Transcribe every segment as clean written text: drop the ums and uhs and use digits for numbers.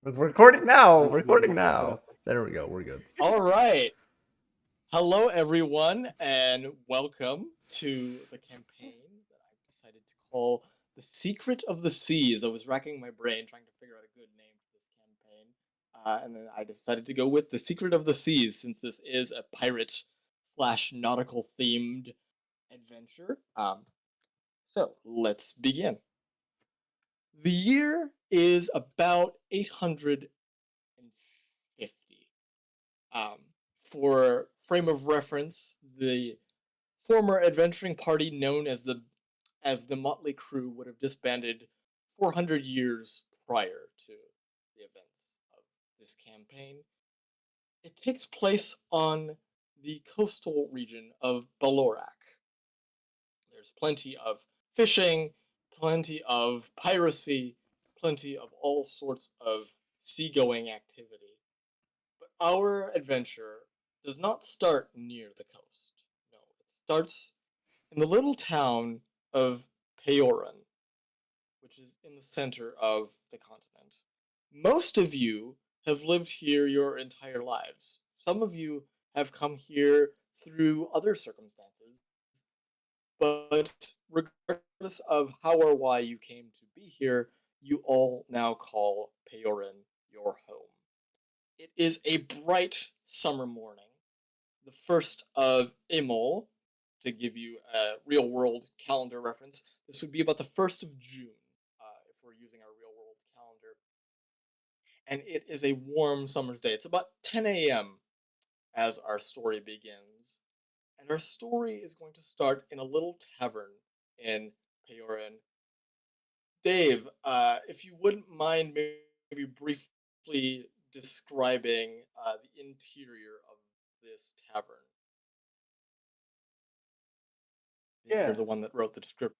We're recording now. I'm Recording getting it now. up. There we go. We're good. All right. Hello, everyone, and welcome to the campaign that I decided to call The Secret of the Seas. I was racking my brain trying to figure out a good name for this campaign. And then I decided to go with The Secret of the Seas since this is a pirate slash nautical themed adventure. So let's begin. The year is about 850. Um, for frame of reference, the former adventuring party known as the Motley Crew would have disbanded 400 years prior to the events of this campaign. It takes place on the coastal region of Balorak. There's plenty of fishing, plenty of piracy, plenty of all sorts of seagoing activity. But our adventure does not start near the coast. No, it starts in the little town of Peoran, which is in the center of the continent. Most of you have lived here your entire lives. Some of you have come here through other circumstances, but regardless of how or why you came to be here, you all now call Peoran your home. It is a bright summer morning, the first of Imol. To give you a real world calendar reference, this would be about the 1st of June if we're using our real world calendar. And it is a warm summer's day. It's about 10 a.m. as our story begins. And our story is going to start in a little tavern in Peoran. Dave, if you wouldn't mind maybe briefly describing the interior of this tavern. You're Yeah. the one that wrote the description.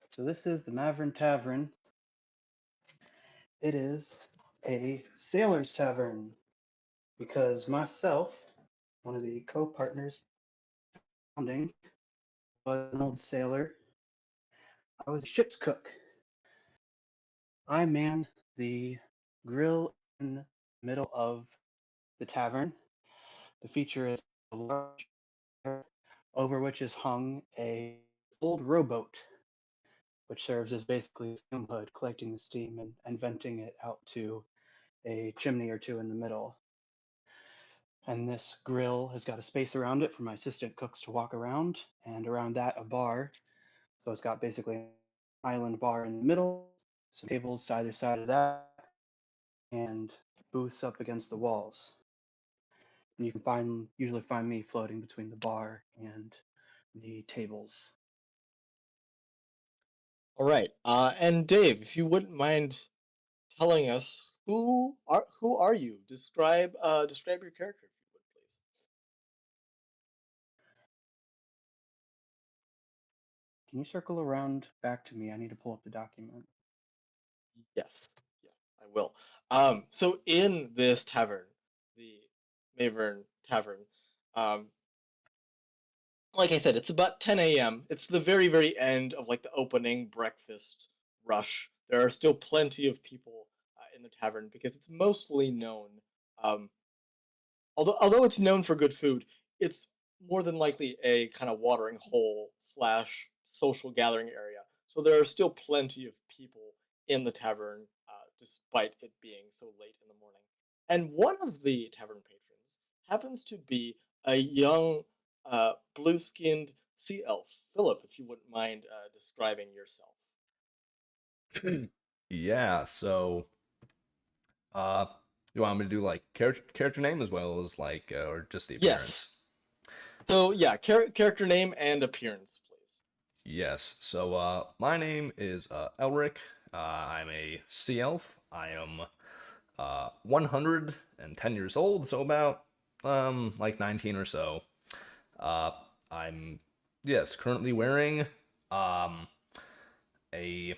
So this is the Mavern Tavern. It is a sailor's tavern because myself, one of the co-partners founding, was an old sailor. I was a ship's cook. I man the grill in the middle of the tavern. The feature is a large chair over which is hung a old rowboat, which serves as basically a fume hood, collecting the steam and venting it out to a chimney or two in the middle. And this grill has got a space around it for my assistant cooks to walk around, and around that, a bar. So it's got basically an island bar in the middle, some tables to either side of that, and booths up against the walls. And you can usually find me floating between the bar and the tables. All right. And Dave, if you wouldn't mind telling us who are you? Describe your character, if you would, please. Can you circle around back to me? I need to pull up the document. Yes. Yeah, I will. So in this tavern, the Mavern Tavern, um, like I said, it's about 10 a.m. It's the very, very end of like the opening breakfast rush. There are still plenty of people in the tavern because it's mostly known. Um, although it's known for good food, it's more than likely a kind of watering hole slash social gathering area. So there are still plenty of people in the tavern, despite it being so late in the morning. And one of the tavern patrons happens to be a young, blue-skinned sea elf. Philip, if you wouldn't mind describing yourself. Yeah. So, uh, you want me to do like character name as well as like or just the Yes. appearance? So yeah, character name and appearance, please. Yes. So, my name is Elric. I'm a sea elf. I am 110 years old, so about like 19 or so. Uh, I'm yes currently wearing um a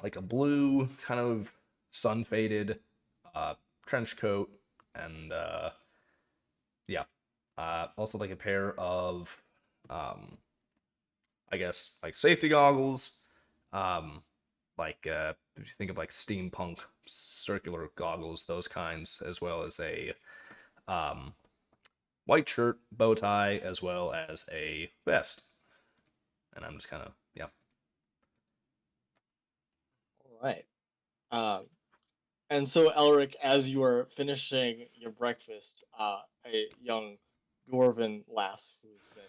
like a blue kind of sun faded uh trench coat and yeah, also like a pair of um I guess like safety goggles, um if you think of like steampunk circular goggles, those kinds, as well as a white shirt, bow tie, as well as a vest. And I'm just kind of, yeah. All right. And so, Eler'ich, as you are finishing your breakfast, a young dwarven lass who's been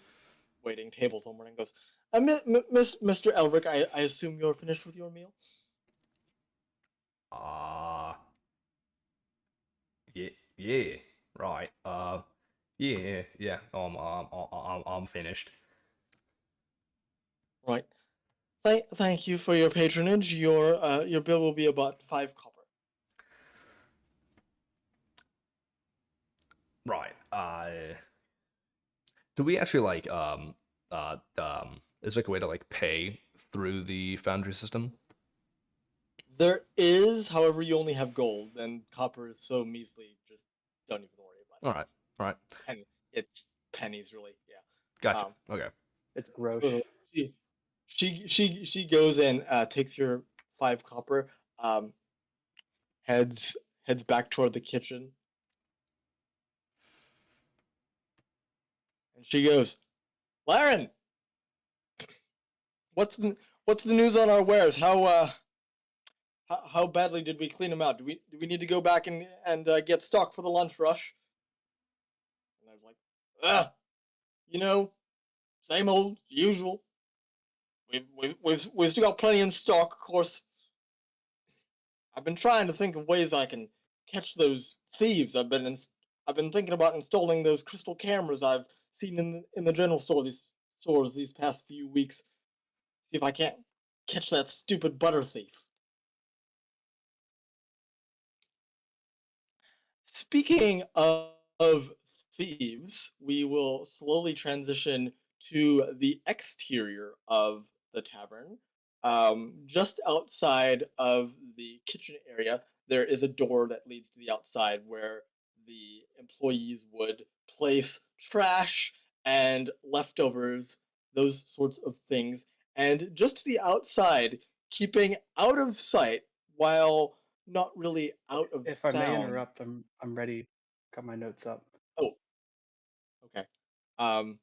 waiting tables all morning goes, Mr. Eler'ich, I assume you're finished with your meal? Uh, yeah, yeah, right. Yeah. I'm finished. Right. Thank you for your patronage. Your bill will be about 5 copper. Right. Do we actually is there like a way to like pay through the foundry system? There is, however, you only have gold, and copper is so measly. Just don't even worry about All it. right. All right. It's pennies, really. Yeah. Gotcha. Okay. It's gross. So she goes and takes your 5 copper. Um, heads back toward the kitchen, and she goes, "Laren, what's the news on our wares? How badly did we clean them out? Do we need to go back and get stock for the lunch rush?" And I was like, "Ah, you know, same old usual. We've still got plenty in stock, of course. I've been trying to think of ways I can catch those thieves. I've been thinking about installing those crystal cameras I've seen in the general stores these past few weeks. See if I can't catch that stupid butter thief." Speaking of thieves, we will slowly transition to the exterior of the tavern. Just outside of the kitchen area, there is a door that leads to the outside where the employees would place trash and leftovers, those sorts of things. And just to the outside, keeping out of sight while not really out of If I may sound. interrupt, I'm ready. Got my notes up. Oh, okay. Um,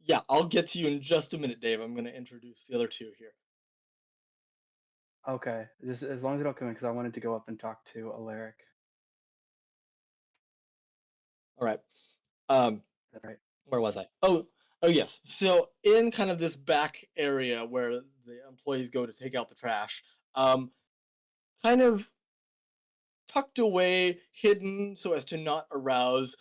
yeah, I'll get to you in just a minute, Dave. I'm going to introduce the other two here. Okay, just as long as they don't come in, because I wanted to go up and talk to Eler'ich. All right. Um, That's right. where was I? Oh yes. So in kind of this back area where the employees go to take out the trash, kind of tucked away, hidden so as to not arouse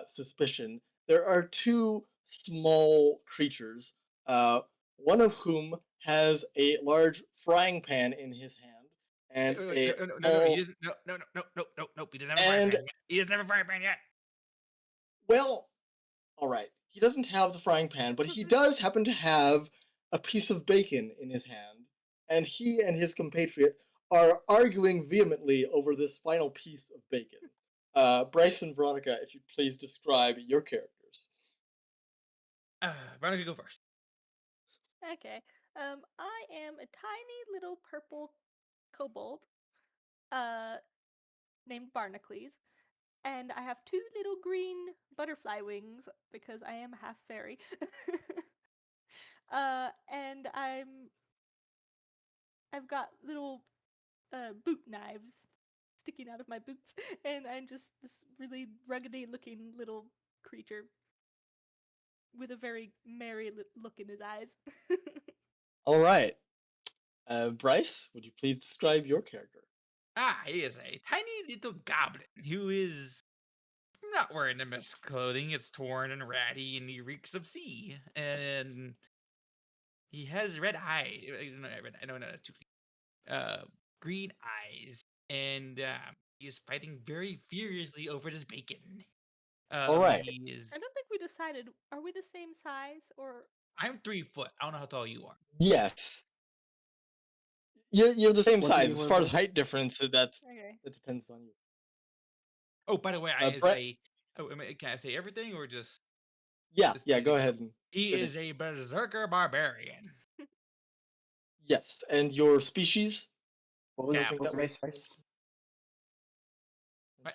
suspicion, there are two small creatures, uh, one of whom has a large frying pan in his hand and Wait, a no, he small doesn't. No. He doesn't have a frying and pan yet. He doesn't have a frying pan yet. well, all right. He doesn't have the frying pan, but he does happen to have a piece of bacon in his hand, and he and his compatriot are arguing vehemently over this final piece of bacon. Bryce and Veronica, if you'd please describe your characters. Veronica, go first. Okay. I am a tiny little purple kobold, uh, named Barnacles, and I have two little green butterfly wings because I am half fairy. And I've got little boot knives sticking out of my boots, and I'm just this really ruggedy looking little creature with a very merry look in his eyes. All right. Bryce, would you please describe your character? He is a tiny little goblin who is not wearing the best clothing. It's torn and ratty, and he reeks of sea. And he has red eyes. No, green eyes, and he is fighting very furiously over this bacon. All right. He is. I don't think we decided. Are we the same size or? I'm 3 foot. I don't know how tall you are. Yes. You're the same Wasn't size. he As one far of as the- height difference, that Okay. depends on you. Oh, by the way, Brett? can I say everything or just? Yeah, Just go easy? ahead. And He finish. is a berserker barbarian. Yes, and your species? What was, I Yeah, think what's that the was race? What?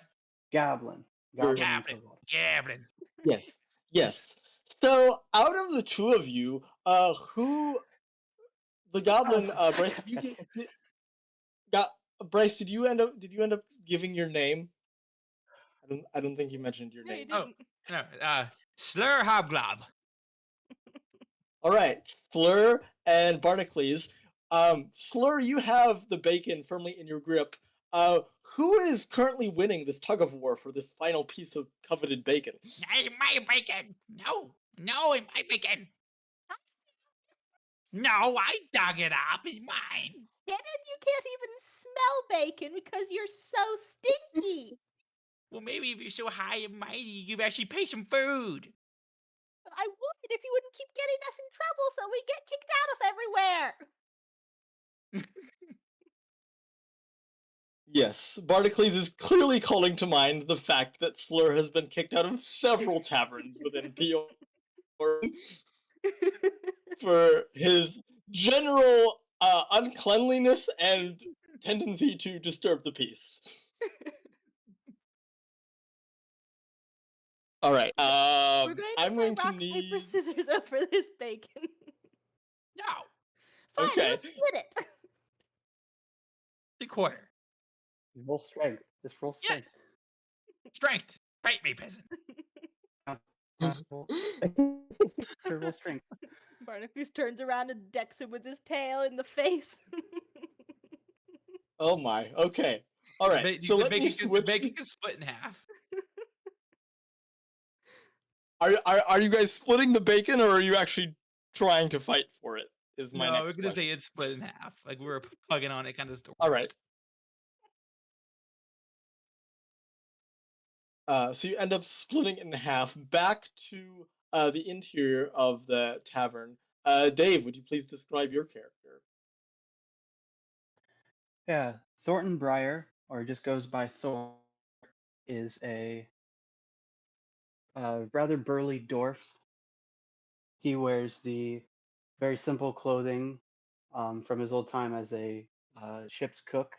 Goblin. Your- Goblin and Gablin. kobold. Gablin. Yes. Yes. So out of the two of you, who the goblin Bryce, did you Gotcha. got Bryce, did you end up giving your name? I don't think you mentioned your No, you name. Oh, didn't. no. Slur Hobglob. All right, Slur and Barnacles. Slur, you have the bacon firmly in your grip. Who is currently winning this tug of war for this final piece of coveted bacon? It's my bacon. No. No, it's my bacon. No, I dug it up. It's mine. Kenneth, you can't even smell bacon because you're so stinky. Well, maybe if you're so high and mighty, you could actually pay some food. I would if you wouldn't keep getting us in trouble so we get kicked out of everywhere. Yes, Barnacles is clearly calling to mind the fact that Slur has been kicked out of several taverns within PR for his general uncleanliness and tendency to disturb the peace. All right. We're going to I'm play going to rock, paper, need. scissors over this bacon. No. Fine, Okay. let's split it. The quarter. Roll strength. Just roll Yes. strength. Strength. Fight me, peasant. Roll strength. Barnacles turns around and decks him with his tail in the face. Oh my. Okay. All right. So let me The switch. bacon can split in half. Are you guys splitting the bacon, or are you actually trying to fight for it? Is my No, next we're gonna question. say it's split in half. Like we're plugging on it kind of story. All right. So you end up splitting it in half. Back to the interior of the tavern. Dave, would you please describe your character? Yeah, Thornton Briar, or just goes by Thor, is a rather burly dwarf. He wears the very simple clothing from his old time as a ship's cook.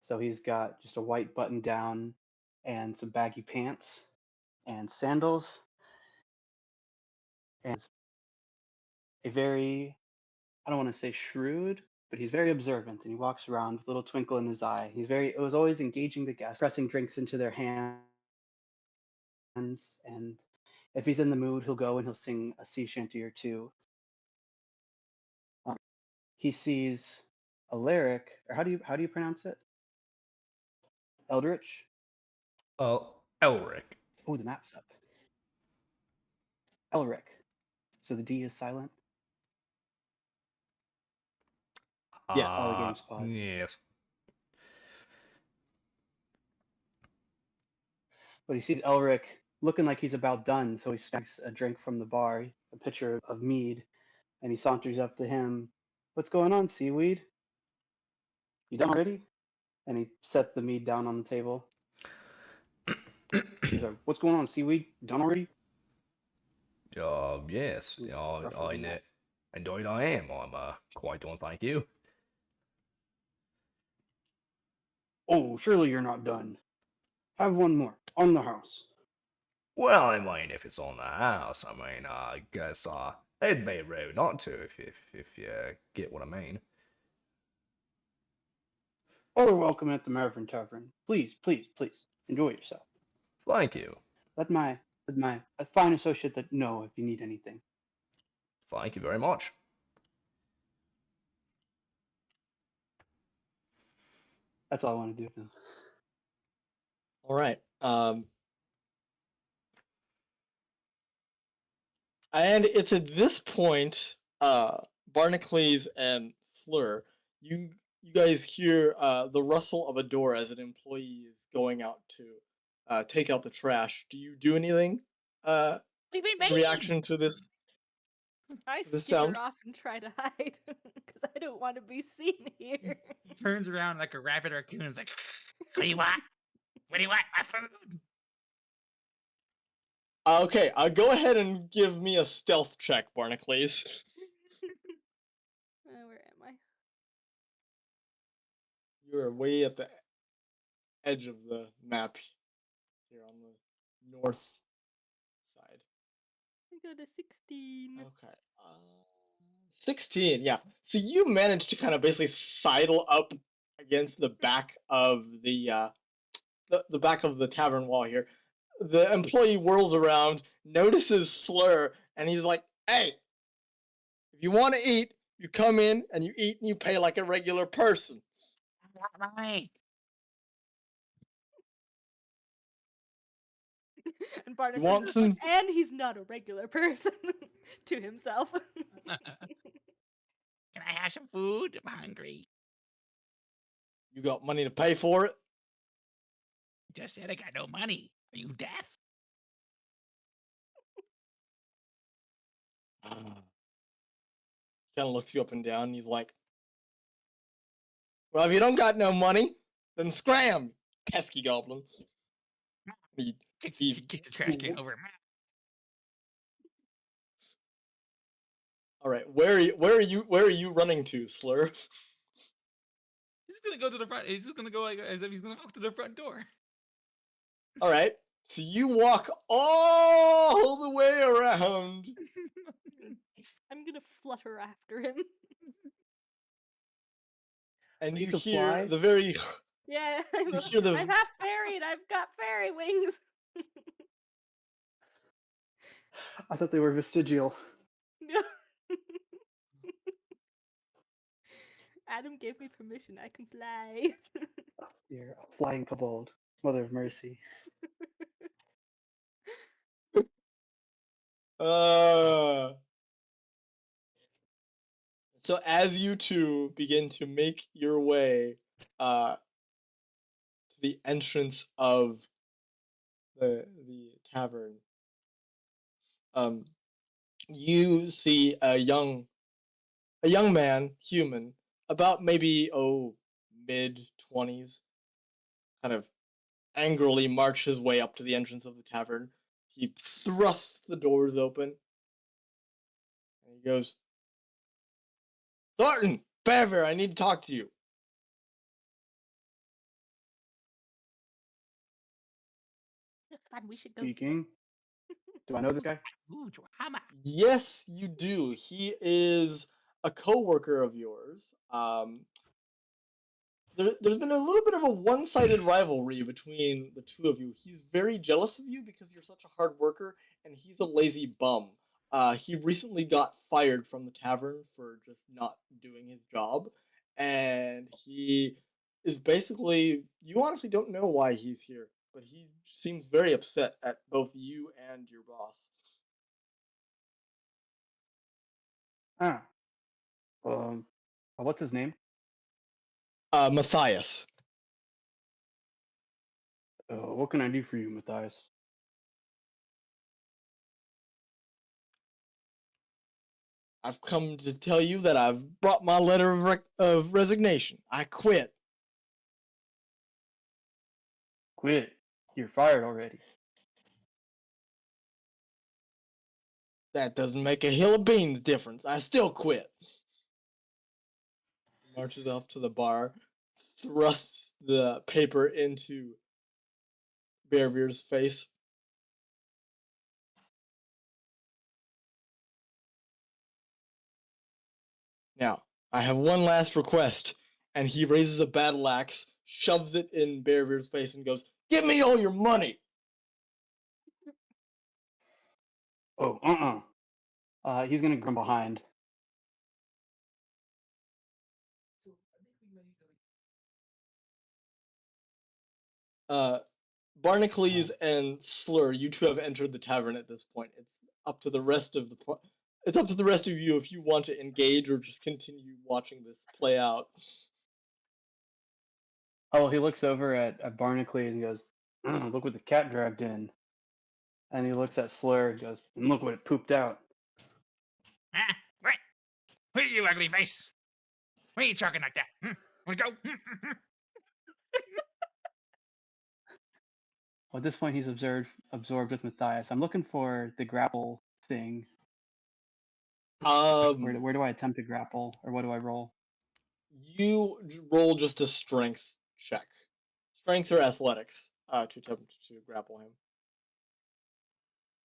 So he's got just a white button down and some baggy pants and sandals. And a very, I don't want to say shrewd, but he's very observant and he walks around with a little twinkle in his eye. It was always engaging the guests, pressing drinks into their hands. And if he's in the mood, he'll go and he'll sing a sea shanty or two. He sees Eler'ich, or how do you pronounce it? Eldritch? Eler'ich. Oh, the map's up. Eler'ich. So the D is silent. Yes. All the games paused. Yes. But he sees Elric looking like he's about done, so he snacks a drink from the bar, a pitcher of mead, and he saunters up to him. What's going on, Seaweed? You done already? And he sets the mead down on the table. He's like, what's going on, Seaweed? You done already? Yes. Rougher than that. Indeed I am. I'm quite done, thank you. Oh, surely you're not done. Have one more on the house. Well, I mean, if it's on the house, I mean, I guess it'd be rude not to if you get what I mean. All are welcome at the Mavern Tavern. Please, please, please, enjoy yourself. Thank you. Let my a fine associate that know if you need anything. Thank you very much. That's all I want to do. Though. All right. And it's at this point, Barnacles and Slur, you guys hear the rustle of a door as an employee is going out to take out the trash. Do you do anything We've been in making. reaction to this? I The skitter sound? off and try to hide because I don't want to be seen here. He turns around like a rabid raccoon and is like, what do you want? What do you want? My food. Okay, go ahead and give me a stealth check, Barnacles. Where am I? You're way at the edge of the map here on the north side. I got a 16. Okay. 16, yeah. So you managed to kind of basically sidle up against the back of the back of the tavern wall here. The employee whirls around, notices Slur, and he's like, "Hey, if you want to eat, you come in and you eat and you pay like a regular person." Right. And Barnacles want is like, some- and he's not a regular person to himself. Can I have some food? I'm hungry. You got money to pay for it? Just said I got no money. Are you deaf? Kind of looks you up and down. And he's like, "Well, if you don't got no money, then scram, pesky goblin." He Kicks He- the trash can over. All right, where are you running to, Slur? He's gonna go to the front. He's just gonna go like as if he's gonna walk to the front door. All right, so you walk all the way around, I'm gonna flutter after him. and You you can hear fly. the very Yeah, You hear the- I'm half fairy and I've got fairy wings. I thought they were vestigial. No. Adam gave me permission. I can fly. You're a flying kobold. Mother of mercy. So as you two begin to make your way to the entrance of the tavern, you see a young man, human, about maybe mid-20s, kind of angrily march his way up to the entrance of the tavern. He thrusts the doors open and he goes, "Thornton, Bever, I need to talk to you." Fun, we should go. Speaking. Do I know this guy? Ooh, drama. Yes, you do. He is a coworker of yours. There's been a little bit of a one-sided rivalry between the two of you. He's very jealous of you because you're such a hard worker, and he's a lazy bum. He recently got fired from the tavern for just not doing his job, and he is basically, you honestly don't know why he's here, but he seems very upset at both you and your boss. Ah. What's his name? Matthias. What can I do for you, Matthias? I've come to tell you that I've brought my letter of resignation. I quit. Quit. You're fired already. That doesn't make a hill of beans difference. I still quit. He marches off to the bar, thrusts the paper into Bearveer's face. Now, I have one last request. And he raises a battle axe, shoves it in Bearveer's face, and goes, "Give me all your money!" Oh, he's gonna come behind. Barnacles and Slur, you two have entered the tavern at this point. It's up to the rest of it's up to the rest of you if you want to engage or just continue watching this play out. Oh, he looks over at Barnacles and goes, "Look what the cat dragged in." And he looks at Slur and goes, "And look what it pooped out." Ah, what? Who are you, ugly face? Why are you talking like that? Wanna go? Well, at this point, he's absorbed with Matthias. I'm looking for the grapple thing. Where do I attempt to grapple, or what do I roll? You roll just a strength check, strength or athletics, to attempt to grapple him.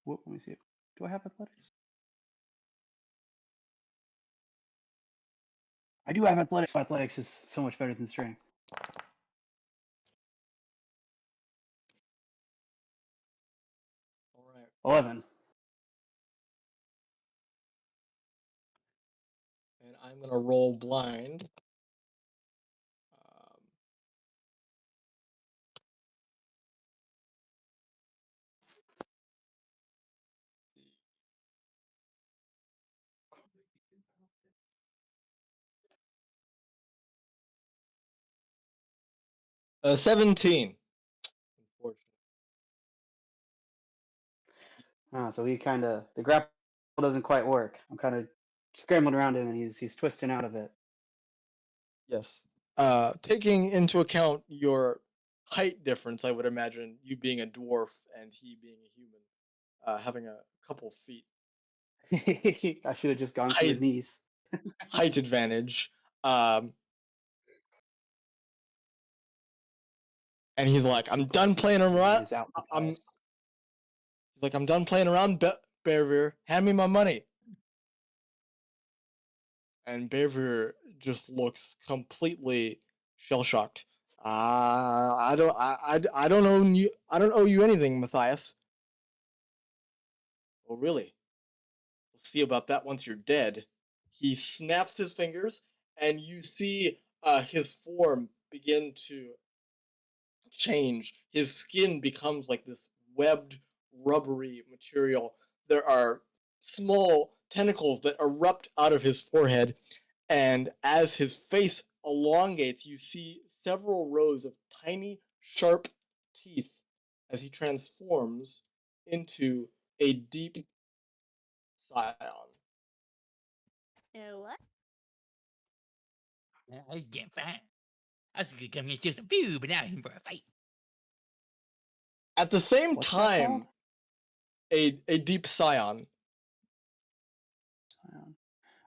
Let me see. Do I have athletics? I do have athletics. Athletics is so much better than strength. All right. 11. And I'm gonna roll blind. Um, 17. Unfortunately. So he the grapple doesn't quite work. I'm kind of scrambling around him, and he's twisting out of it. Yes. Taking into account your height difference, I would imagine you being a dwarf and he being a human, having a couple feet I should have just gone for the height knees. height advantage. Um, and he's like, "I'm done playing around. He's out. He's like, I'm done playing around, Bearveer. Hand me my money." And Bearveer just looks completely shell shocked. I don't owe you. I don't owe you anything, Matthias. Oh, really? We'll see about that once you're dead. He snaps his fingers, and you see his form begin to change. His skin becomes like this webbed, rubbery material. There are small tentacles that erupt out of his forehead, and as his face elongates, you see several rows of tiny, sharp teeth as he transforms into a deep Scion. What? I can't find. I was gonna come here just a few, but now I'm for a fight. At the same What's that called? time, a deep Scion.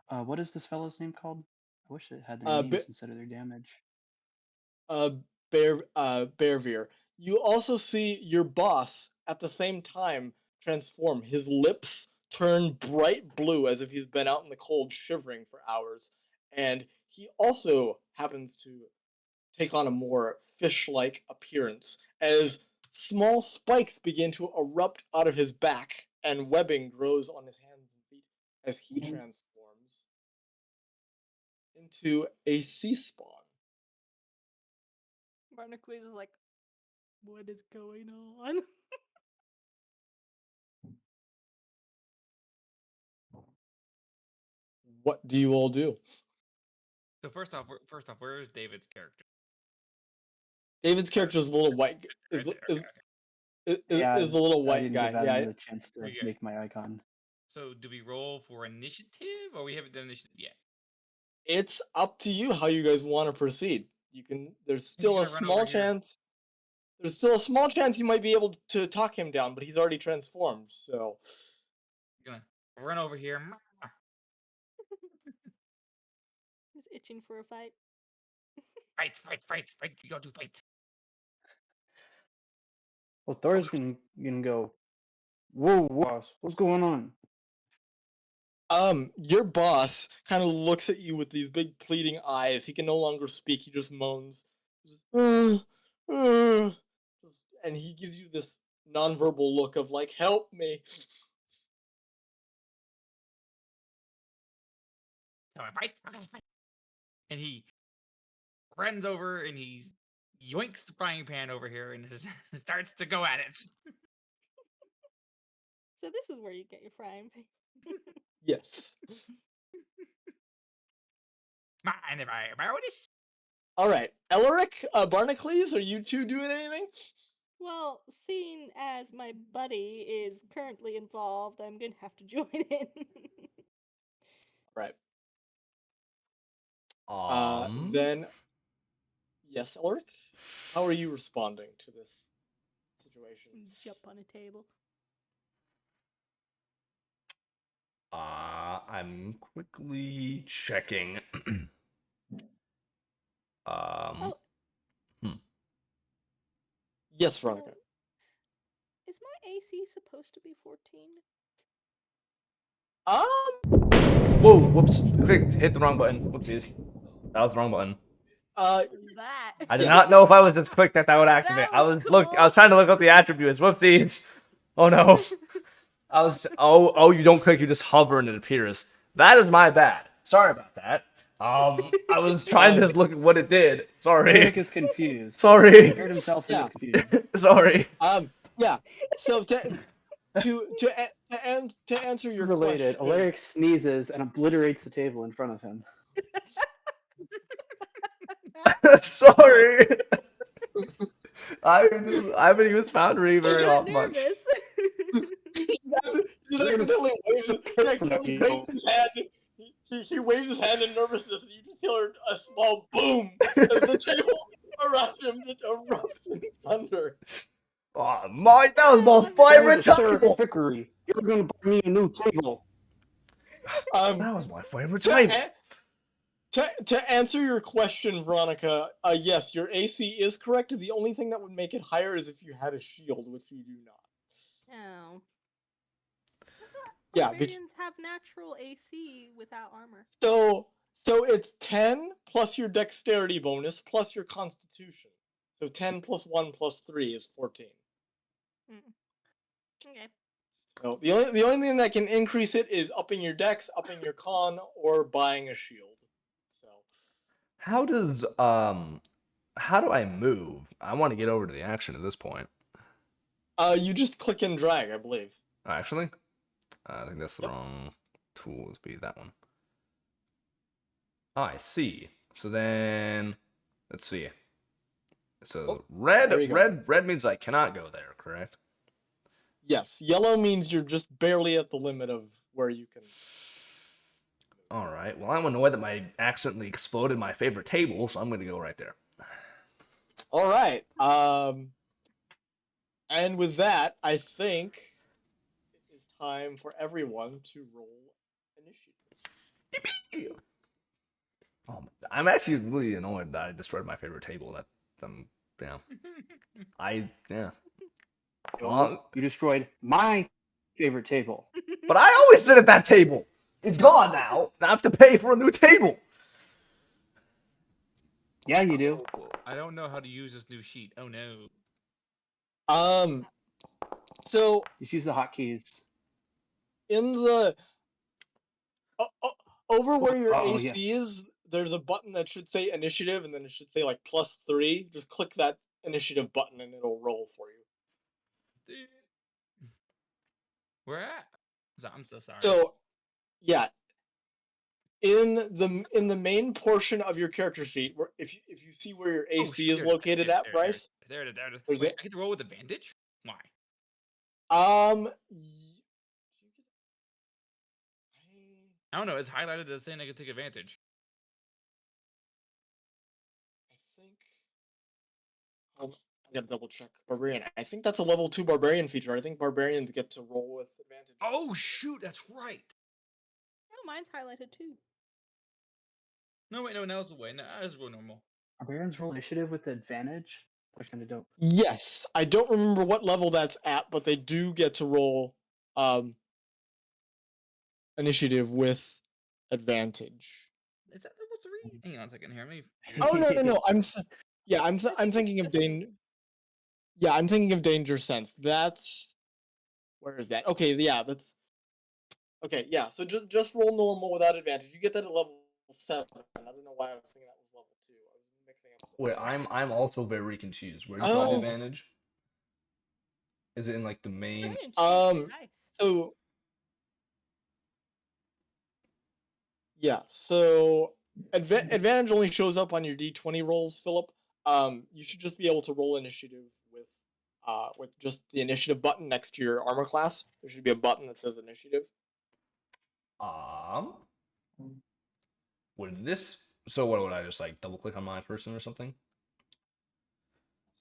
What is this fellow's name called? I wish it had their Uh, names instead of their damage. uh, Bearveer. You also see your boss at the same time transform. His lips turn bright blue as if he's been out in the cold shivering for hours. And he also happens to take on a more fish-like appearance as small spikes begin to erupt out of his back and webbing grows on his hands and feet as he transforms into a sea spawn. Barnacles is like, what is going on? What do you all do? So first off, where is David's character? David's character is the little white Right there. Okay, okay. is the little I white didn't guy. give Adam Yeah, the chance to Okay. make my icon. So do we roll for initiative, or we haven't done initiative yet? it's up to you how you guys want to proceed. You can. There's He's still a gonna run over small here. chance. There's still a small chance you might be able to talk him down, but he's already transformed. So He's gonna run over here. He's itching for a fight. Fight, fight, fight, fight. You got to fight. Well, Thor's gonna go. Whoa, boss! What's going on? your boss kind of looks at you with these big pleading eyes. He can no longer speak. He just moans. Just, and he gives you this nonverbal look of like, "Help me." So I fight. Okay, fight. And he runs over and he yoinks the frying pan over here and starts to go at it. So this is where you get your frying pan. Yes. Mind if I borrow this? All right, Eler'ich, Barnacles, are you two doing anything? Well, seeing as my buddy is currently involved, I'm gonna have to join in. Right. Um, Then, yes, Eler'ich, how are you responding to this situation? Jump on a table. I'm quickly checking. Oh, Yes, Veronica. is my AC supposed to be 14? Whoa, whoops. Hit the wrong button. Whoopsies. That was the wrong button. What was that? I did Yeah. not know if I was as quick that would activate. That I was was cool. I was trying to look up the attributes. Whoopsies. Oh no. I was you don't click, you just hover and it appears. That is my bad. Sorry about that. I was trying to just look at what it did. Sorry. Eler'ich is confused. He Sorry. heard himself and Yeah. is confused. Sorry. Yeah. So to answer your Related, question, Eler'ich sneezes and obliterates the table in front of him. Sorry. I haven't used Foundry I very got much. nervous. he accidentally waves his hand. He waves his hand in nervousness, and you just hear a small boom as the table around him just erupts in thunder. Oh, Mike, that was my That was favorite Sir table. Trickery, you're going to buy me a new table. That was my favorite To, table. to answer your question, Veronica, yes, your AC is correct. The only thing that would make it higher is if you had a shield, which you do not. Oh. Yeah, Barbarians have natural AC without armor. So it's 10 plus your dexterity bonus plus your constitution. So 10 plus 1 plus 3 is 14. Okay. So the only thing that can increase it is upping your dex, upping your con, or buying a shield. So How do I move? I want to get over to the action at this point. you just click and drag, I believe. Actually, I think that's the wrong tool. Let's be that one. Oh, I see. So then, let's see. So red there you go. red means I cannot go there, correct? Yes, yellow means you're just barely at the limit of where you can. All right. Well, I'm annoyed that I accidentally exploded my favorite table, so I'm going to go right there. All right. And with that, I think it is time for everyone to roll initiative. I'm actually really annoyed that I destroyed my favorite table. Yeah. Well, You destroyed my favorite table. but I always sit at that table. It's gone now. I have to pay for a new table. Yeah, you do. I don't know how to use this new sheet. Oh no. So Just use the hotkeys. in the over where your Oh, AC yes. is, there's a button that should say initiative, and then it should say like +3. Just click that initiative button, and it'll roll for you. Where at? I'm so sorry. So, yeah, in the main portion of your character sheet, where if you see where your Oh, AC shit, is located at, Bryce. There it is. There's Wait, I get to roll with advantage? Why? I don't know. It's highlighted as saying I can take advantage. I think. I gotta double check. Barbarian. I think that's a level 2 barbarian feature. I think barbarians get to roll with advantage. Oh shoot, that's right. Oh, mine's highlighted too. No, wait, no, now's the way. No, I just go normal. Barbarians roll initiative with advantage. That's kind of dope. Yes, I don't remember what level that's at, but they do get to roll initiative with advantage. Is that level 3? Hang on a second here. Let me. Oh no! I'm thinking of Yeah, I'm thinking of danger sense. That's where is that? Okay, yeah, that's okay. Yeah, so just roll normal without advantage. You get that at level 7. I don't know why I was thinking that was level 2. I was mixing up. Wait, I'm also very confused. Where do you find advantage? Is it in like the main? So yeah, so advantage only shows up on your D20 rolls, Philip. You should just be able to roll initiative with just the initiative button next to your armor class. There should be a button that says initiative. Would this? So what would I just like double click on my person or something?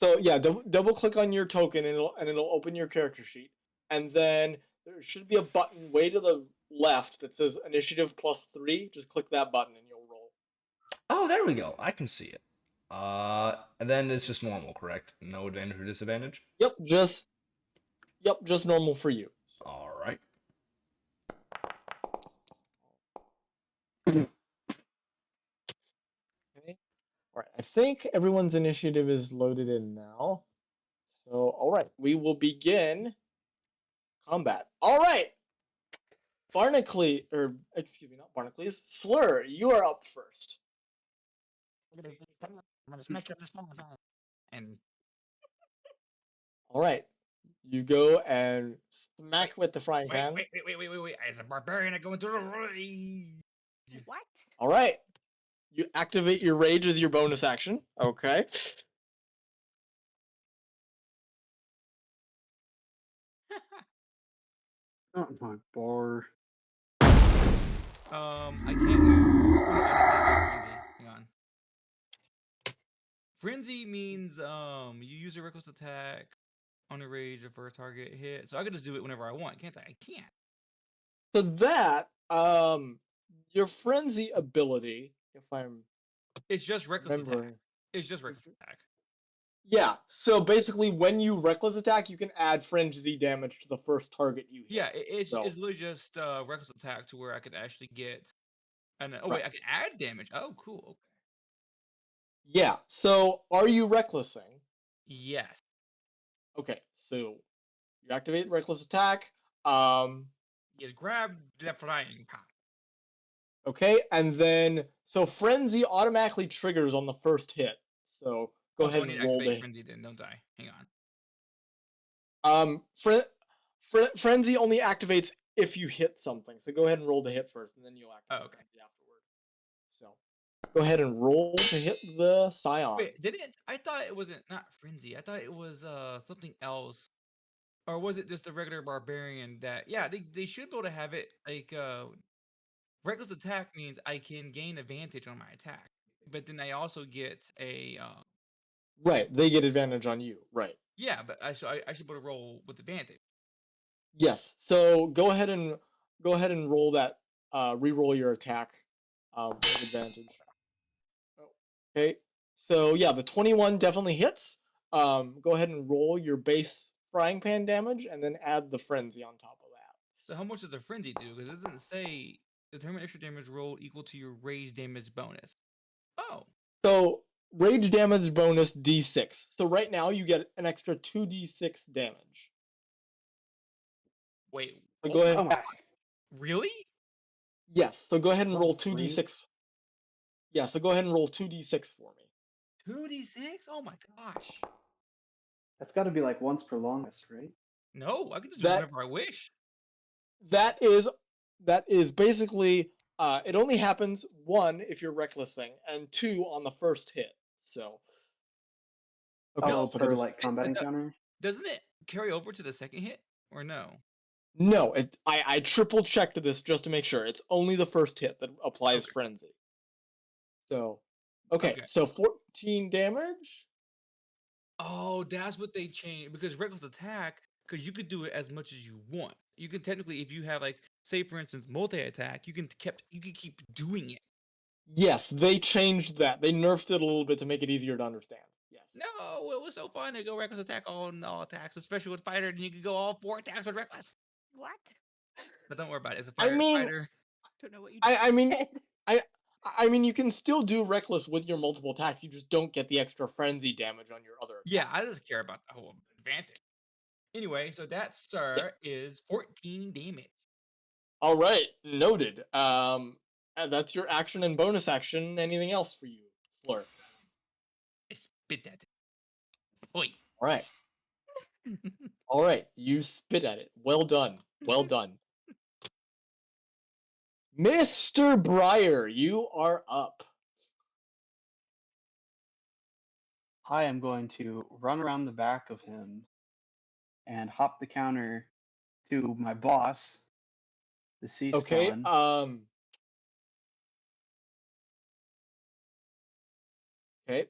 So yeah, double click on your token and it'll open your character sheet, and then there should be a button way to the left that says initiative +3. Just click that button and you'll roll. Oh, there we go. I can see it. And then it's just normal, correct? No advantage or disadvantage? Yep, just normal for you. So. All right. Okay. All right. I think everyone's initiative is loaded in now. So, all right, we will begin combat. All right. Barnacles, or excuse me, not Barnacles. Slur, you are up first. I'm gonna smack you with this phone. And All right. You go and smack with the frying wait, pan. wait. As a barbarian, I go into the rage. What? All right. You activate your rage as your bonus action. Okay. Oh my bar. I can't use. Oh no, I can't use frenzy. Hang on. Frenzy means you use a reckless attack on a rage the first target hit. So I can just do it whenever I want, can't I? I can't. So that your frenzy ability, if I'm It's just reckless attack. remembering. It's just reckless attack. Yeah. So basically, when you reckless attack, you can add frenzy damage to the first target you hit. Yeah, it's So- literally just reckless attack to where I could actually get. And oh Right. wait, I can add damage. Oh, cool. Okay. Yeah. So are you recklessing? Yes. Okay. So you activate reckless attack. Yes. Grab that flying pop. Okay, and then so frenzy automatically triggers on the first hit. So go Oh, ahead so I need and to roll activate the frenzy then, don't I? Hang on. frenzy only activates if you hit something. So go ahead and roll the hit first, and then you'll activate Okay. frenzy afterward. So go ahead and roll to hit the Scion. Wait, did it? I thought it wasn't not frenzy. I thought it was something else, or was it just a regular barbarian? That yeah, they should be able to have it like reckless attack means I can gain advantage on my attack, but then I also get a Right, they get advantage on you. Right. yeah, but I should be able to roll with advantage. Yes. So go ahead and roll that. Re-roll your attack with advantage. Okay. So yeah, the 21 definitely hits. Go ahead and roll your base frying pan damage, and then add the frenzy on top of that. So how much does the frenzy do? Because it doesn't say determine extra damage rolled equal to your rage damage bonus. Oh, So rage damage bonus d6. So right now you get an extra 2d6 damage. wait. So Oh go my, ahead. Oh my. really? Yes. So go ahead and roll Level 3? 2d6. Yeah. So go ahead and roll 2d6 for me. 2d6? Oh my gosh. That's got to be like once per longest, right? No, I can just do That whatever I wish. that is basically it only happens one if you're recklessing, and two on the first hit. So okay, Oh, so per that is like combat encounter? Doesn't it carry over to the second hit or no? no. I triple checked this just to make sure. It's only the first hit that applies Okay. frenzy. So okay, Okay. so 14 damage. Oh, that's what they changed because reckless attack, because you could do it as much as you want. You can technically, if you have like, say for instance, multi attack, you can keep doing it. Yes, they changed that. They nerfed it a little bit to make it easier to understand. Yes. No, it was so fun to go reckless attack on all attacks, especially with fighter, and you could go all 4 attacks with reckless. What? But don't worry about it. It's a I mean, fighter. Don't know what you I mean, said. I mean, you can still do reckless with your multiple attacks. You just don't get the extra frenzy damage on your other attacks. Yeah, I just care about the whole advantage. Anyway, so that sir is 14 damage. All right, noted. And that's your action and bonus action. Anything else for you, Slur? I spit at it. Oi. All right. All right, you spit at it. Well done. Well done. Mr. Breyer, you are up. I am going to run around the back of him and hop the counter to my boss, the sea Okay. spawn. Okay.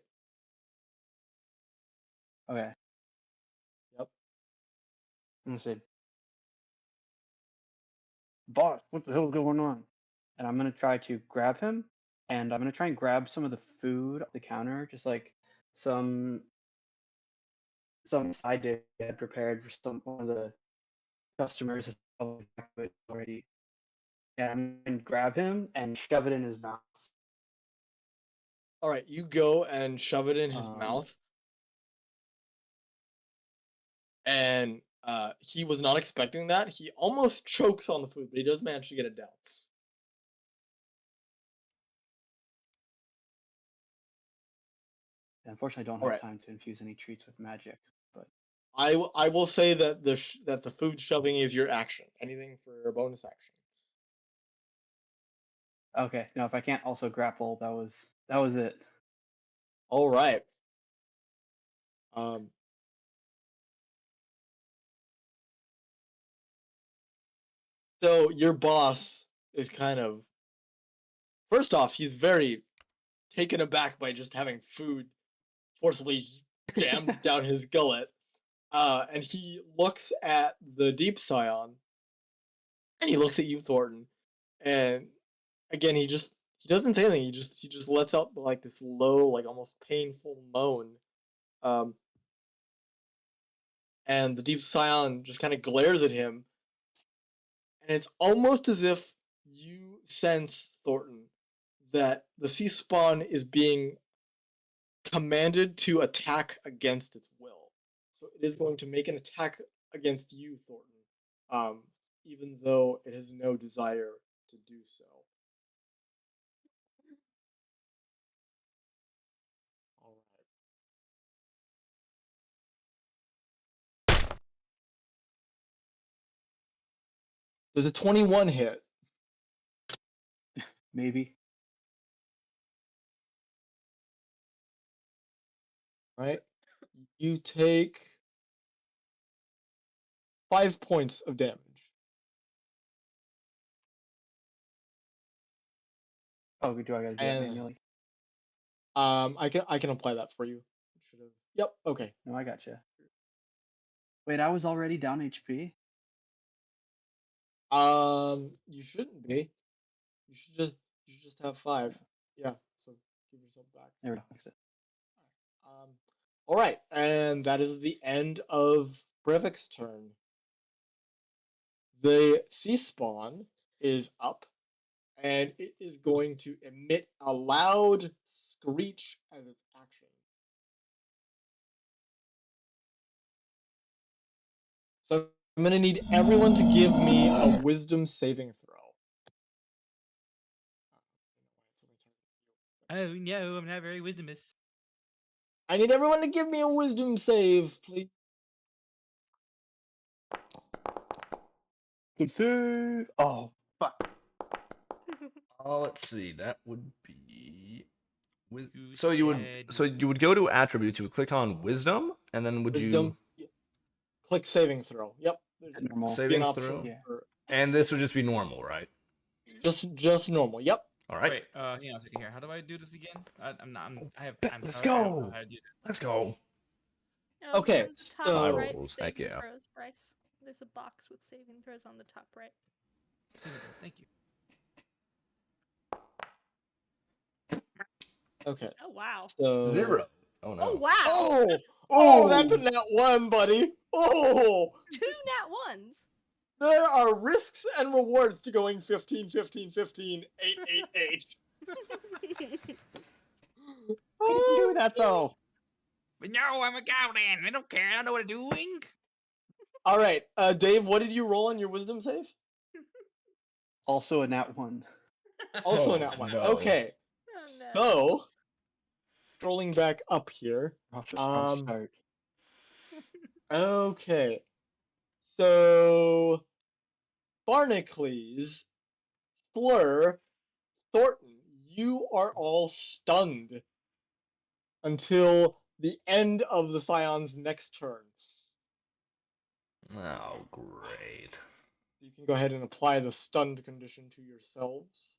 Okay. Yep. I'm gonna say, boss, what the hell's going on? And I'm gonna try to grab him and I'm gonna try and grab some of the food off the counter, just like some side dish I had prepared for one of the customers that's probably already. And grab him and shove it in his mouth. All right, you go and shove it in his mouth, and he was not expecting that. He almost chokes on the food, but he does manage to get it down. Unfortunately, I don't All have right. time to infuse any treats with magic, but I will say that the food shoving is your action. Anything for a bonus action? okay. No, if I can't also grapple, that was it. All right. Um. So your boss is kind of, first off, he's very taken aback by just having food forcibly jammed down his gullet. And he looks at the deep Scion, and he looks at you, Thornton, and again he doesn't say anything. He just lets out like this low, like almost painful moan. Um, and the deep Scion just kind of glares at him, and it's almost as if you sense, Thornton, that the sea spawn is being commanded to attack against its will. So it is going to make an attack against you, Thornton, even though it has no desire to do so. All right. Does a 21 hit? Maybe. Right? You take 5 points of damage. Oh, do I gotta do that And manually? I can apply that for you. Should have. Yep. Okay. No, I gotcha. Wait, I was already down HP. You shouldn't be. You should just have 5. Yeah. So give yourself back. There we go. Fixed it. All right, and that is the end of Brevik's turn. The sea spawn is up, and it is going to emit a loud screech as its action. So I'm going to need everyone to give me a wisdom saving throw. Oh no, I'm not very wisdomous. I need everyone to give me a wisdom save, please. Good save. Oh, fuck. Let's see. That would be. You So you said would go to attributes. You would click on wisdom, and then would Wisdom. Click saving throw. Yep. There's Normal. be saving an option throw? Yeah. for And this would just be normal, right? just normal. Yep. All right. Wait, hang on a second here. How do I do this again? I'm not. Let's sorry, I don't know go. how to do this. Let's go. Okay, On the top so- right, Rolls, heck saving yeah. throws, Bryce. There's a box with saving throws on the top right. Thank you. Okay. Oh wow. So 0. Oh no. Oh wow. Oh, that's a nat 1, buddy. Oh, 2 nat ones. there are risks and rewards to going 15, 15, 15, 8, 8, 8. I didn't do that though. But no, I'm a goblin. I don't care. I don't know what I'm doing. All right, Dave, what did you roll on your wisdom save? Also a nat 1. Also a Oh, nat 1. no. Okay, Oh no. so scrolling back up here. Off to a strong start. Okay, so Barnacles, Slur, Thornton, you are all stunned until the end of the Scion's next turn. Oh, great. You can go ahead and apply the stunned condition to yourselves.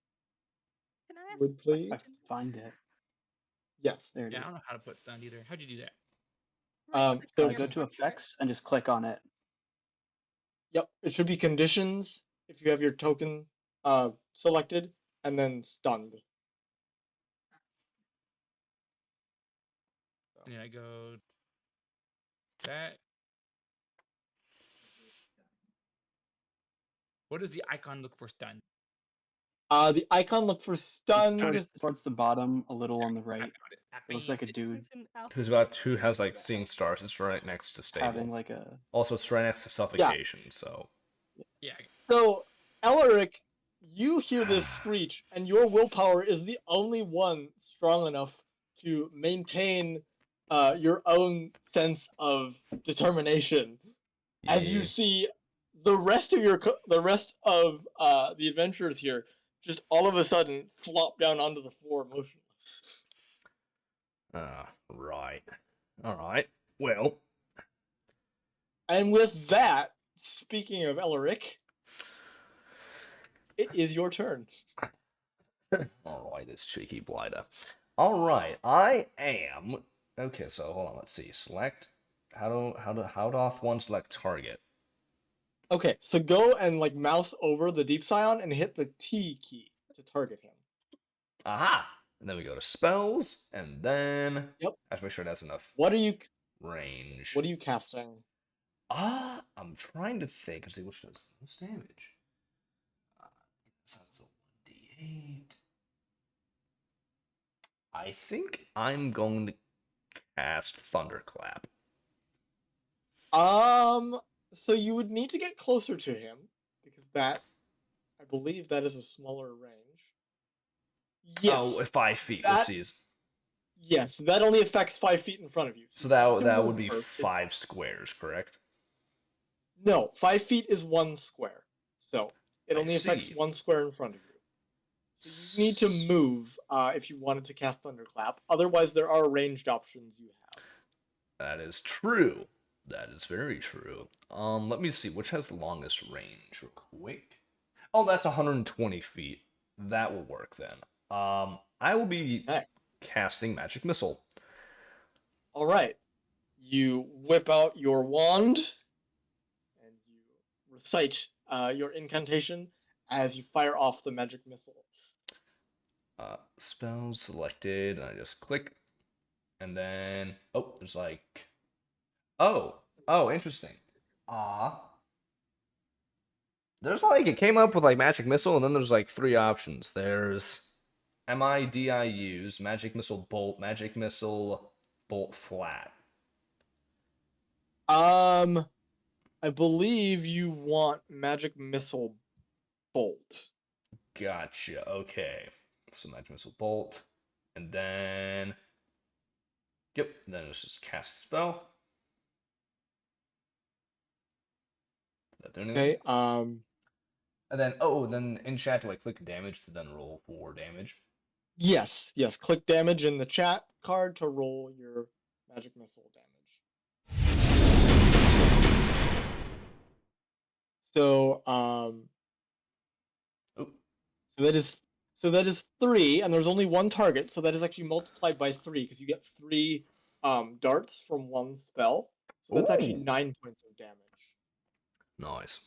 Can I ask? Would please? I can find it. Yes. There it Yeah, I is. don't know how to put stunned either. How'd you do that? Right so click on Go your to marker. effects and just click on it. Yep, it should be conditions if you have your token selected, and then stunned. And I go that. What does the icon look for stunned? The icon look for It's stunned. towards the bottom, a little on the I right. found it. It looks like a dude It's an Who has like seeing stars? It's right next to stable. having like a. Also, it's right next to suffocation. So Yeah. So, Eler'ich, you hear this screech, and your willpower is the only one strong enough to maintain your own sense of determination. As you yeah. see the rest of the adventurers here just all of a sudden flop down onto the floor motionless. Right. All right. Well, And with that, speaking of Eler'ich, it is your turn. all right, this cheeky blighter. All right, I am. Okay, so hold on. Let's see. Select. How doth one select target? Okay, so go and like mouse over the deep Scion and hit the T key to target him. Aha! And then we go to spells, and then Yep. I have to make sure that's enough What are you range. casting? I'm trying to think and see which does the most damage. That's a 1d8. I think I'm going to cast Thunderclap. So you would need to get closer to him because that, I believe, that is a smaller range. Yes. Oh, 5 feet. That- Whoopsies. Yes, that only affects 5 feet in front of you. So you that can that move would be first. 5 squares, correct? No, 5 feet is 1 square. So it I only affects see. 1 square in front of you. So you need to move if you wanted to cast Thunderclap. Otherwise, there are ranged options you have. That is true. That is very true. Let me see which has the longest range real quick. Oh, that's 120 feet. That will work then. I will be Okay. casting Magic Missile. All right. You whip out your wand and you recite your incantation as you fire off the magic missile. Spells selected, and I just click, and then there's like, interesting. There's like it came up with like Magic Missile, and then there's like 3 options. There's MIDIUs, Magic Missile Bolt, Magic Missile Bolt Flat. I believe you want magic missile bolt. Gotcha. Okay. So Magic Missile Bolt, and then then it's just cast spell. Did that do anything? Okay. And then in chat, do I click damage to then roll for damage? Yes. Click damage in the chat card to roll your magic missile damage. So So that is 3, and there's only 1 target, so that is actually multiplied by 3 because you get 3 darts from 1 spell. So that's actually 9 points of damage. Nice.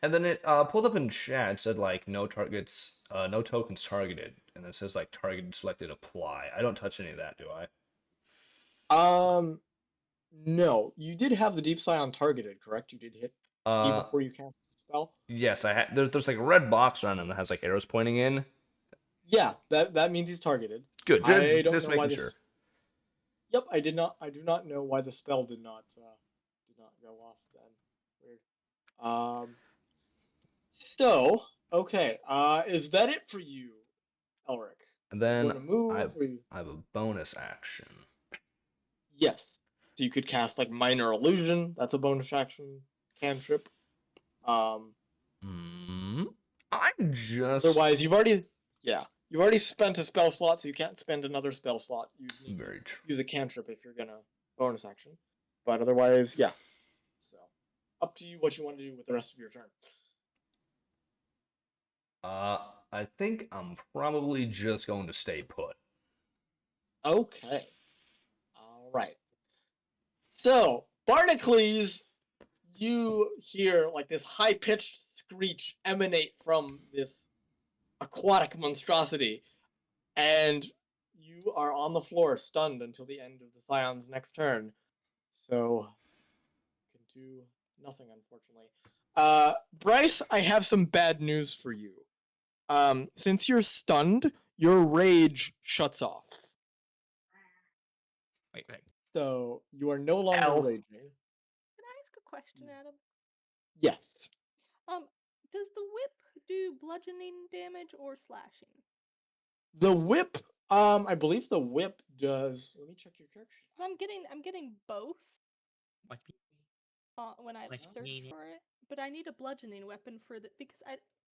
And then it pulled up in chat, said like no targets, no tokens targeted, and it says like target selected apply. I don't touch any of that, do I? No, you did have the deep Scion targeted, correct? You did hit T before you cast the spell. Yes, I had. There's like a red box around him that has like arrows pointing in. Yeah, that means he's targeted. Good. I don't just know why making this. sure. Yep, I do not know why the spell did not go off then. Weird. So okay. Is that it for you, Eler'ich? And then You move, I have a bonus action. Yes. So you could cast like minor illusion. That's a bonus action cantrip. I'm just. Otherwise, you've already spent a spell slot, so you can't spend another spell slot. You need Very to true. use a cantrip if you're gonna bonus action. But otherwise, yeah. So up to you what you want to do with the rest of your turn. I think I'm probably just going to stay put. Okay. All right. So Barnacles, you hear like this high-pitched screech emanate from this aquatic monstrosity, and you are on the floor, stunned until the end of the Scion's next turn. So, can do nothing, unfortunately. Bryce, I have some bad news for you. Since you're stunned, your rage shuts off. Wait. So, you are no longer Ow. raging. Can I ask a question, Adam? Yes. Does the whip do bludgeoning damage or slashing? The whip, I believe the whip does. Let me check your character sheet. 'Cause I'm getting both What? when I Like search mean- for it, but I need a bludgeoning weapon for the because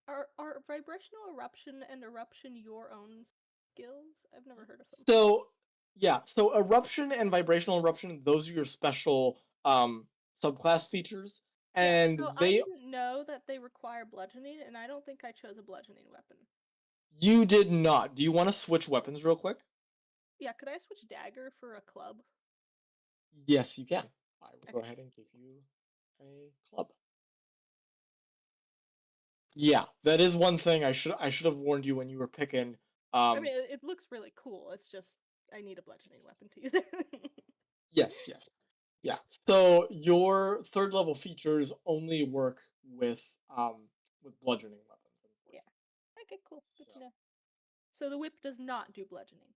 are vibrational eruption and eruption your own skills? I've never heard of them. So, yeah, so eruption and vibrational eruption, those are your special subclass features, and So I they didn't know that they require bludgeoning, and I don't think I chose a bludgeoning weapon. you did not. Do you want to switch weapons real quick? Yeah, could I switch dagger for a club? Yes, you can. I will go Okay. ahead and give you a club. Yeah, that is one thing I should have warned you when you were picking. I mean, it looks really cool. It's just I need a bludgeoning weapon to use it. Yes. Yeah. So your third level features only work with bludgeoning weapons. Yeah. Okay, cool. Good So- to know. So the whip does not do bludgeoning.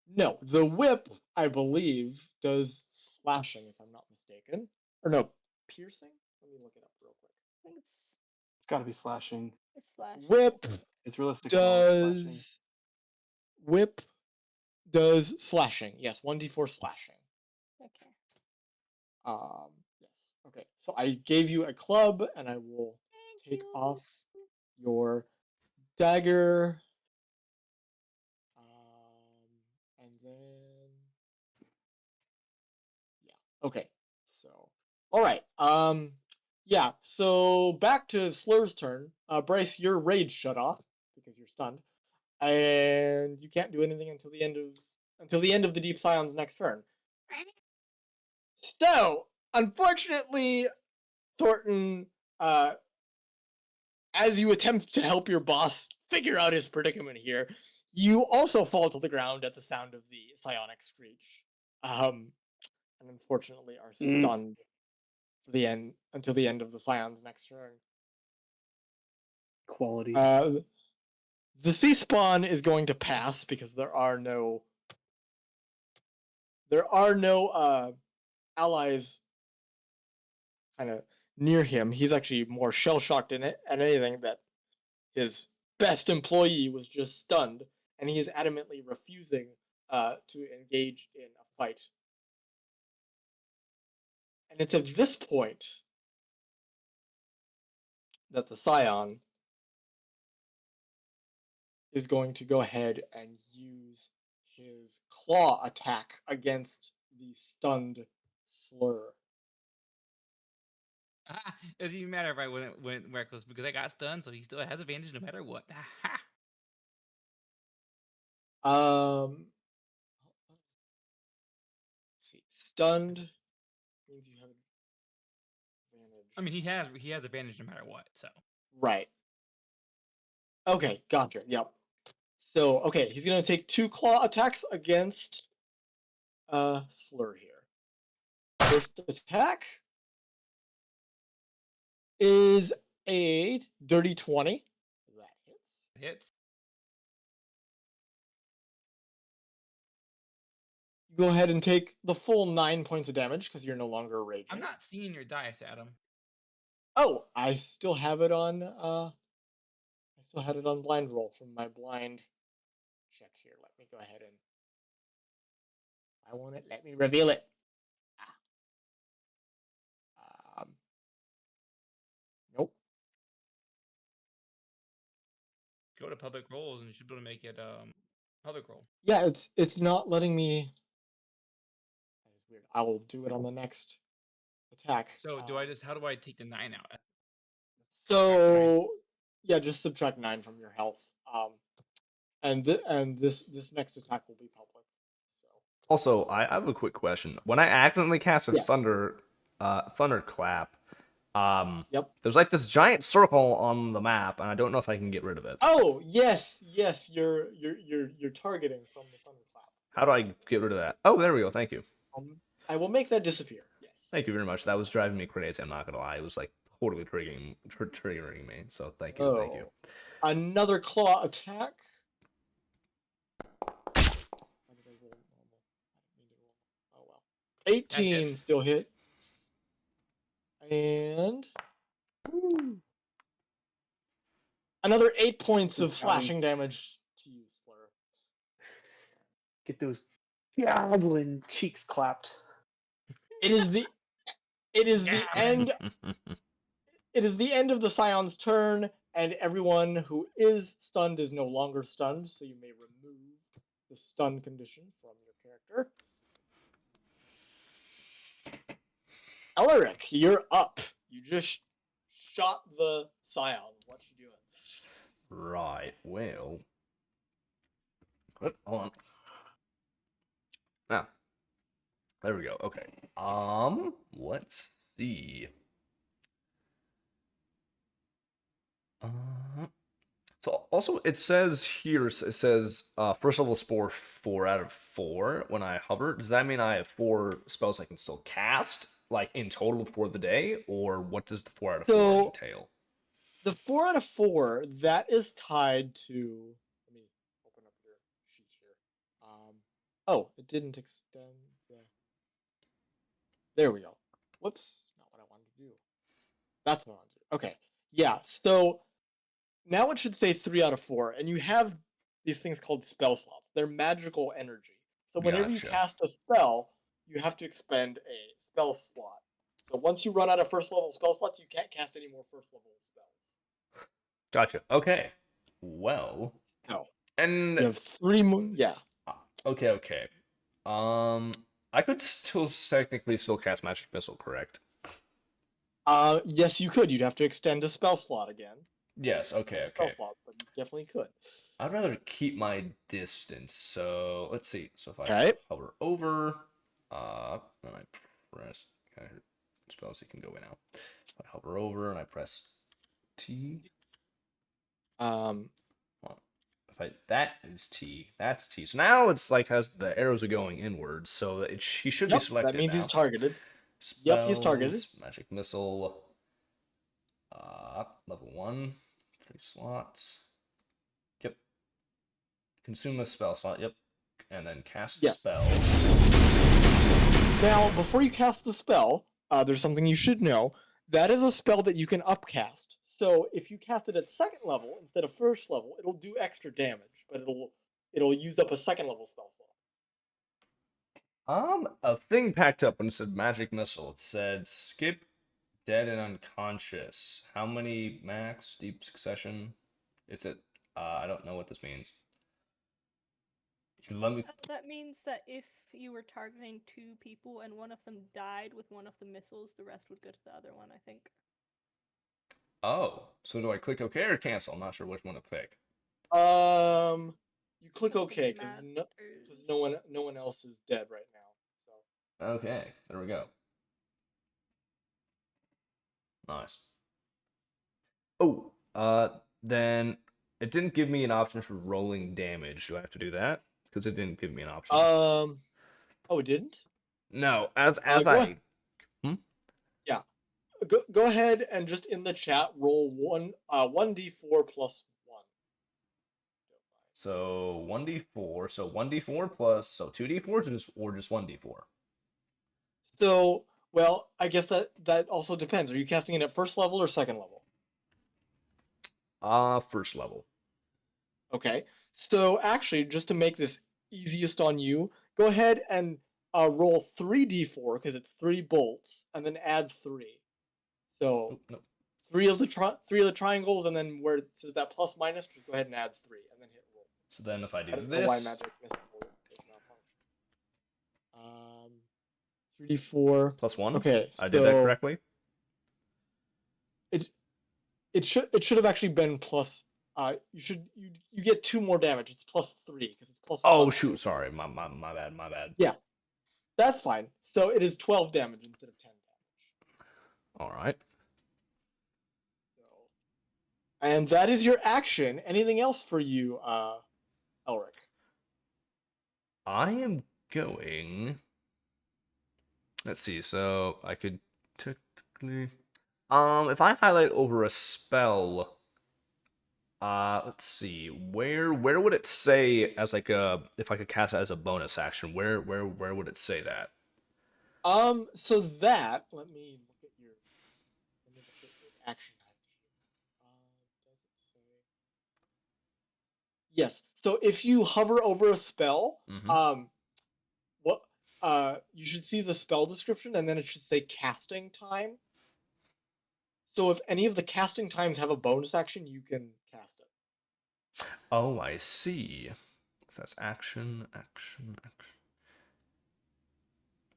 No, the whip, I believe, does slashing, if I'm not mistaken. Or no, piercing? Let me look it up real quick. I think It's got to be slashing. it's slash. Whip It's realistic. Slashing. does whip does slashing. Yes, 1d4 slashing. Okay. Yes. Okay. So I gave you a club, and I will Thank take you. off your dagger. And then yeah. Okay. So all right. Yeah. So back to Slur's turn. Bryce, your rage shut off because you're stunned, and you can't do anything until the end of the Deep Scion's next turn. So unfortunately, Thornton, as you attempt to help your boss figure out his predicament here, you also fall to the ground at the sound of the psionic screech. And unfortunately are stunned for the end until the end of the Scion's next turn. Quality. The sea spawn is going to pass because there are no allies kind of near him. He's actually more shell shocked in it and anything that his best employee was just stunned, and he is adamantly refusing to engage in a fight. And it's at this point that the Scion is going to go ahead and use his claw attack against the stunned Slur. It doesn't even matter if I went reckless because I got stunned, so he still has advantage no matter what. Let's see. Stunned means you have advantage. I mean, he has advantage no matter what. So Right. Okay, gotcha. Yep. So, okay, he's gonna take 2 claw attacks against Slur here. First attack is a dirty 20. That hits. hits. You go ahead and take the full 9 points of damage because you're no longer raging. I'm not seeing your dice, Adam. Oh, I still have it on blind roll from my blind check here. Let me go ahead and I want it. Let me reveal it. Nope. Go to public rolls and you should be able to make it public roll. Yeah, it's not letting me. That is weird. I will do it on the next attack. So how do I take the 9 out? So yeah, just subtract 9 from your health. And this next attack will be public. So Also, I have a quick question. When I accidentally cast a Yeah. thunderclap, Yep. There's like this giant circle on the map, and I don't know if I can get rid of it. Oh yes, you're targeting from the thunderclap. How do I get rid of that? Oh, there we go. Thank you. I will make that disappear. Yes. Thank you very much. That was driving me crazy. I'm not gonna lie. It was like totally triggering me. So thank you. Thank you. Another claw attack. How did I roll normal? I didn't mean to roll. Oh well. 18 hits. still hit. And another 8 points of slashing damage to you, Slur. Get those goblin cheeks clapped. It is the Yeah. end. It is the end of the Scion's turn, and everyone who is stunned is no longer stunned, so you may remove the stun condition from your character. Eler'ich, you're up. You just shot the Scion. What you doing? Right. Well. Hold on. Now. There we go. Okay. Let's see. So also it says here, it says first level spore 4 out of 4 when I hover. Does that mean I have 4 spells I can still cast, like in total for the day, or what does the 4 out of 4 So- entail? The 4 out of 4, that is tied to. Let me open up your sheet here. Oh, it didn't extend. There we go. Whoops, not what I wanted to do. That's what I wanted to do. Okay, yeah. So now it should say 3 out of 4, and you have these things called spell slots. They're magical energy. So whenever you Gotcha. cast a spell, you have to expend a spell slot. So once you run out of first level spell slots, you can't cast any more first level spells. Gotcha. Okay. Well, No. and You have 3 more. Yeah. okay. I could still technically still cast magic missile, correct? Yes, you could. You'd have to extend a spell slot again. Yes. Okay. Spell Okay. slot, but you definitely could. I'd rather keep my distance. So let's see. So if I Okay. hover over, then I press. Okay, spells you can go in now. If I hover over and I press T. Um, Well, if I that is T. That's T. So now it's like as the arrows are going inwards. So he should be yep, selected that means now. he's targeted. Spells, Yep, he's targeted. Magic missile. Level 1, 3 slots. Yep. Consume a spell slot. Yep. And then cast Yep. spell. Now, before you cast the spell, there's something you should know. That is a spell that you can upcast. So if you cast it at second level instead of first level, it'll do extra damage, but it'll use up a second level spell slot. A thing packed up when it said magic missile. It said skip dead and unconscious. How many max? Deep succession? It's at I don't know what this means. Let me That means that if you were targeting 2 people and one of them died with one of the missiles, the rest would go to the other one, I think. Oh, so do I click OK or cancel? I'm not sure which one to pick. You click OK because no Matters. one else is dead right now. So Okay, there we go. Nice. Oh, then it didn't give me an option for rolling damage. Do I have to do that? Because it didn't give me an option. oh, it didn't? No, as go I ahead. Go ahead and just in the chat roll 1d4 plus 1. So 1d4. So 1d4 plus 2d4 or just 1d4. So, well, I guess that also depends. Are you casting it at first level or second level? First level. Okay. So actually, just to make this easiest on you, go ahead and roll 3d4 because it's 3 bolts, and then add 3. So Oh, no. 3 of the triangles, and then where it says that plus minus, just go ahead and add 3, and then hit roll. So then if I do I don't this, know why magic missile is malfunction. 3d4 plus 1. Okay, I did that correctly. It should have actually been plus. You get 2 more damage. It's plus 3 because it's plus. Oh 1. shoot! Sorry, my bad. Yeah, that's fine. So it is 12 damage instead of 10 damage. All right. And that is your action. Anything else for you, Eler'ich? I am going. Let's see. So I could technically, if I highlight over a spell, let's see. Where would it say as like a if I could cast it as a bonus action? Where would it say that? So that let me look at your action item here. Does it say? Yes. So if you hover over a spell, Mm-hmm. what you should see the spell description, and then it should say casting time. So if any of the casting times have a bonus action, you can cast it. Oh, I see. So that's action, action, action.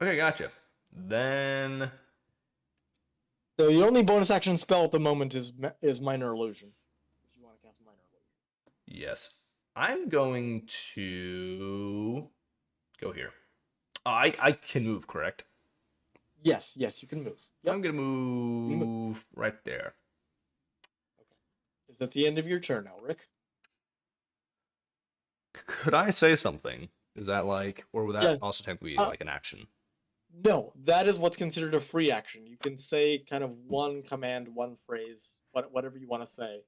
Okay, gotcha. Then So the only bonus action spell at the moment is minor illusion. If you want to cast minor illusion. yes, I'm going to go here. I can move, correct? Yes, you can move. Yep. I'm gonna move right there. Okay. Is that the end of your turn, Eler'ich? Could I say something? Is that like, or would that Yeah. also technically be Uh, like an action? No, that is what's considered a free action. You can say kind of one command, one phrase, whatever you want to say.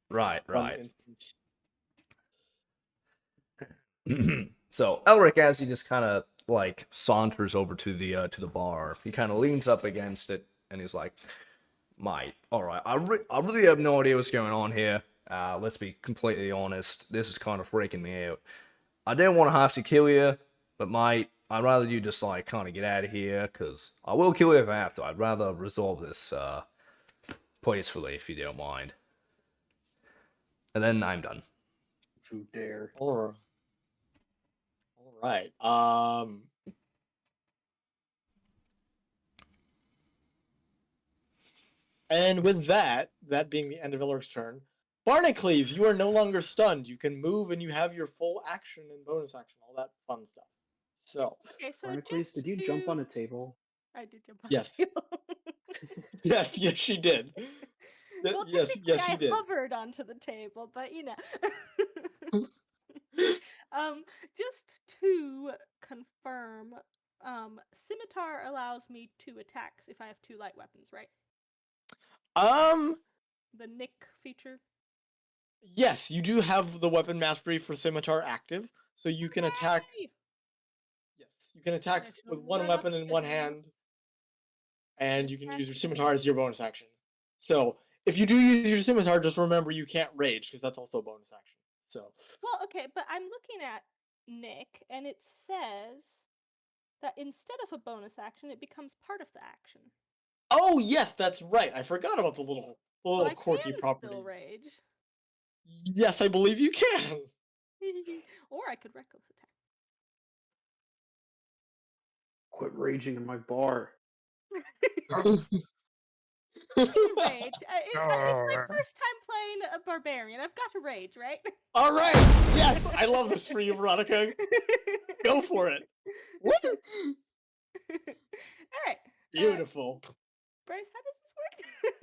Right, One right. instance. So Elric, as he just kind of like saunters over to the bar, he kind of leans up against it and he's like, "Mate, all right, I really have no idea what's going on here. Let's be completely honest. This is kind of freaking me out. I didn't want to have to kill you, but mate, I'd rather you just like kind of get out of here, cause I will kill you if I have to. I'd rather resolve this peacefully, if you don't mind. And then I'm done." You dare. All right. And with that being the end of Iller's turn, Barnacles, you are no longer stunned. You can move and you have your full action and bonus action, all that fun stuff. So, Okay, so Barnacles, just did you jump on a table? I did jump on Yes. the table. yes, she did. Well, yes, technically, he I did. hovered onto the table, but you know. Just to confirm, scimitar allows me 2 attacks if I have 2 light weapons, right? The Nick feature. Yes, you do have the weapon mastery for scimitar active, so you can attack. Yay! Yes, you can attack I shall with one run up weapon in to one him hand, and you can attack use your him. scimitar as your bonus action. So if you do use your scimitar, just remember you can't rage because that's also a bonus action. So Well, okay, but I'm looking at Nick, and it says that instead of a bonus action, it becomes part of the action. oh yes, that's right. I forgot about the little So I quirky can property. still rage. Yes, I believe you can. Or I could reckless attack. Quit raging in my bar. I can rage. It's my first time playing a barbarian. I've got to rage, right? All right. Yes, I love this for you, Veronica. Go for it. Woo! All right. Beautiful. Bryce, how does this work?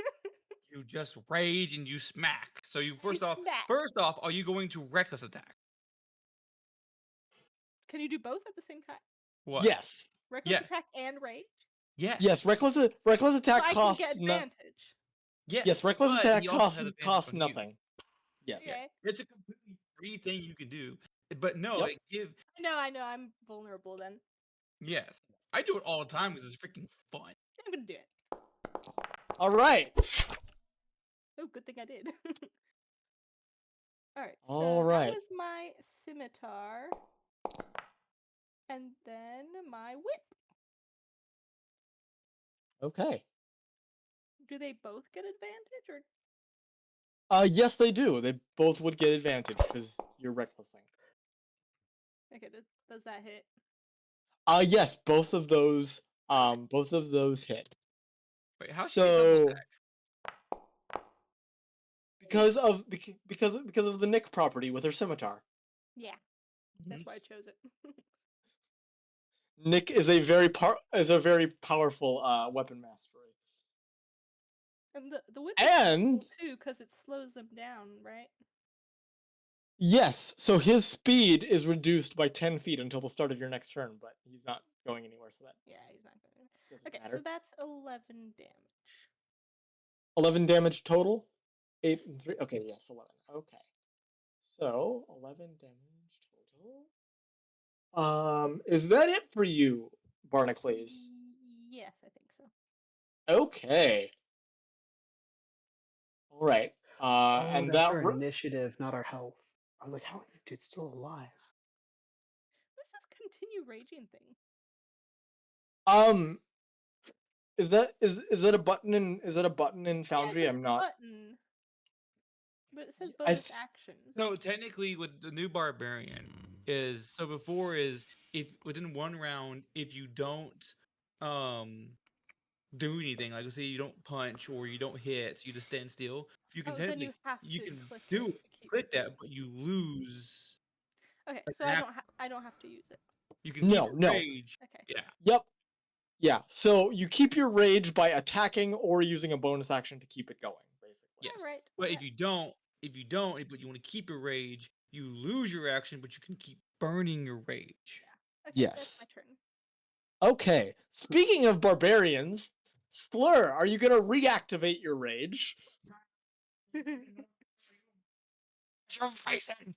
You just rage and you smack. So you first smack. off, are you going to reckless attack? Can you do both at the same time? What? Yes. Reckless Yes. attack and rage? Yes. Yes, reckless attack So I costs can get advantage. Yes, reckless but attack he also has advantage costs on you. nothing. Yes. Okay. It's a completely free thing you can do. But no, Yep. it give I know. I'm vulnerable then. yes. I do it all the time because it's freaking fun. I'm gonna do it. All right. Oh, good thing I did. All right. So All right. that was my scimitar, and then my whip. Okay. Do they both get advantage, or Yes, they do. They both would get advantage because you're recklessing. okay? Does that hit? Yes, both of those hit. Wait, how should I double So attack? because of the Nick property with her scimitar. Yeah, that's why I chose it. Nick is a very powerful weapon mastery. And the whip is And cool too because it slows them down, right? yes, so his speed is reduced by 10 feet until the start of your next turn, but he's not going anywhere, so that Yeah, he's not going. doesn't Okay, matter. so that's 11 damage. 11 damage total. 8 and 3. Okay, yes, 11. Okay. So 11 damage total. Is that it for you, Barnacles? Yes, I think so. Okay. All right. Oh, And that's that our initiative, not our health. I'm like, how is that dude still alive? What's this continue raging thing? um is that a button in Foundry? Yeah, it's I'm a not. button, but it says I bonus th- action. So technically, with the new barbarian, is so before is if within one round, if you don't do anything, like let's say you don't punch or you don't hit, you just stand still, you can Oh, then you technically have you to can click do it it, to keep click moving. that, but you lose Okay, like so an I don't have to use it. you can keep No, your no. rage. Okay. Yeah. Yep. Yeah. So you keep your rage by attacking or using a bonus action to keep it going, basically. Yes. All right. But yeah. if you don't, but you want to keep your rage, you lose your action, but you can keep burning your rage. Okay, Yes. that's my turn. Okay. Speaking of barbarians, Slur, are you gonna reactivate your rage? Your face in.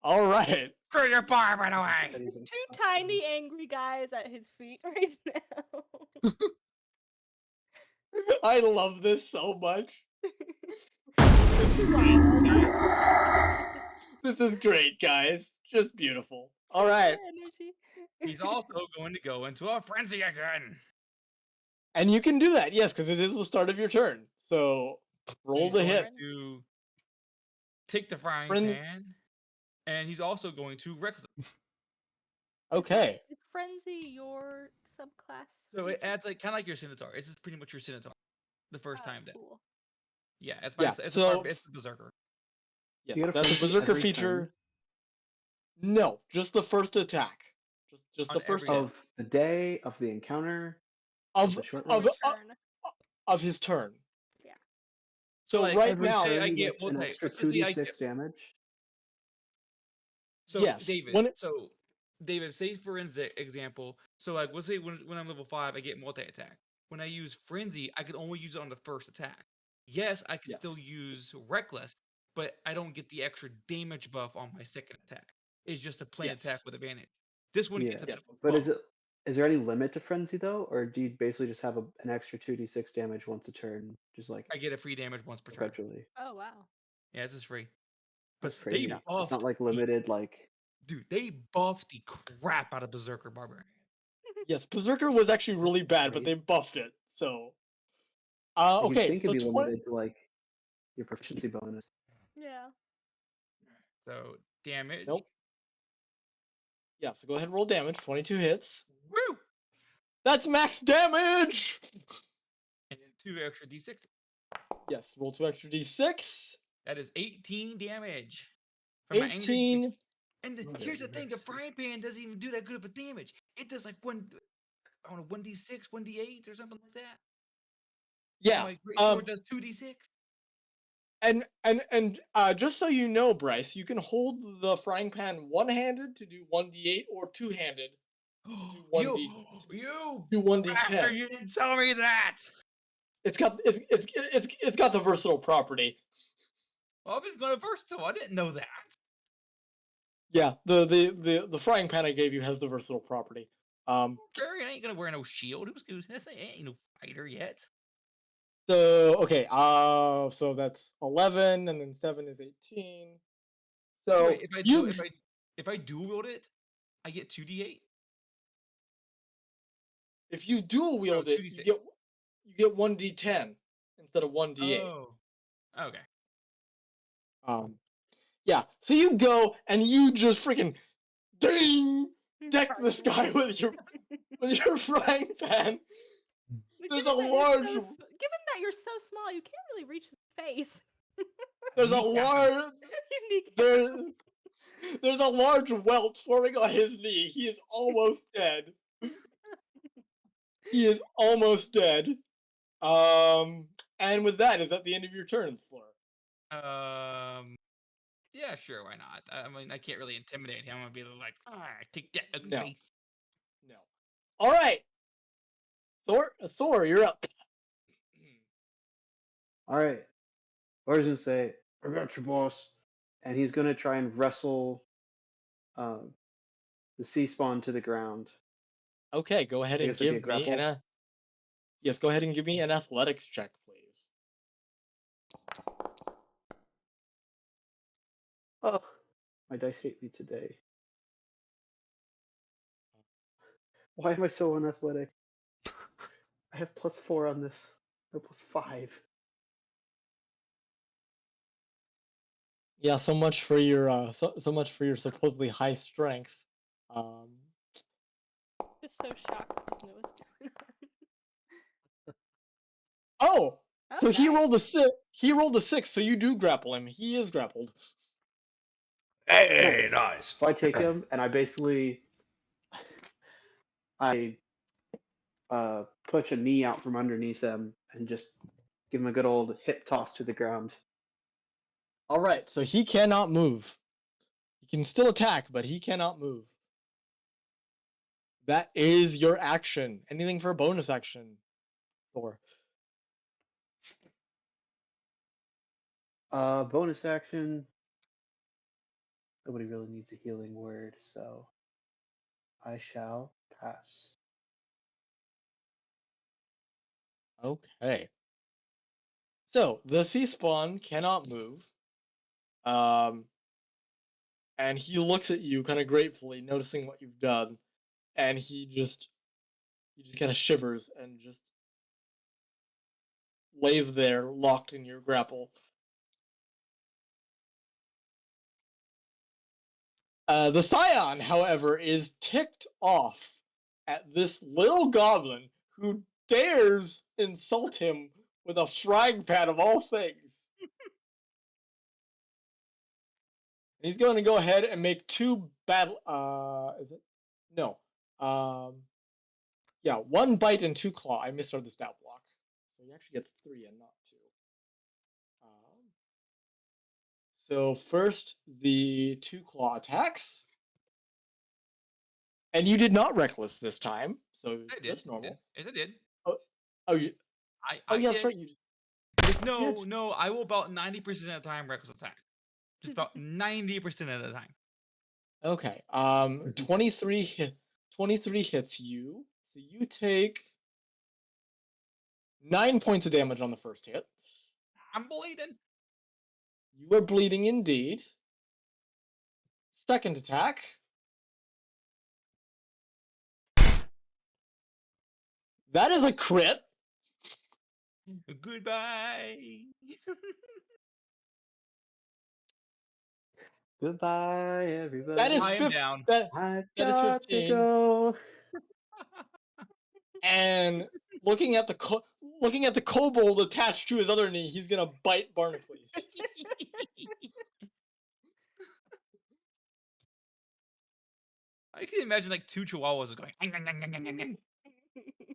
All right. Screw your bar, by the This is way. petty There's than two fuck. tiny angry guys at his feet right now. I love this so much. This is great, guys. Just beautiful. All right. Energy. He's also going to go into a frenzy again. And you can do that, yes, because it is the start of your turn. So roll He's the going hit. to take the frying Fren- pan, and he's also going to reckless. Okay. Is Frenzy your subclass? So it feature? adds like kind of like your Scimitar. This is pretty much your Scimitar. The first Oh, time that. cool. Yeah, it's Yeah, it's so- it's the Berserker. Yes, Do you get a that's a frenzy berserker every feature. turn? No, just the first attack. Just On the first every hit Of the day, of the encounter, of the short of rest? Turn. of his turn. Yeah. So like, right Every now, turn I he get gets an extra let's say I 2d6 get damage. so yes, David. when it- So David, say for example, so like let's say when I'm level 5, I get multi attack. When I use frenzy, I can only use it on the first attack. Yes, I can still Yes. use reckless, but I don't get the extra damage buff on my second attack. It's just a plain Yes. attack with advantage. This one gets a Yeah. Yes. But buff. is there any limit to frenzy though, or do you basically just have an extra 2d6 damage once a turn, just like I get a free damage once per turn. perpetually? Oh wow. Yeah, this is free. That's But they crazy. It's buffed not like the- limited, like dude, they buffed the crap out of Berserker Barbarian. Yes, Berserker was actually really bad, but great. they buffed it. So Like, you'd okay, think so it'd be 20, limited to like your proficiency bonus. Yeah. So damage. Nope. Yeah, so go ahead and roll damage. 22 hits. Woo! That's max damage! And then 2 extra d6. Yes, roll 2 extra d6. That is 18 damage. From my angry 18. and here's the thing, the frying pan doesn't even do that good of a damage. It does like I don't know, 1d6, 1d8 or something like that. Yeah. My great sword does 2d6. And just so you know, Bryce, you can hold the frying pan one-handed to do 1d8 or two-handed to do 1d You do 1d10. bastard, you didn't tell me that. It's got the versatile property. Well, I've been going versatile. I didn't know that. Yeah, the frying pan I gave you has the versatile property. Barry ain't gonna wear no shield. Who's gonna say ain't no fighter yet? So okay, so that's 11, and then 7 is 18. So wait, if I dual wield it, I get 2d8. if you dual wield it, 2d6. you get 1d10 instead of 1d8. Oh, okay. Yeah. So you go and you just freaking ding deck this guy with your frying pan. There's a large. Given that you're so small, you can't really reach his face. There's a Kneecap large. You There's a large welt forming on his knee. He is almost dead. He is almost dead. And with that, is that the end of your turn, Slur? Yeah, sure, why not? I mean, I can't really intimidate him. I'm gonna be like, take that ugly No. face. No. All right. Thor, you're up. All right. Thor's gonna say, "I got your boss," and he's gonna try and wrestle um, the sea spawn to the ground. Okay, go ahead I and guess it'd be a give me grapple. yes, go ahead and give me an athletics check, please. Oh, my dice hate me today. Why am I so unathletic? I have +4 on this. No, +5. Yeah, so much for your so much for your supposedly high strength. Um, Just so shocked I didn't know what's going on. oh, so he nice. rolled a 6. He rolled a 6, so you do grapple him. He is grappled. Hey, Nice. nice. So I take him and I basically I push a knee out from underneath him and just give him a good old hip toss to the ground. All right, so he cannot move. He can still attack, but he cannot move. That is your action. Anything for a bonus action, Thor? Bonus action. Nobody really needs a healing word, so I shall pass. Okay. So the sea spawn cannot move. Um, and he looks at you kind of gratefully, noticing what you've done, and he just kind of shivers and just lays there, locked in your grapple. The Scion, however, is ticked off at this little goblin who dares insult him with a frying pan of all things. And he's going to go ahead and make 2 battle. Is it? No. Yeah, 1 bite and 2 claw. I misread the stat block, so he actually gets 3 and not 2. So first, the 2 claw attacks. And you did not reckless this time, so I did. just normal. Yes, I did. Oh, you. I Yeah, did. that's right. You. No, I will about 90% of the time reckless attack. Just about 90% of the time. Okay. 23 hits you. So you take 9 points of damage on the first hit. I'm bleeding. You are bleeding indeed. Second attack. That is a crit. Goodbye. Goodbye, everybody. That is I am 15. down. I've That is got to 15. go. And looking at the kobold attached to his other knee, he's gonna bite Barnacles. I can imagine like 2 chihuahuas going. "Ang, ang, ang, ang, ang, ang, ang."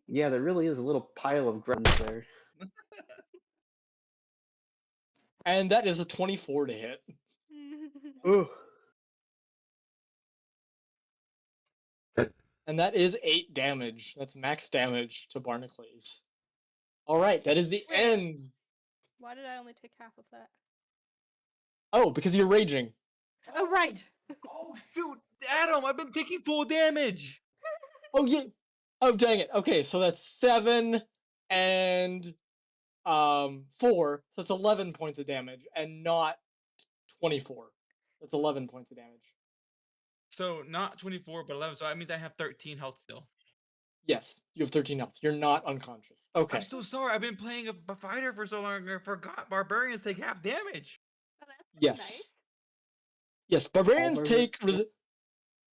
Yeah, there really is a little pile of grunts there. And that is a 24 to hit. Ooh. And that is 8 damage. That's max damage to Barnacles. Alright, that is the Wait. end. Why did I only take half of that? Oh, because you're raging. Oh, right. Oh shoot, Adam! I've been taking full damage. Oh yeah. Oh dang it. Okay, so that's 7 and 4. So that's 11 points of damage and not 24. That's 11 points of damage. So not 24, but 11. So that means I have 13 health still. Yes, you have 13 health. You're not unconscious. Okay. I'm so sorry. I've been playing a fighter for so long. I forgot barbarians take half damage. Oh, that's Yes. nice. Yes, barbarians barbarians- take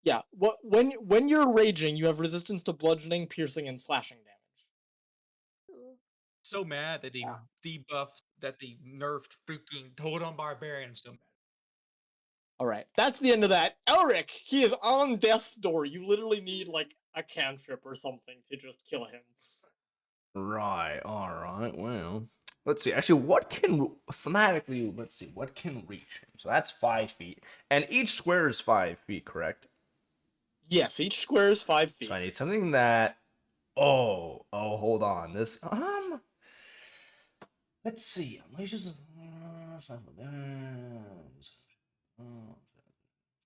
yeah, when you're raging, you have resistance to bludgeoning, piercing, and slashing damage. Ooh. So mad that they Yeah. debuffed, that they nerfed freaking Totem Barbarian. I'm so mad. Alright, that's the end of that. Eler'ich, he is on death's door. You literally need like a cantrip or something to just kill him. Right. All right. Well, let's see. Actually, what can thematically? Let's see. What can reach him? So that's 5 feet, and each square is 5 feet, correct? Yes, each square is 5 feet. So I need something that. Oh, hold on. This. Let's see.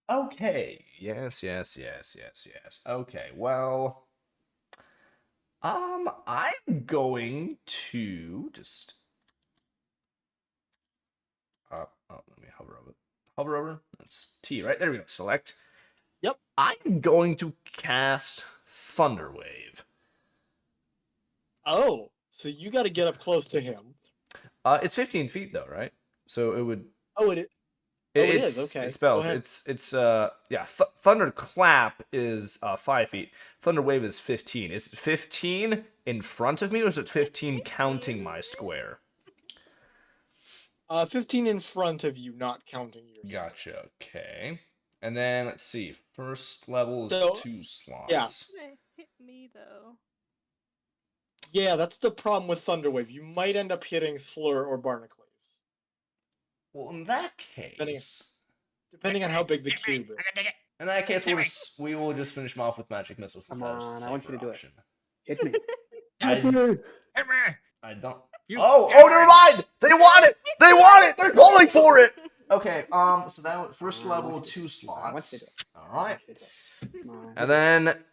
Okay. Yes. Okay. Well. I'm going to just. Let me hover over. Hover over. That's T, right? There we go. Select. Yep. I'm going to cast Thunder Wave. Oh, so you got to get up close to him. It's 15 feet though, right? So it would. Oh, it is. It's Okay. it spells. Go ahead. It's yeah. Thunder Clap is 5 feet. Thunder Wave is 15. Is it 15 in front of me, or is it 15 counting my square? 15 in front of you, not counting your square. Gotcha. Okay. And then let's see. First level is So, 2 slots. yeah. Hit me though. Yeah, that's the problem with Thunderwave. You might end up hitting Slur or Barnacles. Well, in that case, Depending on how big the Hit me. cube is. I can take it. in that case, Hit me. we will just finish him off with magic missiles Come instead of on, the I want you safer to do it. option. Hit me. I- Hit me. Hit me. I don't. You Oh, coward. never mind. They want it. They want it. They're calling for it. Okay. So that first I want level, you to- 2 I want you slots. to do it. All I want right. you to do it. Come on. And then,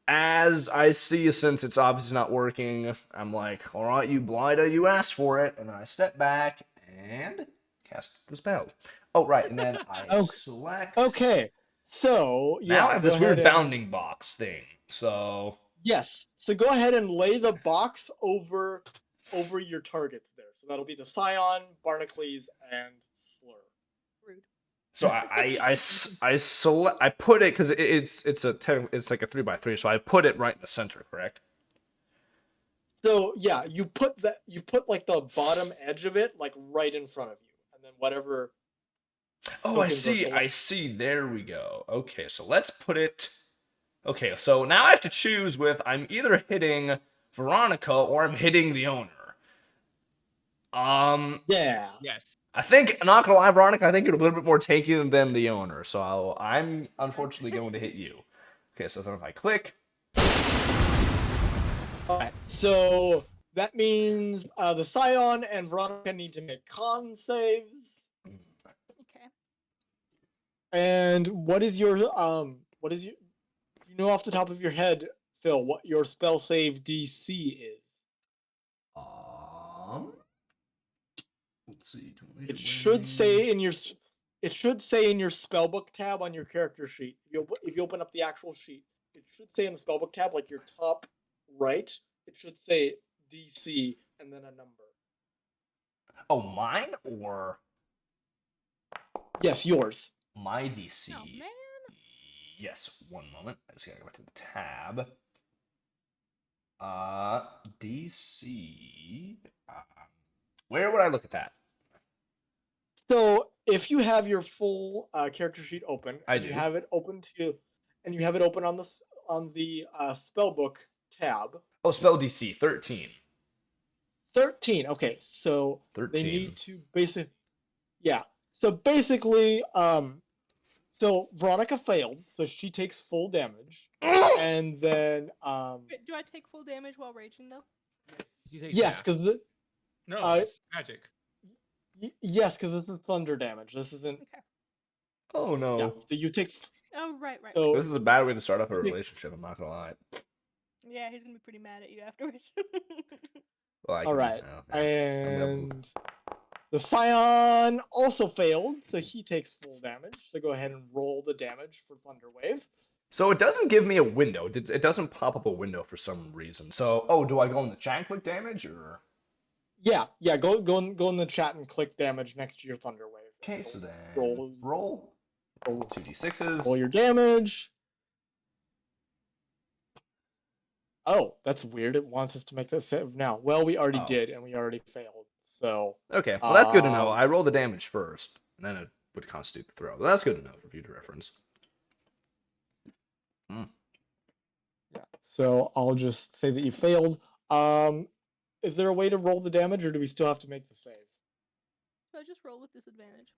as I see, since it's obviously not working, I'm like, all right, you blighter, you asked for it. And then I step back and cast the spell. Oh, right. And then I Okay. select. Okay, so yeah. Now I have go this weird ahead and- bounding box thing. So. Yes. So go ahead and lay the box over your targets there. So that'll be the Scion, Barnacles, and Slur. Rude. So I put it because it's like a 3x3. So I put it right in the center, correct? So yeah, you put like the bottom edge of it like right in front of you, and then whatever. Oh, I tokens are see. I selected. see. There we go. Okay, so let's put it. Okay, so now I have to choose with I'm either hitting Veronica or I'm hitting the owner. Yeah. Yes. I think, not gonna lie, Veronica, I think you're a little bit more tanky than the owner, so I'm unfortunately going to hit you. Okay, so then if I click, Alright, so that means the Scion and Veronica need to make con saves. Okay. And what is your you know off the top of your head, Phil, what your spell save DC is? let's see. It should say in your spellbook tab on your character sheet. If you open up the actual sheet, it should say in the spellbook tab, like your top right, it should say DC and then a number. Oh, mine or Yes, yours. my DC? Oh man. Yes, one moment. I just gotta go back to the tab. DC. Where would I look at that? So if you have your full character sheet open, I and you do. have it open on the spellbook tab. Oh, spell DC 13. 13. Okay, so 13. they need to So basically, so Veronica failed, so she takes full damage, and then Wait, do I take full damage while raging though? You take yes, half. because No, it's magic. yes, because this is thunder damage. This isn't. Okay. Oh no. Yeah, so you take. Oh right. So This is a bad way to start off a Yeah. relationship, I'm not gonna lie. Yeah, he's gonna be pretty mad at you afterwards. Well, I all can- right, oh, yeah. I'm gonna- and the Scion also failed, so he takes full damage. So go ahead and roll the damage for Thunder Wave. So it doesn't give me a window. It doesn't pop up a window for some reason. So, do I go in the chat and click damage or? Yeah. Go in the chat and click damage next to your Thunder Wave. Okay, so then Roll. roll 2d6s. Roll your damage. Oh, that's weird. It wants us to make this save now. Well, we already Oh. did, and we already failed. So Okay, well that's good to know. Um, I roll the damage first, and then it would constitute the throw. But that's good to know for future reference. yeah. So I'll just say that you failed. is there a way to roll the damage, or do we still have to make the save? So I just roll with disadvantage.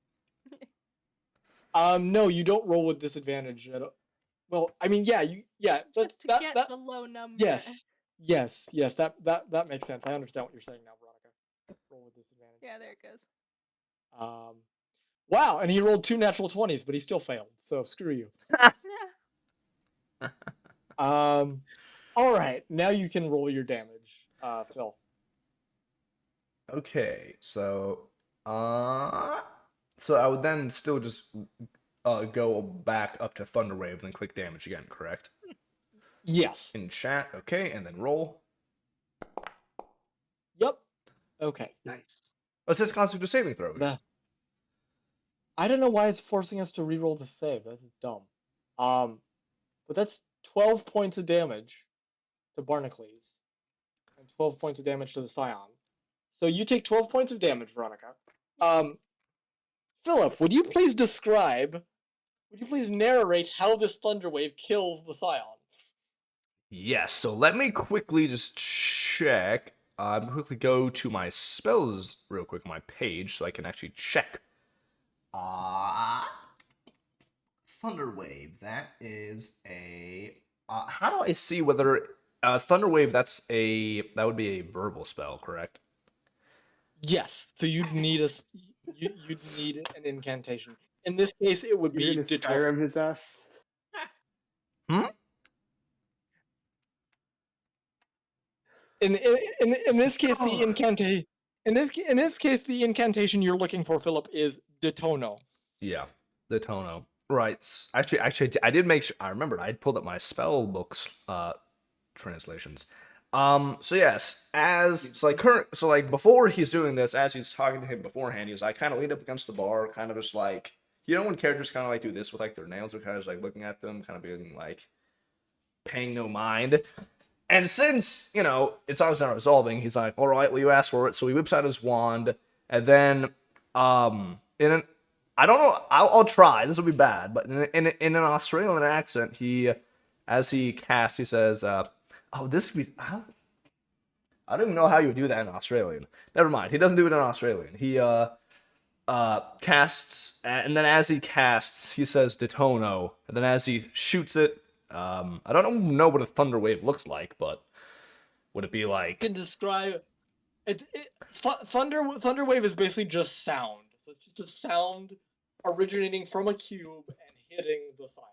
No, you don't roll with disadvantage at all. Well, I mean, Just to get that the low number. yes, that makes sense. I understand what you're saying now, Veronica. Roll with disadvantage. Yeah, there it goes. Wow, and he rolled 2 natural 20s, but he still failed. So screw you. Yeah. All right, now you can roll your damage, Phil. Okay, so I would then still just go back up to Thunderwave and then click damage again, correct? Yes. In chat, okay, and then roll. Yep. Okay. Nice. Oh, it says Constitution saving throws. I don't know why it's forcing us to reroll the save. That's dumb. But that's 12 points of damage to Barnacles and 12 points of damage to the Scion. So you take 12 points of damage, Veronica. Philip, would you please narrate how this thunder wave kills the Scion? Yes, so let me quickly just check. Quickly go to my spells real quick on my page so I can actually check. Thunderwave, that is a... how do I see whether... Thunderwave, that would be a verbal spell, correct? Yes. So you'd need an incantation. In this case, it would You're be gonna Skyrim his ass. In this case, the incantation. In this case, the incantation you're looking for, Philip, is Detono. Yeah, Detono. Right. Actually, I did make sure. I remembered. I pulled up my spell books translations. So yes, before he's doing this, as he's talking to him beforehand, he's like kind of leaned up against the bar, kind of just like, you know, when characters kind of like do this with like their nails, are kind of just like looking at them, kind of being like paying no mind. And since, you know, it's obviously not resolving, he's like, all right, well, you asked for it. So he whips out his wand, and then, I don't know, I'll try, this will be bad, but in an Australian accent, as he casts, he says, I don't even know how you would do that in Australian. Never mind, he doesn't do it in Australian. He, casts, and then as he casts, he says Detono, and then as he shoots it, I don't know what a thunder wave looks like, but would it be like... You can describe thunder wave is basically just sound. So it's just a sound originating from a cube and hitting the Scion.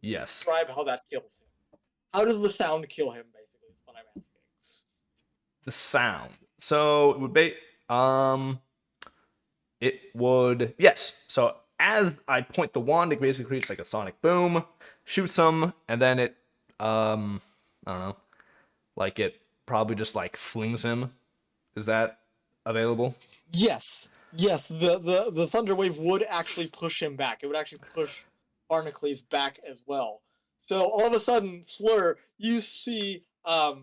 Yes. Describe how that kills him. How does the sound kill him, basically, is what I'm asking. The sound. So it would be yes. So as I point the wand, it basically creates like a sonic boom, shoots him, and then it I don't know, like it probably just like flings him. Is that available? Yes. The thunder wave would actually push him back. It would actually push Barnacles back as well. So all of a sudden, Slur, you see the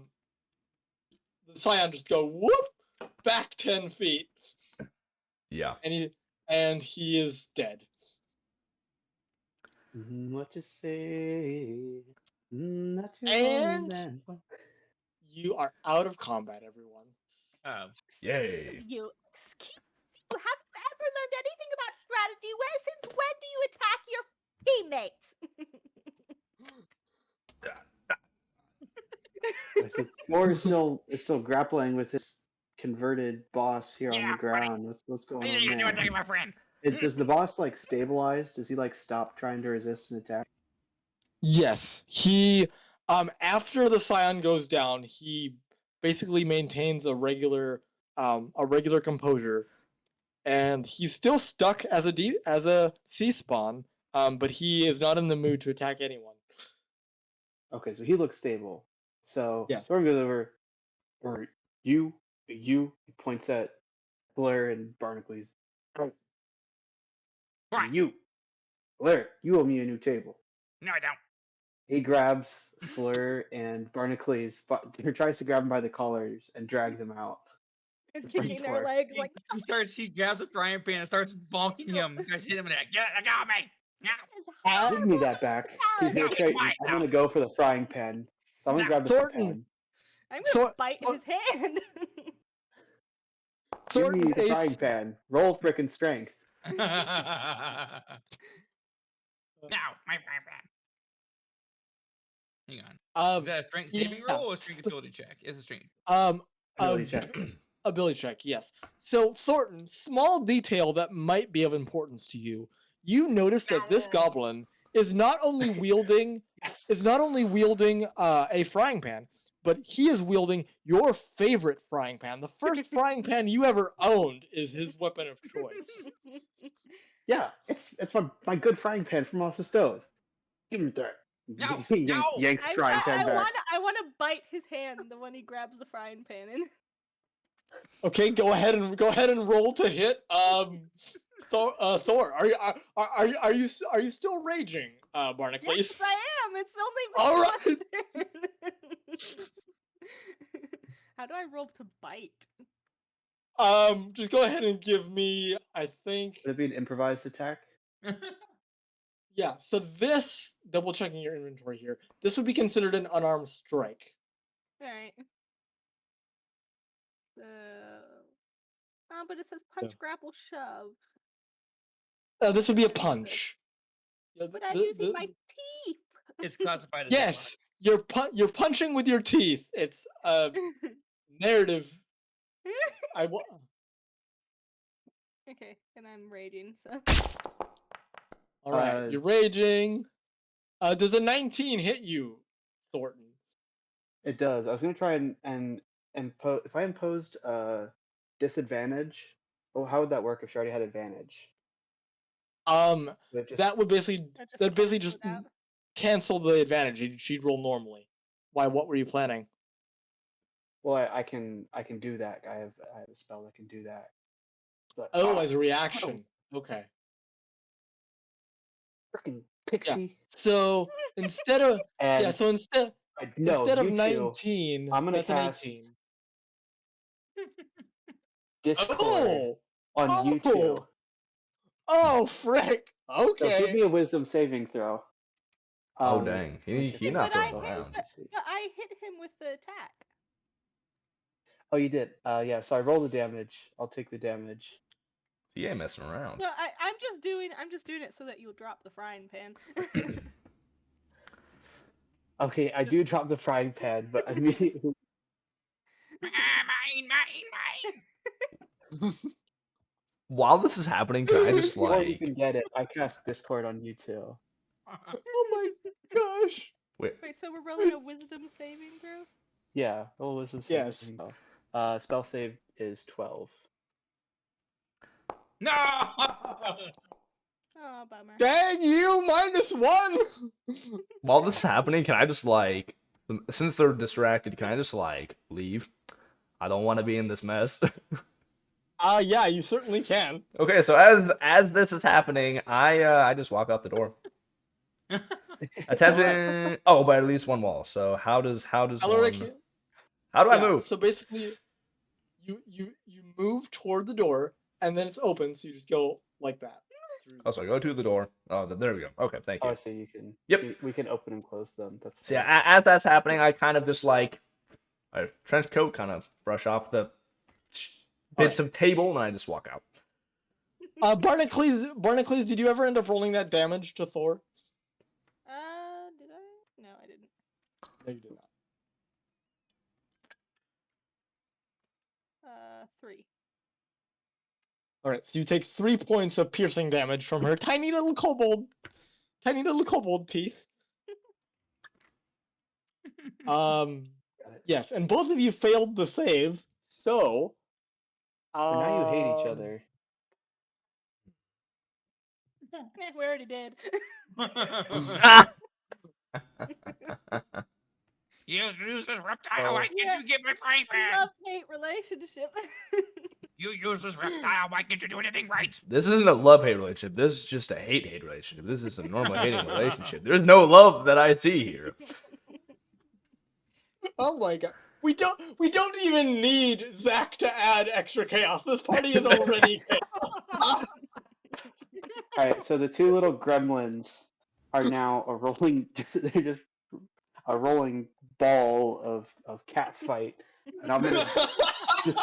Scion just go whoop back 10 feet. Yeah. And he is dead. What you say? Not your And man. you are out of combat, everyone. Oh. Yay. You have ever learned anything about strategy? Since when do you attack your teammates? Thor is still grappling with his converted boss here on Yeah, the ground. What's going What are on you there? doing, my friend? Does the boss like stabilize? Does he like stop trying to resist an attack? Yes, he after the Scion goes down, he basically maintains a regular composure, and he's still stuck as a sea spawn, but he is not in the mood to attack anyone. Okay, so he looks stable. So Yes. Storm goes over, or you, he points at Blair and Barnacles. Right. What? You, Blair, you owe me a new table. No, I don't. He grabs Slur and Barnacles, he tries to grab them by the collars and drag them out. And Bring kicking their Thor. legs like, He grabs a frying pan and starts bonking him. He starts hitting him in the head. Yeah, I got me. Yeah. Give me that back. He's gonna try. I'm gonna go for the frying pan. So I'm gonna grab the Thornton. pan. I'm gonna bite his hand. Give Thornton me the frying Ace. pan. Roll frickin' strength. Now, my hang on. Is that a strength saving Yeah. roll or a strength ability check? It's a strength. Ability check. Ability check, yes. So Thornton, small detail that might be of importance to you. You notice that this goblin is not only wielding Yes. a frying pan, but he is wielding your favorite frying pan. The first frying pan you ever owned is his weapon of choice. Yeah, it's my good frying pan from off the stove. Give me that. No, He no! yanks the frying pan back. I wanna bite his hand the one he grabs the frying pan in. Okay, go ahead and roll to hit. Thor, are you still raging, Barnacles? Yes, I am. It's All only right. my turn. How do I roll to bite? Just go ahead and give me, I think. Would it be an improvised attack? Yeah, so this, double checking your inventory here, this would be considered an unarmed strike. Alright. Oh, but it says punch, grapple, shove. This would be a What is this? punch. Yeah, But I'm using my teeth. It's classified as Yes, you're punching with your teeth. It's narrative. Okay, and I'm raging, so. All right, you're raging. Does a 19 hit you, Thornton? It does. I was gonna try and impose. If I imposed disadvantage, well, how would that work if she already had advantage? That would I basically just cancel the advantage. She'd roll normally. Why? What were you planning? Well, I can do that. I have a spell that can do that. But, as a reaction. Okay. Freaking pixie. Yeah. So instead of And instead of 19, I'm gonna that's cast an 18. Discord on you two. Oh, frick! So give Okay. me a wisdom saving throw. Oh dang, he not But throwing around. I hit him with the attack. Oh, you did. Yeah. So I roll the damage. I'll take the damage. He ain't messing around. No, I'm just doing it so that you'll drop the frying pan. Okay, I do drop the frying pan, but immediately. mine. While this is happening, can I just Before you like can get it, I cast Discord on you two. Oh my gosh. wait? Wait, so we're rolling a wisdom saving throw? Yeah, roll wisdom saving Yes. throw. Spell save is 12. No! Oh, bummer. Dang you! -1. While this is happening, can I just like, since they're distracted, can I just like leave? I don't want to be in this mess. Yeah, you certainly can. Okay, so as this is happening, I just walk out the door. Attempting. Oh, but at least one wall. So how does Eler'ich, one? How do I move? So basically, you move toward the door, and then it's open, so you just go like that. Oh, so I go to the door. Oh, there we go. Okay, thank you. Oh, so you can. Yep. We can open and close them. That's So fine. yeah, as that's happening, I kind of just like a trench coat, kind of brush off the bits of table, and I just walk out. Barnacles, did you ever end up rolling that damage to Thor? Did I? No, I didn't. No, you did not. 3. All right, so you take 3 points of piercing damage from her tiny little kobold teeth. Yes, and both of you failed the save, so. And now you hate each other. We already did. You useless reptile! Why can't you get my frying pan? Love-hate relationship. You useless reptile! Why can't you do anything right? This isn't a love-hate relationship. This is just a hate-hate relationship. This is a normal hating relationship. There's no love that I see here. Oh my god. We don't even need Zach to add extra chaos. This party is already chaos. Alright, so the two little gremlins are now a rolling. They're just a rolling ball of cat fight, and I'm gonna just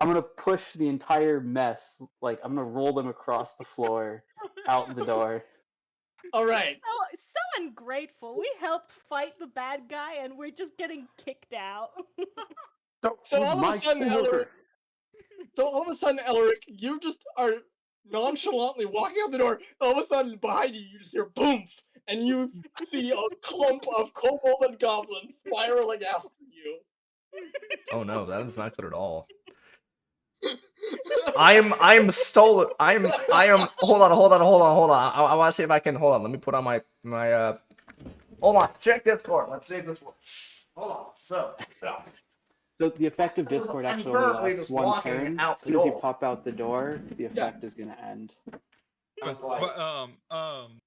I'm gonna push the entire mess. Like I'm gonna roll them across the floor, out the door. All right. Oh, so ungrateful. We helped fight the bad guy, and we're just getting kicked out. So all of a sudden, Eler'ich, you just are nonchalantly walking out the door. All of a sudden, behind you, you just hear boom, and you see a clump of kobold and goblins spiraling after you. Oh no, that is not good at all. I'm stolen. I am. Hold on. I want to see if I can. Hold on. Let me put on my. Hold on. Check Discord. Let's see if this works. Hold on. So the effect of Discord I'm actually only currently lasts just one walking turn. out As the soon as you door. pop out the door, the effect is gonna end.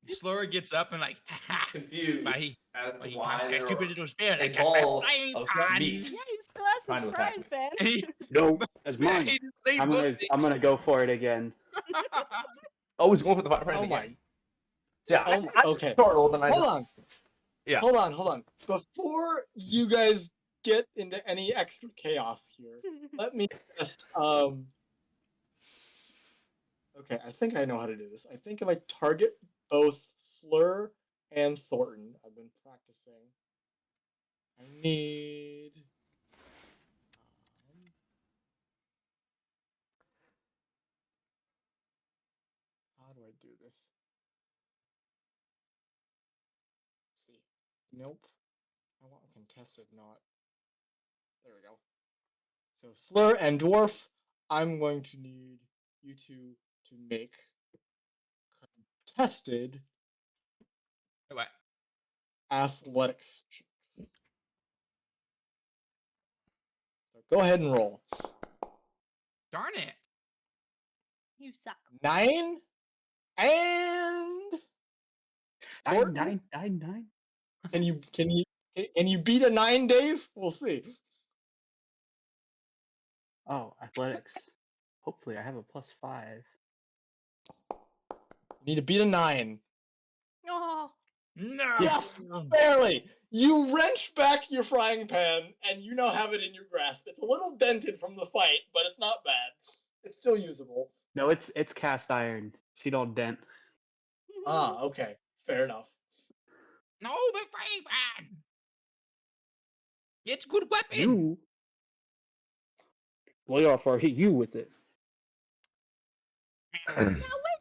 Slur gets up and like, haha, confused why as to you why cast that there stupid are little spell? I a got my ball frying of pan. meat Yeah, he still has trying his to attack frying me. pan. No, that's mine. Hey, they I'm both gonna go for it again. Oh, he's going for the fire Oh again. my. So, yeah, Oh, I okay. startled and I Hold just. on. Yeah. Hold on. Before you guys get into any extra chaos here, let me just Okay, I think I know how to do this. I think if I target both Slur and Thornton, I've been practicing. I need. How do I do this? Let's see. Nope. I want contested, not. There we go. So Slur and Dwarf, I'm going to need you two to make contested What? athletics checks. So go ahead and roll. Darn it. You suck. 9 and Thornton? Nine. Can you beat a 9, Dave? We'll see. Oh, athletics. Hopefully, I have a +5. You need to beat a 9. Oh, No. Yes, barely. You wrench back your frying pan, and you now have it in your grasp. It's a little dented from the fight, but it's not bad. It's still usable. No, it's cast iron. She don't dent. Ah, okay. Fair enough. No, my frying pan. It's good weapon. You. Lay off or hit you with it. now wait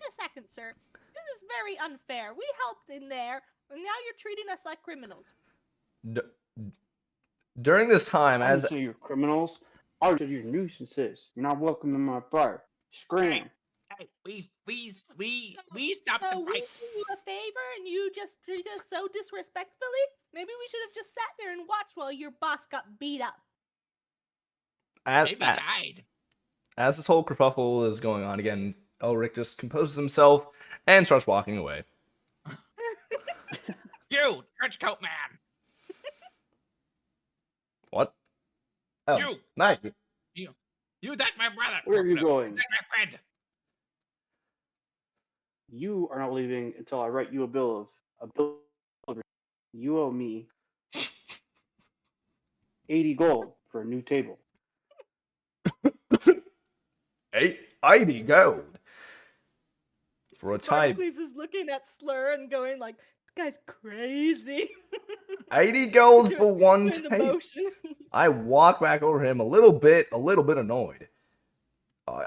a second, sir. This is very unfair. We helped in there, and now you're treating us like criminals. During this time, I as didn't say you're criminals. I said you're nuisances. You're not welcome to my bar. Scram. Hey, we stopped So the we fight. do you a favor, and you just treat us so disrespectfully? Maybe we should have just sat there and watched while your boss got beat up. Maybe died. as this whole kerfuffle is going on again, Eler'ich just composes himself and starts walking away. You, trench coat man. What? Oh, You. Maggie. You, that's my brother. Where are you No, going? that's my friend. You are not leaving until I write you a bill. You owe me 80 gold for a new table. 80 gold. For a time. Barnacles is looking at Slur and going like, "This guy's crazy." 80 gold for one Doing the table. motion. I walk back over him a little bit annoyed.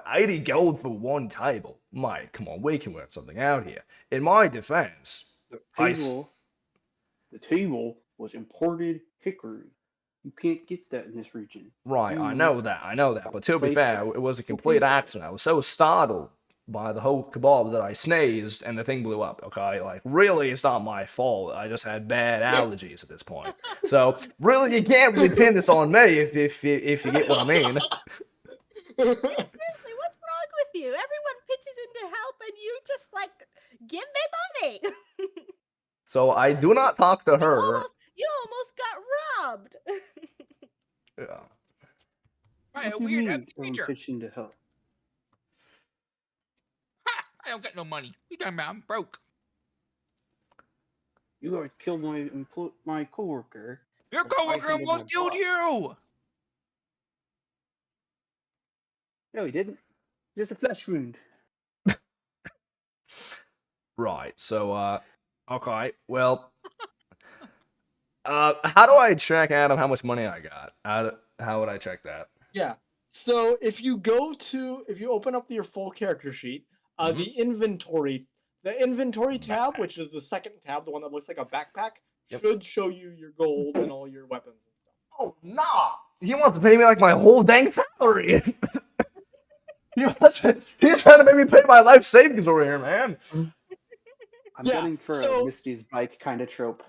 80 gold for one table. Mate, come on, we can work something out here. In my defense, The table was imported hickory. You can't get that in this region. Right, I know that. But to be Place fair, that. it was a complete accident. I was so startled by the whole kebab that I sneezed and the thing blew up, okay? Like, really, it's not my fault. I just had bad allergies at this point. So, really, you can't really pin this on me if you get what I mean. Seriously, what's wrong with you? Everyone pitches in to help, and you just like give me money. So, I do not talk to her. You almost got robbed. Yeah. By a What do you weird mean ugly everyone creature. pitched in to help? Ha! I don't got no money. You talking about I'm broke. You gotta kill my coworker. Your Or I coworker can get my almost killed boss. you. No, he didn't. Just a flesh wound. Right. So, okay. Well, how do I check, Adam, how much money I got? How would I check that? Yeah. So if you open up your full character sheet, Mhm. the inventory tab, Backpack. which is the second tab, the one that looks like a backpack, Yep. should show you your gold and all your weapons and stuff. Oh, nah! He wants to pay me like my whole dang salary! He's trying to make me pay my life savings over here, man! I'm Yeah, getting for so- a Misty's bike kind of trope.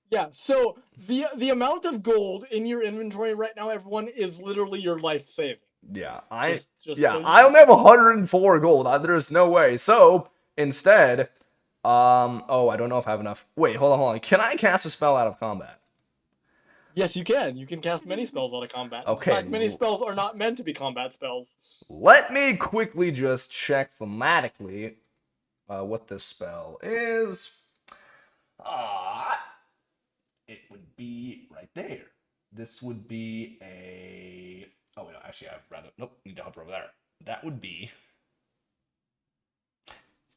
Yeah, so the amount of gold in your inventory right now, everyone, is literally your life savings. Yeah, Just so you I only know. have 104 gold. There's no way. So, instead, oh, I don't know if I have enough. Wait, hold on. Can I cast a spell out of combat? Yes, you can. You can cast many spells out of combat. Okay, In fact, many spells are not meant to be combat spells. Let me quickly just check thematically what this spell is. It would be right there. This would be a... Oh, wait, no, actually, I'd rather... Nope, need to hover over there. That would be...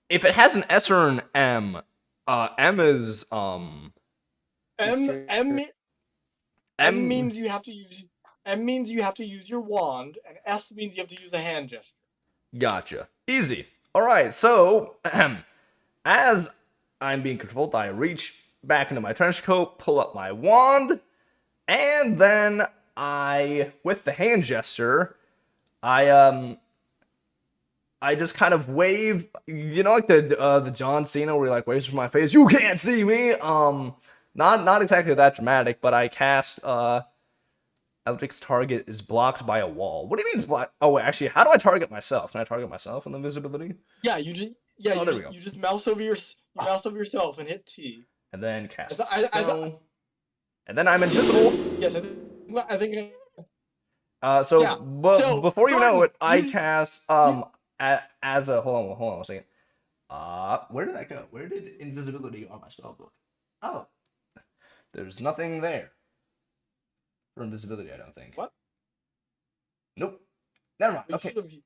If it has an S or an M, M is, M M means you have to use your wand, and S means you have to use a hand gesture. Gotcha. Easy. Alright, so, as I'm being controlled, I reach back into my trench coat, pull up my wand, and then with the hand gesture, I just kind of wave, like the John Cena where he like waves from my face, you can't see me. Not exactly that dramatic, but I cast Eler'ich's target is blocked by a wall. What do you mean it's blocked? Oh wait, actually, how do I target myself? Can I target myself in the visibility? Yeah, you just mouse over yourself and hit T. And then cast I- spell. And then I'm invisible. Yes, I think Before you know Jordan, it, I cast as a hold on a second. Where did that go? Where did invisibility on my spell book? Oh, there's nothing there for invisibility. I don't think. What? Nope. Never mind. you Okay. should've- It's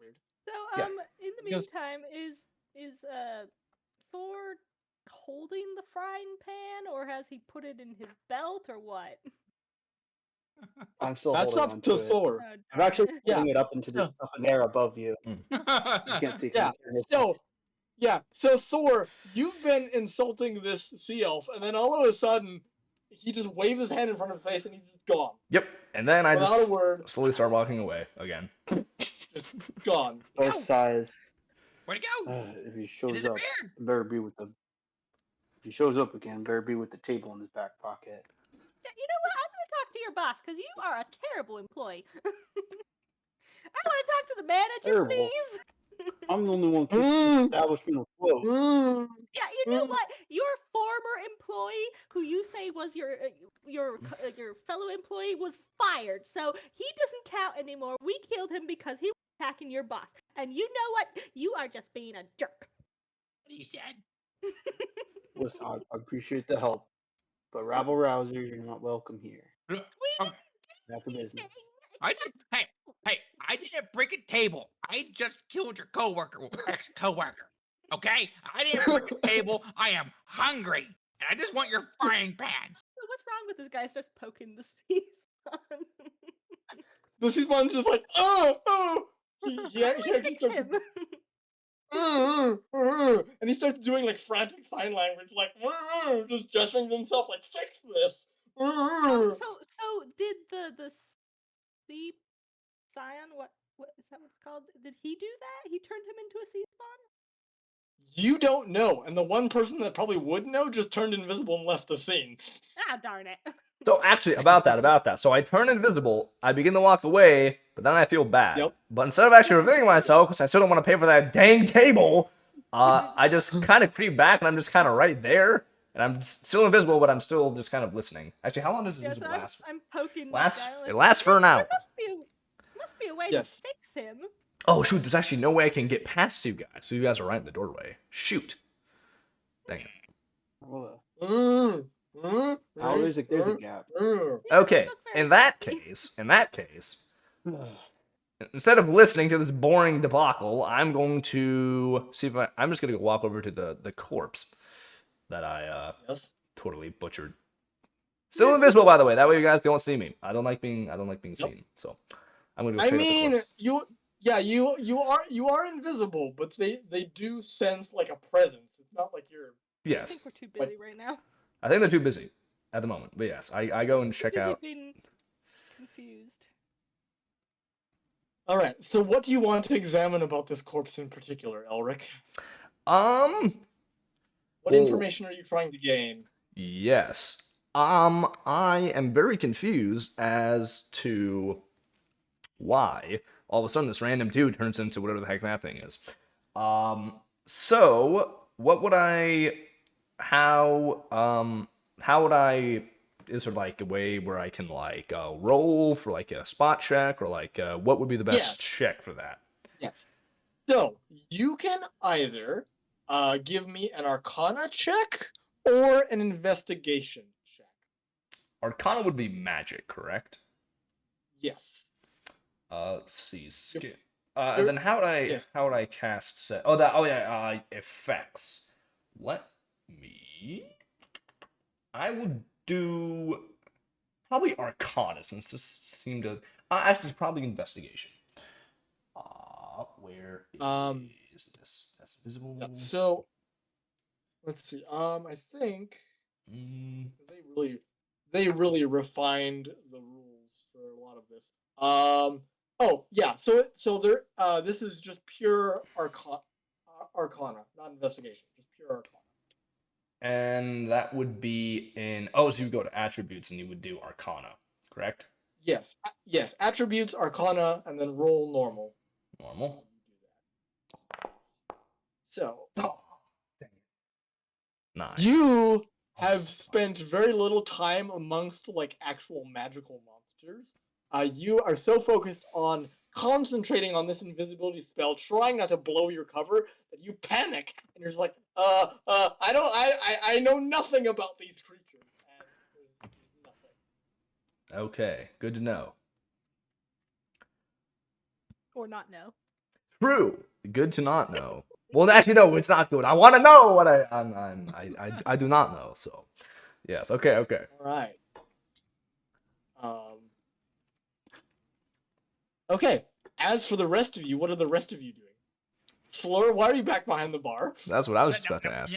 weird. So, Yeah. in the Because- meantime, is Thor holding the frying pan, or has he put it in his belt, or what? I'm still That's holding up on to it. Thor. Oh, I'm darn actually it. holding it up into Yeah. up in the air above you. You can't see. Yeah, so Thor, you've been insulting this sea elf, and then all of a sudden, he just waves his hand in front of his face, and he's just gone. Yep. And then I Without just a word. slowly start walking away again. Just gone. Thor Ow. sighs. Where'd it go? If he It shows up, disappeared. better be with the. If he shows up again, better be with the table in his back pocket. Yeah, you know what? I'm going to talk to your boss because you are a terrible employee. I want to talk to the manager, Terrible. please. I'm the only one keeping the establishment afloat. Yeah, you know what? Your former employee, who you say was your fellow employee, was fired. So he doesn't count anymore. We killed him because he was attacking your boss. And you know what? You are just being a jerk. He said. Listen, I appreciate the help, but rabble rousers, you're not welcome here. Look, We okay, Back to business. I did. Hey! I didn't break a table. I just killed your ex-coworker. Okay? I didn't break a table. I am hungry, and I just want your frying pan. So what's wrong with this guy? Starts poking the sea spawn. The sea spawn's just like, oh. He actually Fix starts, him. and he starts doing like frantic sign language, like just gesturing to himself, like fix this. So did the sea Scion, what is that what it's called? Did he do that? He turned him into a sea spawn? You don't know, and the one person that probably would know just turned invisible and left the scene. Ah, darn it. So actually, about that. So I turn invisible, I begin to walk away, but then I feel bad. Yep. But instead of actually revealing myself, because I still don't want to pay for that dang table, I just kind of creep back, and I'm just kind of right there, and I'm still invisible, but I'm still just kind of listening. Actually, how long does Yeah, so invisible last? I'm poking Last- this guy. Like, it lasts for an hour. There must be a way Yes. to fix him. Oh shoot, there's actually no way I can get past you guys. So you guys are right in the doorway. Shoot. Dang it. Well, Mm, oh, there's a gap. He doesn't Okay, look very in that happy. case, Ugh. instead of listening to this boring debacle, I'm going to see if I'm just gonna walk over to the corpse that I Yes. totally butchered. Still invisible, by the way. That way you guys don't see me. I don't like being seen. So I'm gonna go I straight up the mean, corpse. you are invisible, but they do sense like a presence. It's not like you're. I Yes, think we're too busy right now. I think they're too busy at the moment. But yes, I go and Too check busy out. being confused. All right. So, what do you want to examine about this corpse in particular, Eler'ich? Um. What Well, information are you trying to gain? Yes. I am very confused as to why all of a sudden this random dude turns into whatever the heck that thing is. So what would I how would I is there like a way where I can like roll for like a spot check or like what would be the best Yes. check for that? Yes. So you can either give me an Arcana check or an investigation check. Arcana would be magic, correct? Yes. Let's see. Skill. You're- And then yes. how would I cast set? Oh yeah, effects. Let me. I would do probably Arcana since this seemed to. Actually, probably investigation. Where is this? That's visible. Yeah, so let's see. I think Mm, they really refined the rules for a lot of this. Oh yeah. So there. This is just pure Arcana, not investigation. Just pure Arcana. and that would be in. Oh, so you would go to attributes and you would do Arcana, correct? Yes. Yes. Attributes, Arcana, and then roll normal. Normal. So Oh, dang it. Nine. you have spent very little time amongst like actual magical monsters. You are so focused on concentrating on this invisibility spell, trying not to blow your cover, that you panic and you're just like, I know nothing about these creatures, and there's nothing. Okay, good to know. Or not know. True. Good to not know. Well, actually, no, it's not good. I want to know what I do not know. So, yes. Okay. All right. Okay. As for the rest of you, what are the rest of you doing? Slur, why are you back behind the bar? That's what I was just about to ask.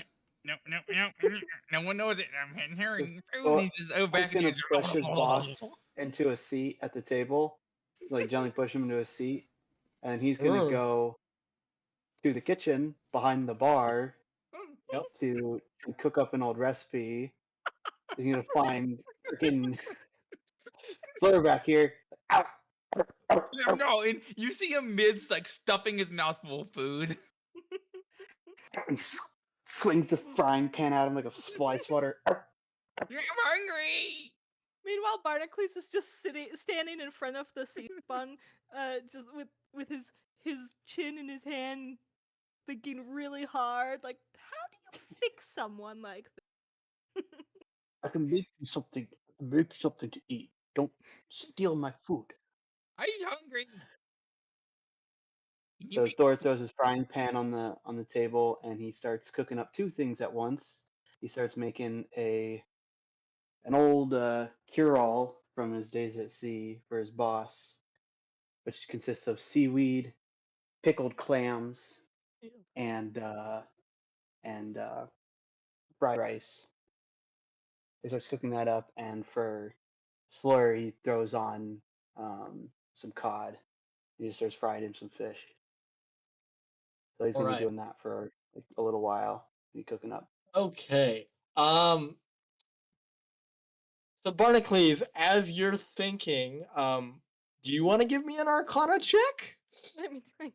No one knows it. I'm hearing food. Well, He says, "Oh, He's back in gonna the push his boss into a seat at the table, like gently push him into a seat, and he's gonna Oh. go to the kitchen behind the bar Yep. to cook up an old recipe. He's gonna find freaking Slur back here. Ow. No, and you see him like stuffing his mouth full of food. And swings the frying pan at him like a fly swatter. I'm hungry. Meanwhile, Barnacles is just standing in front of the sea spun, just with his chin in his hand, thinking really hard. Like, how do you fix someone like this? I can make you something. Make something to eat. Don't steal my food. I'm hungry. You So make Thor throws his frying pan on the table and he starts cooking up two things at once. He starts making an old cure-all from his days at sea for his boss, which consists of seaweed, pickled clams, Ew. and fried rice. He starts cooking that up, and for Slur, he throws on some cod. He just starts frying him some fish. So he's gonna be Alright. doing that for like, a little while. Be cooking up. Okay. So Barnacles, as you're thinking, do you want to give me an Arcana check? I mean, like,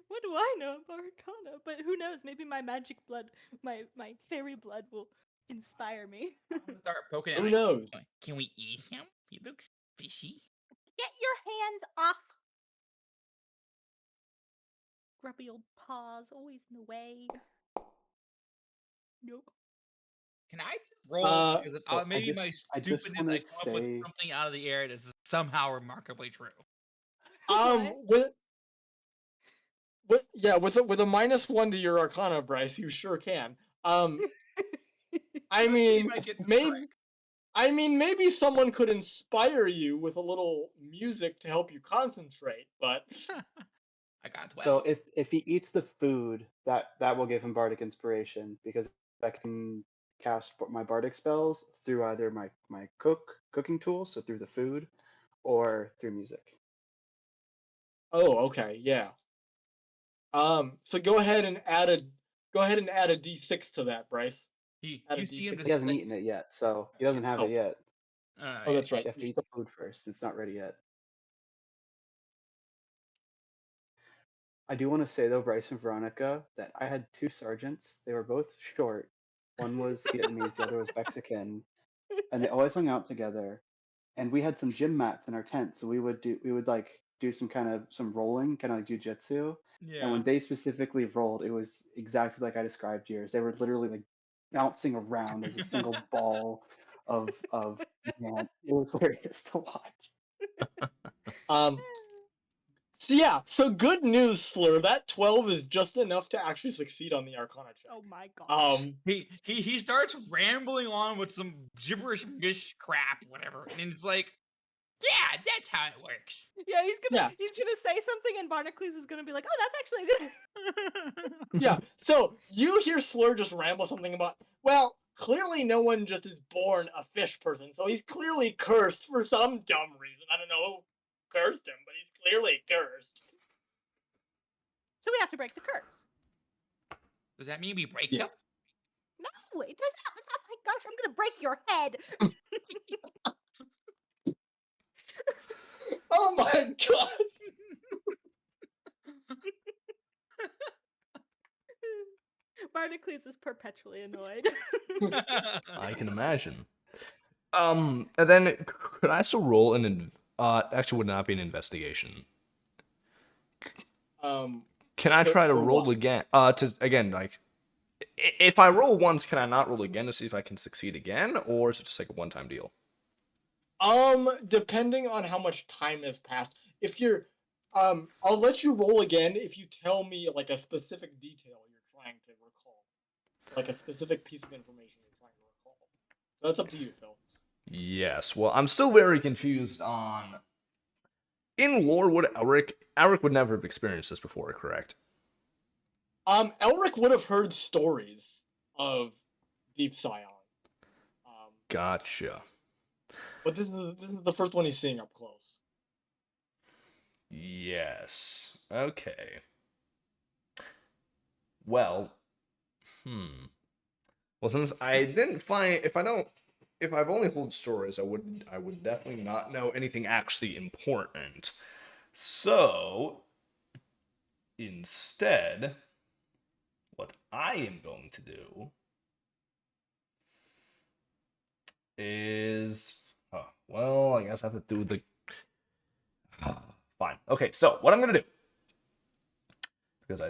what do I know about Arcana? But who knows? Maybe my magic blood, my fairy blood, will inspire me. start poking at Who him. knows? Can we eat him? He looks fishy. Get your hands off! Grubby old paws, always in the way. Nope. Can I just roll? Because So maybe I my just stupidness, wanna I come up with say- something out of the air that's somehow remarkably true. Why? with a -1 to your Arcana, Bryce, you sure can. I You mean, might get maybe maybe someone could inspire you with a little music to help you concentrate, but I got 12. So if he eats the food, that will give him bardic inspiration because I can cast my bardic spells through either my cooking tools, so through the food, or through music. oh, okay, yeah. So go ahead and add a D6 to that, Bryce. Add a You see him D6. just He hasn't like, eaten it yet, so he doesn't have Oh. it yet. Oh, that's You right. have to eat the food first. It's not ready yet. I do want to say though, Bryce and Veronica, that I had two sergeants. They were both short. One was Vietnamese, the other was Mexican, and they always hung out together. And we had some gym mats in our tent, so we would like do some rolling, kind of like jujitsu. And yeah. when they specifically rolled, it was exactly like I described yours. They were literally like bouncing around as a single ball of man. It was hilarious to watch. Um. So yeah. So good news, Slur. That 12 is just enough to actually succeed on the Arcana check. Oh my gosh. He starts rambling on with some gibberish mish crap, whatever, and it's like, yeah, that's how it works. Yeah, he's Yeah. gonna say something, and Barnacles is gonna be like, "Oh, that's actually good." Yeah. So you hear Slur just ramble something about, well, clearly no one just is born a fish person, so he's clearly cursed for some dumb reason. I don't know who cursed him, but he's clearly cursed. So we have to break the curse. Does that mean we break Yeah. him? No, it does not. Oh my gosh, I'm gonna break your head. Oh my god. Barnacles is perpetually annoyed. I can imagine. And then could I still roll actually would not be an investigation. Can I try to For roll what? again? Like, if I roll once, can I not roll again to see if I can succeed again, or is it just like a one-time deal? Depending on how much time has passed. If you're, I'll let you roll again if you tell me like a specific detail you're trying to recall, like a specific piece of information you're trying to recall. So that's up to you, Phil. Yes. Well, I'm still very confused on. In lore, would Eler'ich would never have experienced this before, correct? Eler'ich would have heard stories of Deep Scion. Gotcha. But this is the first one he's seeing up close. Yes. Okay. Well, Well, since I didn't find, if I've only told stories, I would definitely not know anything actually important. So, instead, what I am going to do is, well, I guess I have to do the. Fine. Okay, so what I'm gonna do, because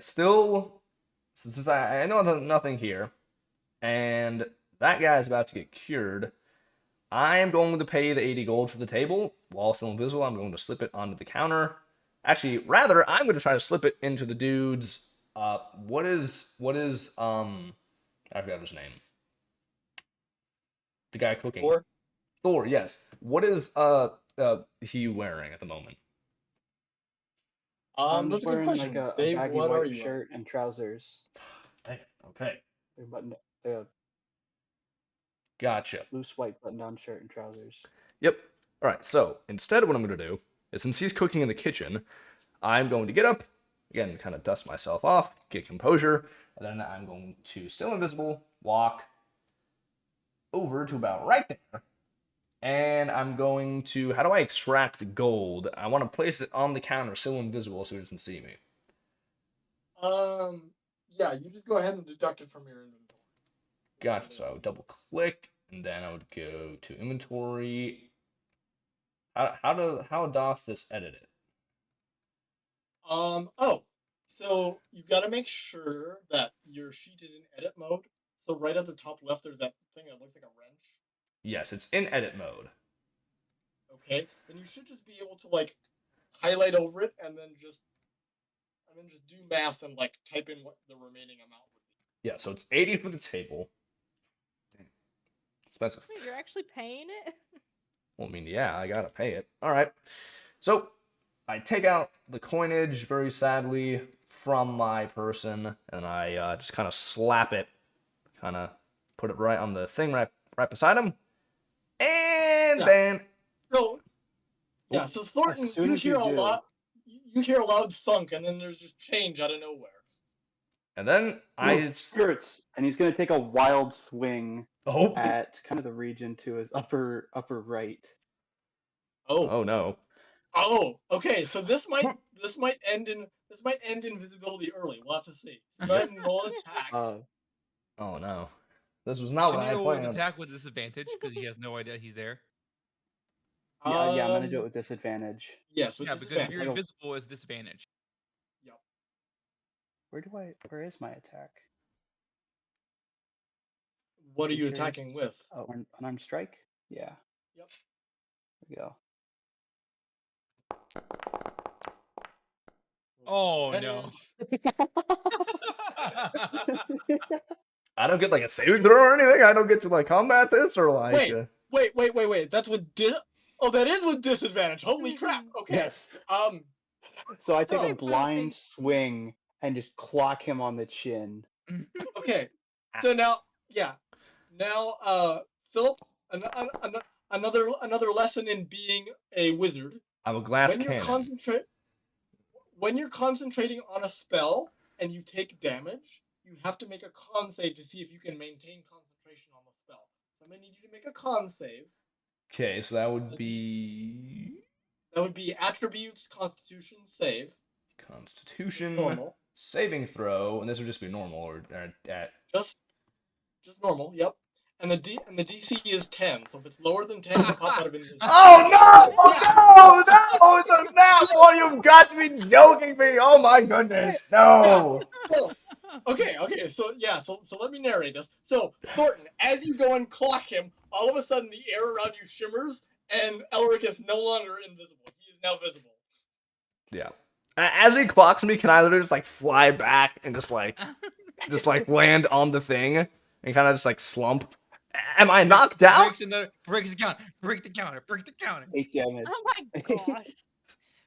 since I know nothing here, and that guy's about to get cured, I am going to pay the 80 gold for the table. While still invisible, I'm going to slip it onto the counter. Actually, rather, I'm going to try to slip it into the dude's. What is I forgot his name. The guy cooking. Thor, yes. What is he wearing at the moment? I'm That's just a good wearing question. like a Dave, baggy what are white you shirt and trousers. Okay. They're buttoned. They're a Gotcha. loose white button-down shirt and trousers. Yep. All right. So instead, what I'm going to do is, since he's cooking in the kitchen, I'm going to get up, again, kind of dust myself off, get composure, and then I'm going to, still invisible, walk over to about right there, and I'm going to, how do I extract gold? I want to place it on the counter, still invisible, so he doesn't see me. Yeah, you just go ahead and deduct it from your inventory. Gotcha. So I would double click, and then I would go to inventory. How doth this edit it? So you've got to make sure that your sheet is in edit mode. So right at the top left, there's that thing that looks like a wrench. Yes, it's in edit mode. Okay, then you should just be able to like highlight over it and then just do math and like type in what the remaining amount would be. Yeah, so it's 80 for the table. Damn. Expensive. Wait, you're actually paying it? Well, I mean, yeah, I gotta pay it. All right. So I take out the coinage very sadly from my person, and I just kind of slap it, kind of put it right on the thing right beside him, and Yeah. then So yeah, so Thornton, soon you as hear you a do- lot. You hear a loud thunk, and then there's just change out of nowhere. Spirits, and he's gonna take a wild swing oh at kind of the region to his upper right. oh no. Oh, okay. So this might end in visibility early. We'll have to see. So go ahead and roll an attack. Oh no. This was not what Shouldn't I he had roll an planned. attack with disadvantage because he has no idea he's there? Yeah, I'm gonna do it with disadvantage. Yes, with Yeah, because if disadvantage. you're Like a- invisible, it's disadvantage. Yep. Where is my attack? What are you Features. attacking with? Oh, unarmed strike? Yeah. Yep. There we go. Oh no. I don't get like a saving throw or anything. I don't get to like combat this or like. Wait. That's with Oh, that is with disadvantage. Holy crap. Okay. Yes. So I take a blind swing and just clock him on the chin. Okay. So now, Philip, another lesson in being a wizard. I'm a glass When you're concentrating on a spell and you take damage, you have to make a con save to see if you can maintain concentration on the spell. So I'm gonna need you to make a con save. Okay, so that would be attributes, Constitution save. Constitution Normal. saving throw, and this would just be normal or at. Just normal. Yep. And the DC is 10. So if it's lower than 10, you pop out of invisibility. Oh no! Oh no! It's a nat one! You've got to be joking me! Oh my goodness! No! Well, okay. So let me narrate this. So Thornton, as you go and clock him, all of a sudden the air around you shimmers, and Eler'ich is no longer invisible. He is now visible. Yeah. As he clocks me, can I literally just like fly back and just like land on the thing and kind of just like slump? Am I knocked out? Breaks the counter. Break the counter. 8 damage. Oh my gosh.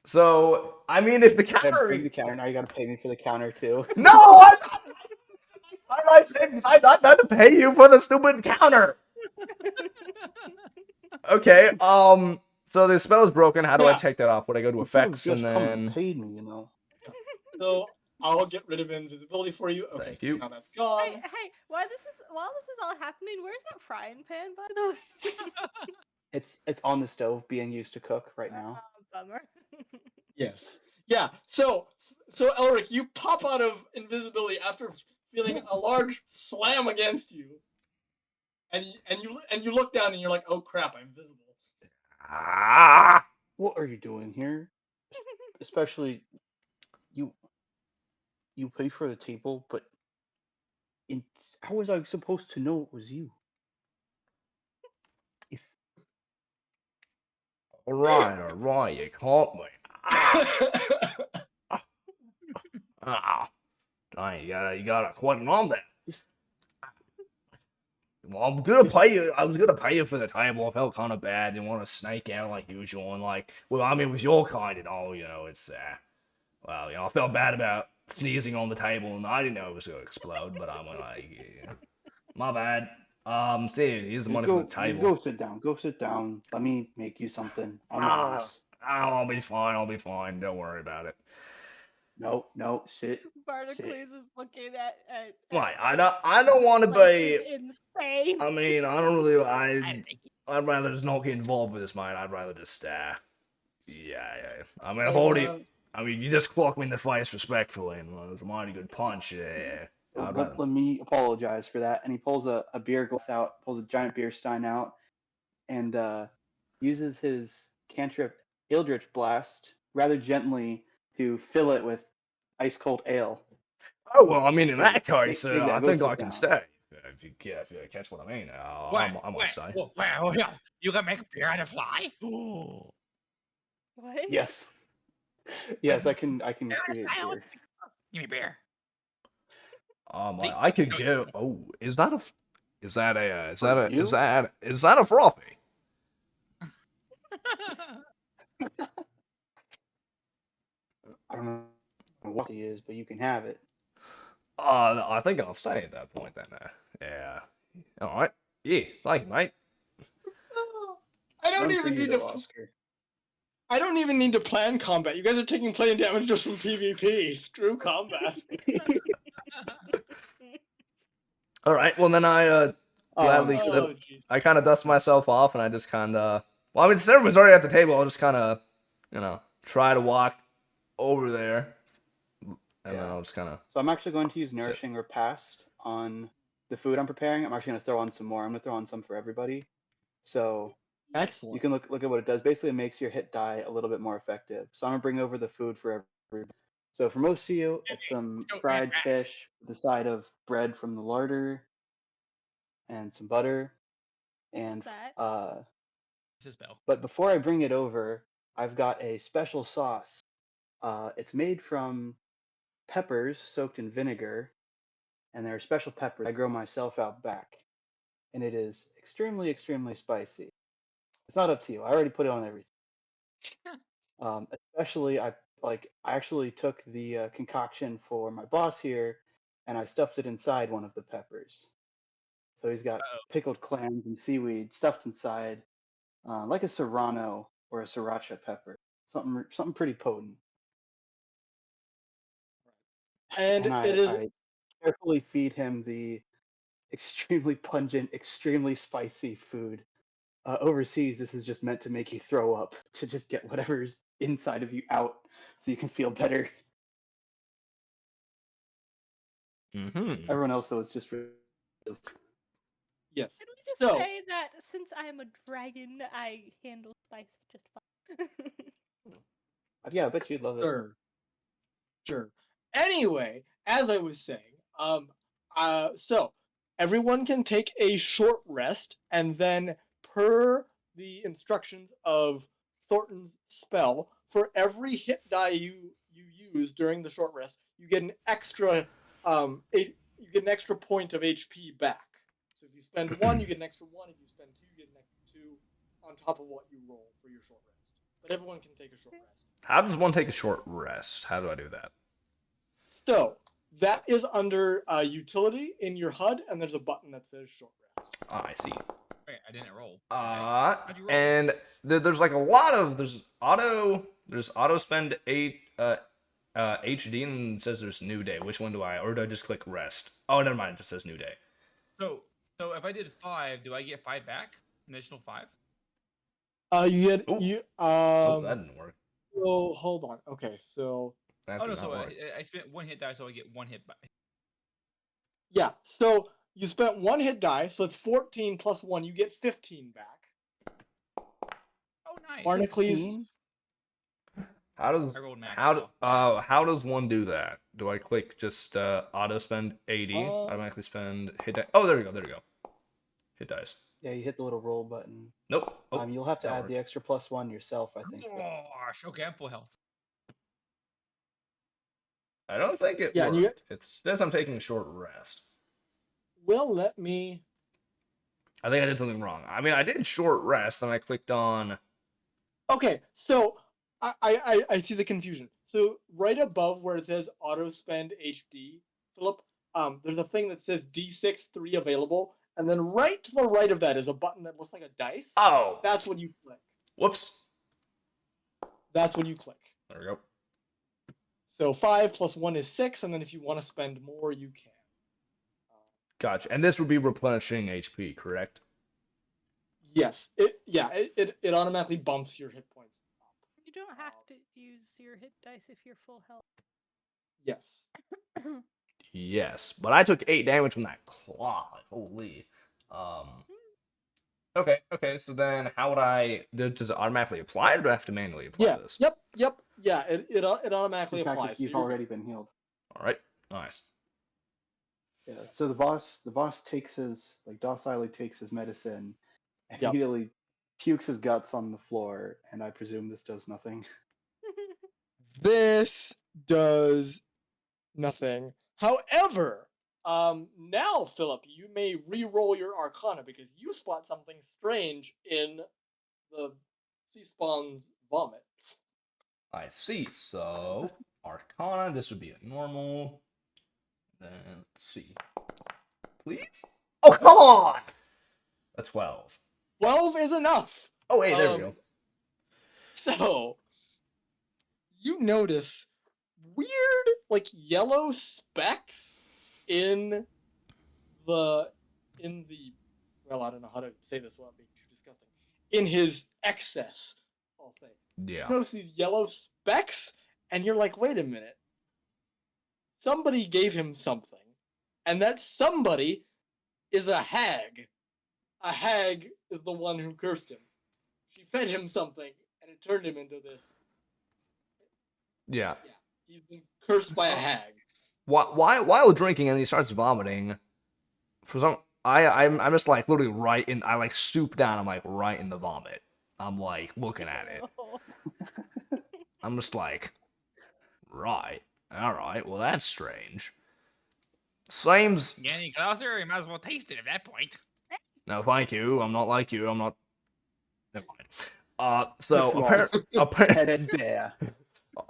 So I mean, if the Yeah, counter. bring the counter. Now you gotta pay me for the counter too. No! I like savings. I not to pay you for the stupid counter. Okay. So the spell is broken. How do I take that off? Would I go to effects and then? Paid me, you know. So I'll get rid of invisibility for you. Okay, Thank you. So now that's gone. Hey, while this is all happening, where's that frying pan, by the way? It's on the stove being used to cook right now. Bummer. Yes. Yeah. So Eler'ich, you pop out of invisibility after feeling a large slam against you, and you look down and you're like, oh crap, I'm visible. Ah! What are you doing here? Especially you pay for the table, but how was I supposed to know it was you? If All right, you caught me. Ah, dang, you gotta quit on that. Well, I'm gonna pay you. I was gonna pay you for the table. I felt kind of bad. Didn't want to snake out like usual, and like, well, I mean, it was your kind and all. You know, it's well, you know, I felt bad about sneezing on the table, and I didn't know it was gonna explode. But I'm like, yeah, my bad. See, here's the money for the table. Go sit down. Go sit down. Let me make you something. I'll be fine. Don't worry about it. No, sit. Barnacles is looking at Why? I don't want to be. Insane. I mean, I don't really. I'd rather just not get involved with this, mate. I'd rather just yeah. I mean, I've already. I mean, you just clocked me in the face respectfully, and it was a mighty good punch. Yeah. Let me apologize for that. And he pulls a beer glass out, pulls a giant beer stein out, and uses his cantrip Eldritch Blast rather gently to fill it with ice cold ale. Oh well, I mean, in that case, Yeah, I go think sit I can down. stay. If you catch what I mean, I might say. Wow, you can make a beer on the fly? What? Yes. Yes, I can There create I beer. Give me beer. I, See? I could No, get. Oh, is that a? Is that a? Is For that a? you? Is that a frothy? I don't know what he is, but you can have it. I think I'll stay at that point then. Yeah. All right. Yeah. Thank you, mate. I don't None for even you need though, to. Oscar. I don't even need to plan combat. You guys are taking plane damage just from PvP. Screw combat. All right. Well, then I gladly So Oh, sip. jeez. I kind of dust myself off, and I just kind of. Well, I mean, since everyone's already at the table, I'll just kind of, try to walk over there, and then yeah. I'll just kind of. So I'm actually going to use Sit. Nourishing Repast on the food I'm preparing. I'm actually going to throw on some more. I'm going to throw on some for everybody. So you Excellent. can look at what it does. Basically, it makes your hit die a little bit more effective. So I'm going to bring over the food for everybody. So for most of you, it's some fried fish with a side of bread from the larder and some butter. And that? This is Bell. but before I bring it over, I've got a special sauce. It's made from peppers soaked in vinegar, and they're special peppers I grow myself out back, and it is extremely, extremely spicy. It's not up to you. I already put it on everything. Especially, I actually took the concoction for my boss here, and I stuffed it inside one of the peppers. So he's got Uh-oh. pickled clams and seaweed stuffed inside, like a serrano or a sriracha pepper. Something pretty potent. And And it is I carefully feed him the extremely pungent, extremely spicy food. Overseas, this is just meant to make you throw up, to just get whatever's inside of you out so you can feel better. Mm-hmm. Everyone else, though, it's just yes. Can we just So say that since I am a dragon, I handle spice just fine? yeah, I bet you'd love it. sure. Anyway, as I was saying, so everyone can take a short rest, and then per the instructions of Thornton's spell, for every hit die you use during the short rest, you get an extra you get an extra point of HP back. So if you spend one, you get an extra one. If you spend two, you get an extra two on top of what you roll for your short rest. But everyone can take a short rest. How does one take a short rest? How do I do that? So that is under utility in your HUD, and there's a button that says short rest. I see. Wait, I didn't roll. How'd you roll? And there's like a lot of there's auto spend 8 HD, and it says there's new day. Which one do I, or do I just click rest? Oh, never mind. It just says new day. So if I did 5, do I get 5 back? An additional 5? You get Ooh. you Oh, that didn't work. So hold on. Okay, so That Oh did no, not so work. I spent 1 hit die, so I get 1 hit back. yeah, so you spent 1 hit die, so it's 14 plus 1. You get 15 back. Oh nice. Barnacles. 15? How does I rolled max. how does one do that? Do I click just auto spend 80? Automatically spend hit die. Oh, there we go. There we go. Hit dice. Yeah, you hit the little roll button. Nope. Oh, You'll have to that add worked. the extra +1 yourself, I think. Gosh. Okay, I'm full health. I don't think it Yeah, and worked. It says I'm taking a short rest. Well, let me. I think I did something wrong. I mean, I did short rest, then I clicked on. Okay, so I see the confusion. So right above where it says auto spend HD, Philip, there's a thing that says D6 3 available, and then right to the right of that is a button that looks like a dice. Oh. That's what you click. Whoops. That's what you click. There we go. So 5 plus 1 is 6, and then if you want to spend more, you can. Gotcha. And this would be replenishing HP, correct? Yes. It automatically bumps your hit points up. You don't have to use your hit dice if you're full health. Yes. Yes, but I took 8 damage from that claw. Like, holy. Okay. So then, how would I? Does it automatically apply, or do I have to manually apply this? Yep. Yeah. It automatically In fact, applies. you've already been healed. All right. Nice. Yeah. So the boss docilely takes his medicine, and immediately pukes his guts on the floor, and I presume this does nothing. This does nothing. However, now, Philip, you may re-roll your Arcana because you spot something strange in the sea spawn's vomit. I see. So, Arcana, this would be a normal. Then, let's see. Please? Oh, come on! A 12. 12 is enough. Oh, hey, there we go. So, you notice weird, like, yellow specks in the, well, I don't know how to say this without being too disgusting. In his excess, I'll say. Yeah. You notice these yellow specks, and you're like, wait a minute. Somebody gave him something, and that somebody is a hag. A hag is the one who cursed him. She fed him something, and it turned him into this. Yeah. Yeah, he's been cursed by a hag. While drinking and he starts vomiting, for some I'm just like literally right in. I like stoop down. I'm like right in the vomit. I'm like looking at it. I'm just like, right, all right. Well, that's strange. Seems. Get any closer? You might as well taste it at that point. No, thank you. I'm not like you. I'm not. Never mind. So This was headed bear.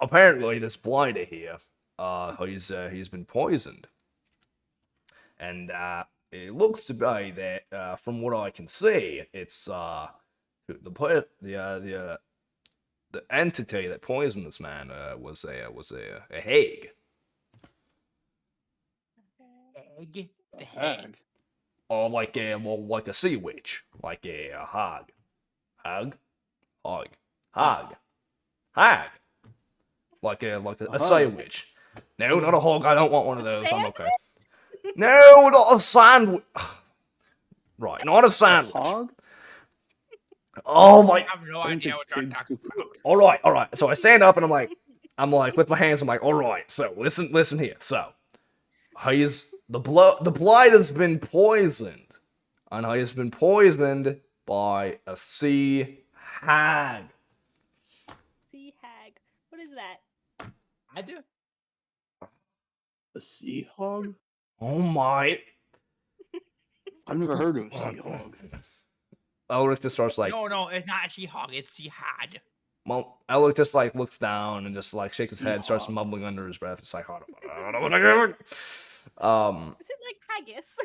apparently this blighter here, he's been poisoned, and it looks to be that from what I can see, it's the entity that poisoned this man was a hag. Egg. The Hag. Or like a sea witch, like a hag, like a sea witch. No, not a hog. I don't want one of those. I'm okay. No, not a sandwich. Right, not a sandwich. Hog? Oh my. I have no idea what you're talking about. All right. So I stand up and I'm like with my hands. I'm like, all right. So listen here. So the blighter's been poisoned, and he has been poisoned by a sea hag. Sea hag. What is that? I do. A sea hog? Oh my. I've never heard of a sea hog. Eler'ich just starts like, No, it's not a she-hog. It's she-had. well, Eler'ich just like looks down and just like shakes his head, starts Sea-hog. mumbling under his breath. It's like, I don't know what I'm doing. Is it like haggis?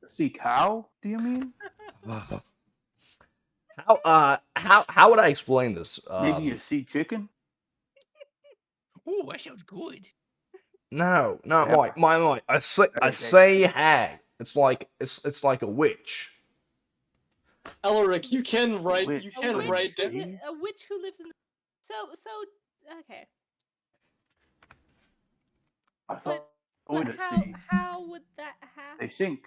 A sea cow, do you mean? How would I explain this? Maybe a sea chicken? Ooh, that sounds good. No, Yeah. my. I say hag. It's like a witch. Eler'ich, you can write. Witch. You A can witch write who down. li- a witch who lives in the... So, okay. I thought But at how, sea. how would that happen? They sink.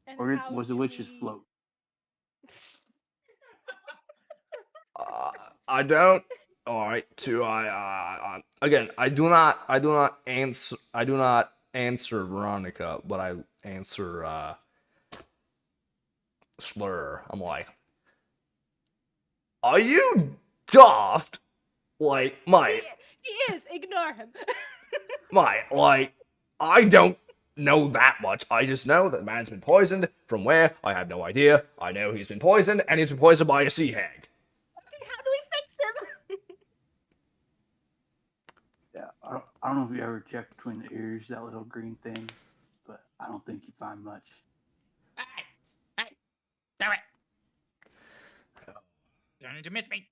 And Or how was the do witch's we- float? I don't. All right. Again, I do not answer Veronica, but I answer Slur. I'm like, are you daft? Like, mate, He is. Ignore him. like, I don't know that much. I just know that the man's been poisoned. From where? I have no idea. I know he's been poisoned, and he's been poisoned by a sea hag. How do we fix him? Yeah, I don't know if you ever checked between the ears, that little green thing, but I don't think you'd find much. Hey, damn it! Don't need to miss me.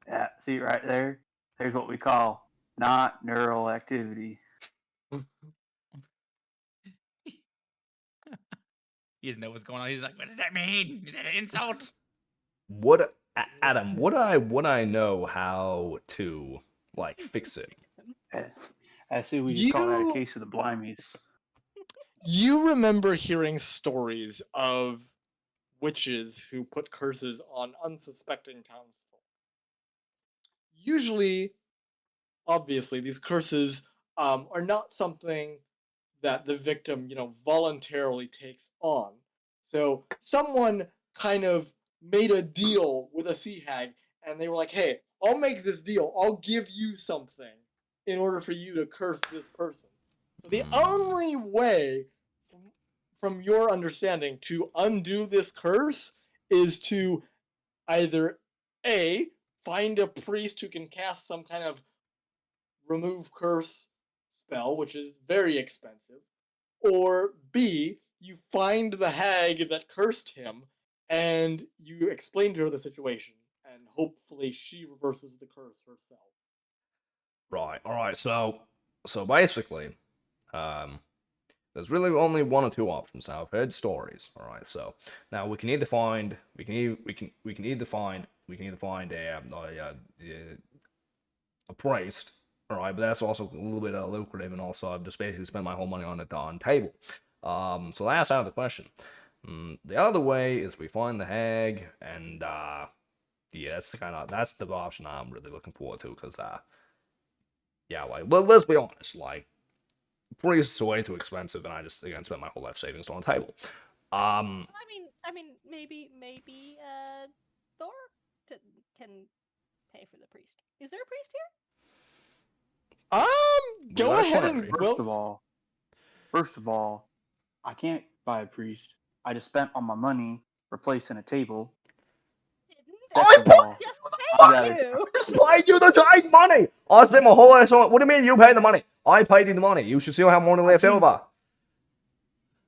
Yeah, see right there? There's what we call not neural activity. He doesn't know what's going on. He's like, what does that mean? Is that an insult? Would Adam? Would I know how to like fix it? I see we just call that You- a case of the blimies. You remember hearing stories of witches who put curses on unsuspecting townsfolk. Usually, obviously, these curses are not something that the victim, voluntarily takes on. So someone kind of made a deal with a sea hag, and they were like, "Hey, I'll make this deal. I'll give you something in order for you to curse this person." So the only way, from your understanding, to undo this curse is to either A, find a priest who can cast some kind of remove curse spell, which is very expensive, or B, you find the hag that cursed him and you explain to her the situation, and hopefully she reverses the curse herself. Right. All right. So basically, there's really only one or two options. Now I've heard stories. All right. So now we can either find a priest. All right, but that's also a little bit lucrative, and also I've just basically spent my whole money on it on table. So that's out of the question. The other way is we find the hag, and yeah, that's the option I'm really looking forward to, because yeah, like let's be honest, like priest is way too expensive, and I just again spent my whole life savings on the table. I mean, maybe Thor can pay for the priest. Is there a priest here? Go Well, ahead quite and right. First of all, I can't buy a priest. I just spent all my money replacing a table. Second of all, Just I'd rather you. Just paid you the time money. I spent my whole life on it. What do you mean you paid the money? I paid you the money. You should still have money left mean- over.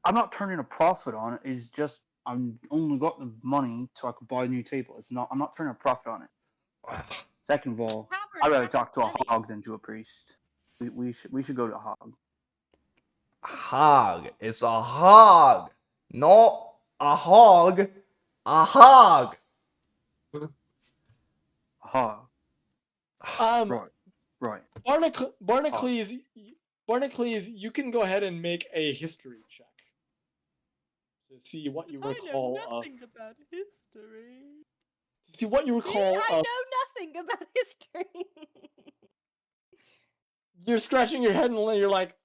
I'm not turning a profit on it. It's just I'm only got the money so I could buy a new table. I'm not turning a profit on it. Second of all, Tavern I'd rather has talk to a money. hog than to a priest. We should go to a hog. Hog. It's a hog. Not a hog. A hog. A hog. Um, Right. Barnacles, you can go ahead and make a history check to see what you I recall know of. nothing about history. See what you recall I of. know nothing about history. You're scratching your head and you're like,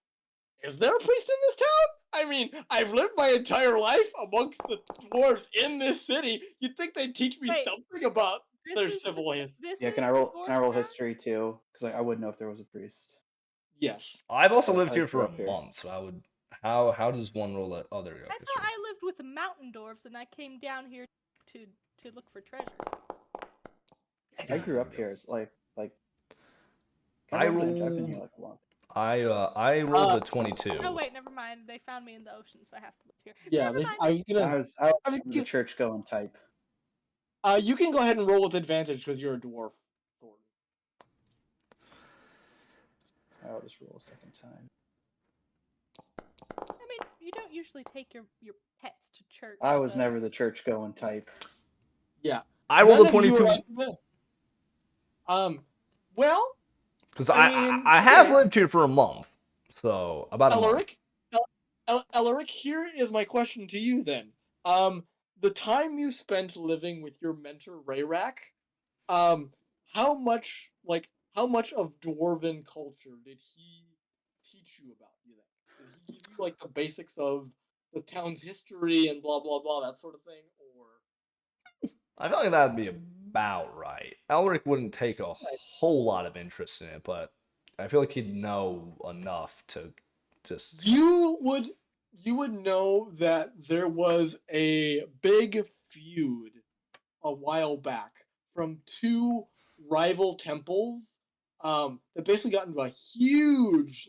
"Is there a priest in this town? I mean, I've lived my entire life amongst the dwarves in this city. You'd think they'd teach me Wait, something about their is civil history." this Yeah, is can I the roll? dwarf Can I roll town? history too? Because I wouldn't know if there was a priest. Yes. I've also lived I here for grew a up here. month, so I would. How does one roll at other I thought history? I lived with the mountain dwarves and I came down here to look for treasure. I grew up here. It's like. Can I I roll advantage? I've been rolled. here like a long. I rolled a 22. Oh wait, never mind. They found me in the ocean, so I have to live here. Yeah, Never mind. I was gonna. I was the church going type. You can go ahead and roll with advantage because you're a dwarf. Thor. I'll just roll a second time. I mean, you don't usually take your pets to church. I was so- never the church going type. Yeah. I rolled a None of you 22 well, because I mean, I have yeah. lived here for a month, so about a month. Eler'ich, here is my question to you then. The time you spent living with your mentor Rayrak, how much of dwarven culture did he teach you about? You think? Did he give you like the basics of the town's history and blah blah blah, that sort of thing, or? I feel like that'd be about right. Elric wouldn't take a whole lot of interest in it, but I feel like he'd know enough to just. You would know that there was a big feud a while back from two rival temples that basically got into a huge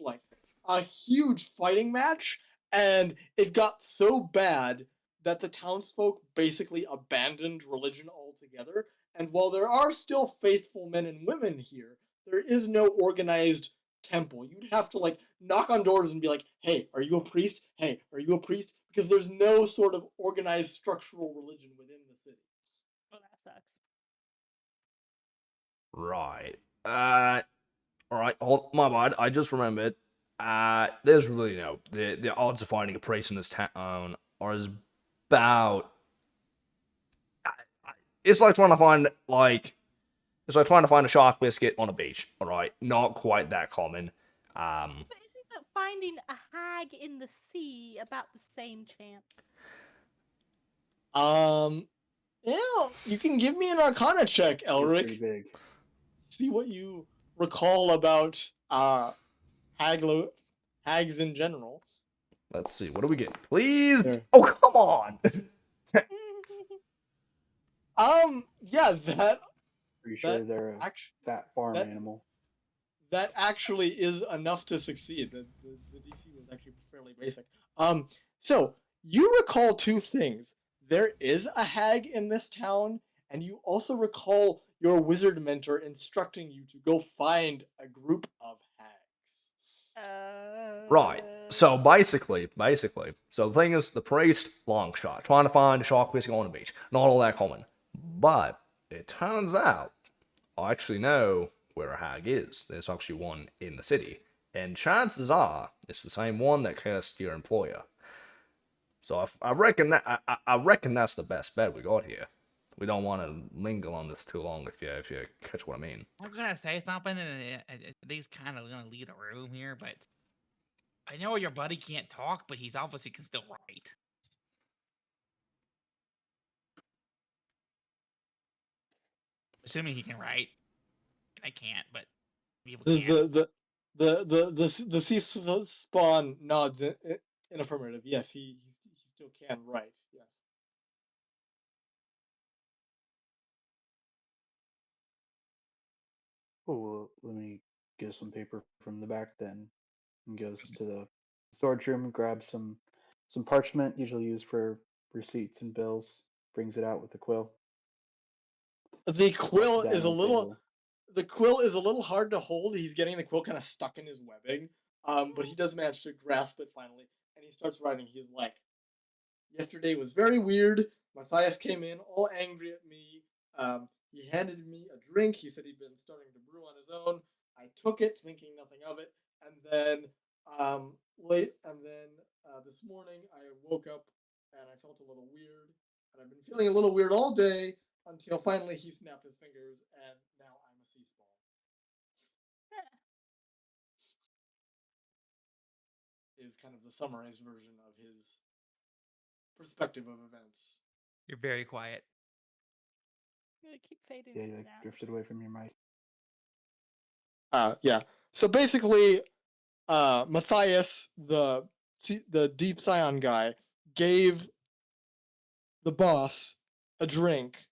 fighting match, and it got so bad that the townsfolk basically abandoned religion altogether. And while there are still faithful men and women here, there is no organized temple. You'd have to like knock on doors and be like, "Hey, are you a priest? Hey, are you a priest?" Because there's no sort of organized structural religion within the city. Well, that sucks. Right. Alright, hold my bad. I just remembered. There's really the odds of finding a priest in this town are as about. It's like trying to find a shark biscuit on a beach. All right, not quite that common. But isn't that finding a hag in the sea about the same chance? Yeah, you can give me an Arcana check, He's pretty Eler'ich. big. See what you recall about hags in general. Let's see. What do we get? Please. There. Oh, come on. Yeah, that Pretty sure that they're a actually fat farm that animal. that actually is enough to succeed. The DC was actually fairly basic. So you recall two things. There is a hag in this town, and you also recall your wizard mentor instructing you to go find a group of hags. Right. So basically, so the thing is, the priest, long shot, trying to find a shark basically on the beach. Not all that common. But it turns out, I actually know where a hag is. There's actually one in the city. And chances are, it's the same one that cursed your employer. So I reckon I reckon that's the best bet we got here. We don't want to linger on this too long if you catch what I mean. I'm gonna say something, and these kind of gonna lead a room here, but I know your buddy can't talk, but he's obviously can still write. Assuming he can write, and I can't, but people can. The sea spawn nods in affirmative. Yes, he still can write. Yes. Oh, well, let me get some paper from the back then. And goes to the storage room, grabs some parchment, usually used for receipts and bills. Brings it out with a quill. The Drops quill it down is a on the little. table. The quill is a little hard to hold. He's getting the quill kind of stuck in his webbing. But he does manage to grasp it finally, and he starts writing. He's like, "Yesterday was very weird. Matthias came in all angry at me. He handed me a drink. He said he'd been starting to brew on his own. I took it, thinking nothing of it, and then this morning I woke up and I felt a little weird, and I've been feeling a little weird all day until finally he snapped his fingers, and now I'm a sea spawn." Is kind of the summarized version of his perspective of events. You're very quiet. I'm gonna keep fading Yeah, in you and like out. drifted away from your mic. Yeah. So basically, Matthias, the deep Scion guy, gave the boss a drink.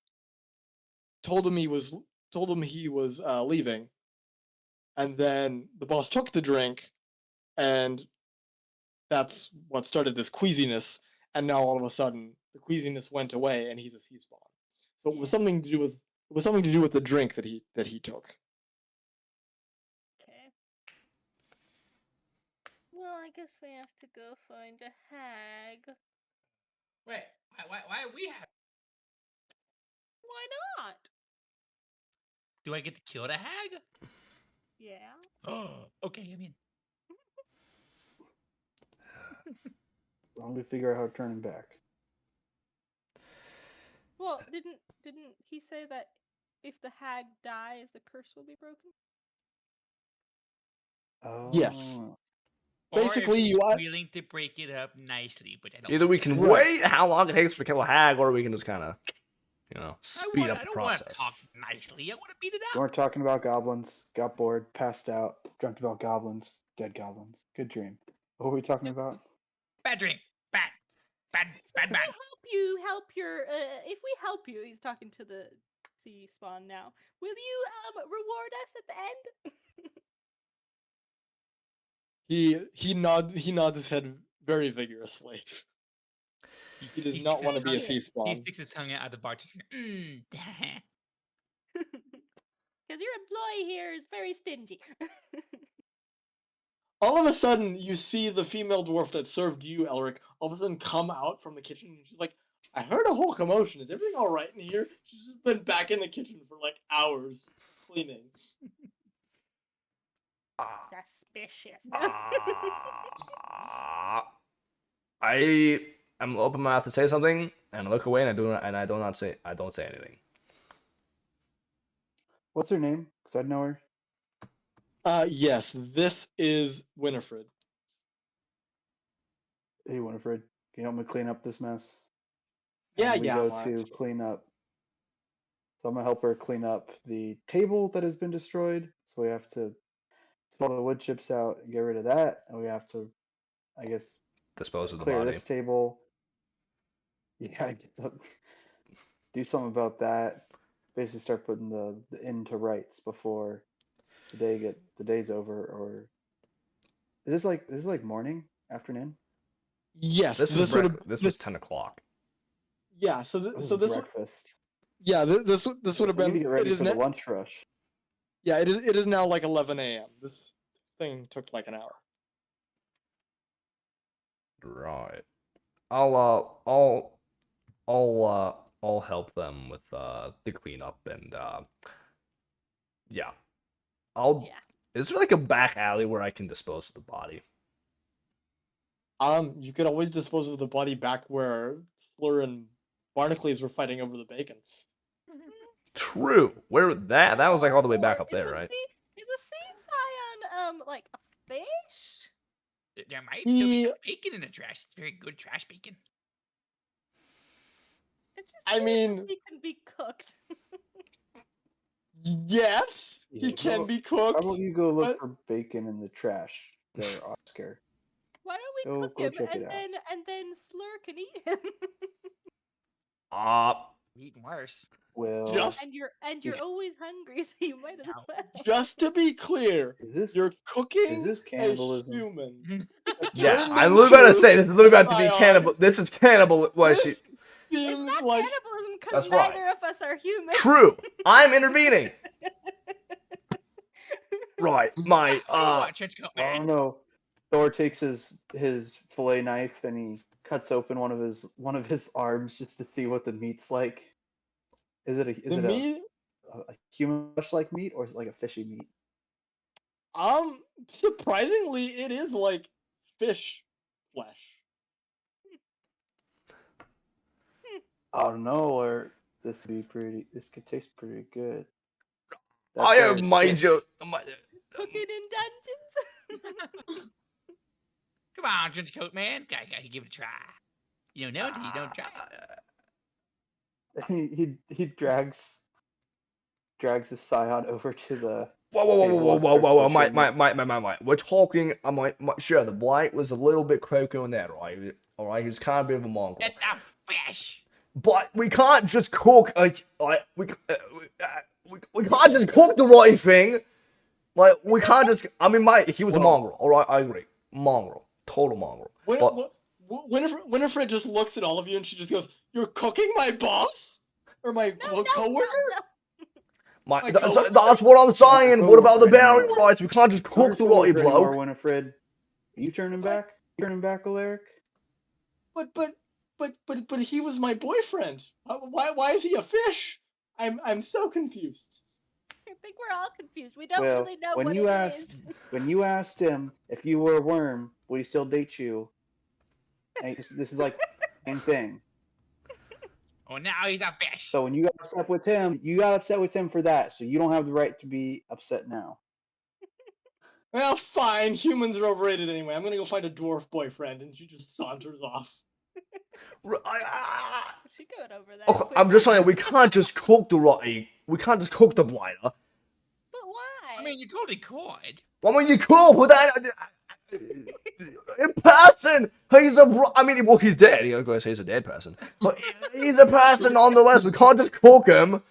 Told him he was leaving, and then the boss took the drink, and that's what started this queasiness. And now all of a sudden, the queasiness went away, and he's a sea spawn. So it was something to do with the drink that he took. Okay. Well, I guess we have to go find a hag. Wait, why do we have? Why not? Do I get to kill the hag? Yeah. Oh, okay. I mean, As long as we figure out how to turn him back. Well, didn't he say that if the hag dies, the curse will be broken? Oh. Yes. or Basically, if you are willing to break it up nicely, but I don't. Either we want can Right. wait how long it takes to kill a hag, or we can just kind of, that. speed up I the don't want to process. talk nicely. I want to beat it We out. weren't talking about goblins. Got bored, passed out, dreamt about goblins, dead goblins. Good dream. What were we talking about? Bad dream. Bad. Bad. Bad. Bad. Help your if we help you, he's talking to the sea spawn now. Will you reward us at the end? he nods his head very vigorously. He does not want to be a sea He spawn. sticks his tongue out at the bartender. Because your employee here is very stingy. All of a sudden, you see the female dwarf that served you, Eler'ich, all of a sudden come out from the kitchen, and she's like, "I heard a whole commotion. Is everything all right in here?" She's just been back in the kitchen for like hours cleaning. Suspicious. I am open mouth to say something, and I look away, and I don't say anything. What's her name? Because I know her. Yes, this is Winifred. Hey, Winifred, can you help me clean up this mess? Yeah, And we yeah, go Mark. to clean up So I'm gonna help her clean up the table that has been destroyed. So we have to take all the wood chips out and get rid of that, and we have to, I guess, Dispose of the clear body. this table. Yeah, do something about that. Basically, start putting the inn to rights before the day's over. Or is this like morning, afternoon? Yes, This was this would have. this was 10 o'clock. Yeah, so Oh, this would. breakfast. Yeah, this would So have we need to been. get It ready is for the now. lunch rush. Yeah, it is now like 11 a.m. This thing took like an hour. Right. I'll help them with the cleanup and yeah. Yeah. Is there like a back alley where I can dispose of the body? You could always dispose of the body back where Slur and Barnacles were fighting over the bacon. True. Where that was like all the way back Or up there, right? Is a sea scion like a fish? There might still be He, some bacon in the trash. It's very good trash bacon. It just I seems mean- like he can be cooked. yes, he Yeah, can well, be How cooked. about you go look but- for bacon in the trash there, Oscar? Why don't we Go- cook go him check it out. and then Slur can eat him? Eating worse. Well, Just- and you're always hungry, so you might as No. well. Just to be clear, you're cooking this a cannibalism? human. Yeah, Turned I'm literally about to into say this is literally about to be Scion. cannibal. This is cannibal. What she? This It's seems not like cannibalism because That's right. neither of us are human. True. I'm intervening. Right. My Tell you what, Trenchcoat I Man. don't know. Thor takes his fillet knife and he cuts open one of his arms just to see what the meat's like. Is it the meat. a human flesh like meat, or is it like a fishy meat? Surprisingly, it is like fish flesh. I don't know, or this could taste pretty good. I That's have our my fish. joke. Cooking in dungeons. Come on, Trenchcoat Man. Gotta give it a try. You don't know until you don't try. He drags the Scion over to the Whoa, table and starts butchering it. my. We're talking. I'm like, sure, the blight was a little bit croaky in that, right? All right, he's kind of a bit of a mongrel. Get the fish. But we can't just cook we can't just cook the right thing. Like we can't just. I mean, he was a Whoa. mongrel. All right, I agree. Mongrel, total mongrel. But Winifred just looks at all of you and she just goes, "You're cooking my boss or my coworker?" my that's what I'm saying. What about the boundary rights? We can't just cook the right anymore, bloke. Winifred. Are you turning back? You turning back, Eler'ich? But he was my boyfriend. Why is he a fish? I'm so confused. I think we're all confused. We don't Well, really know when what you it asked is. when you asked him if you were a worm, would he still date you? And this is like the same thing. Oh, now he's a fish. So when you got upset with him, you got upset with him for that. So you don't have the right to be upset now. Well, fine. Humans are overrated anyway. I'm gonna go find a dwarf boyfriend, and she just saunters off. She going over that. Okay, I'm just saying we can't just cook the right. We can't just cook the blighter. But why? I mean, you totally could. I mean, you could, but that in person, he's I mean, well, he's dead. You're going to say he's a dead person, but he's a person nonetheless. We can't just cook him.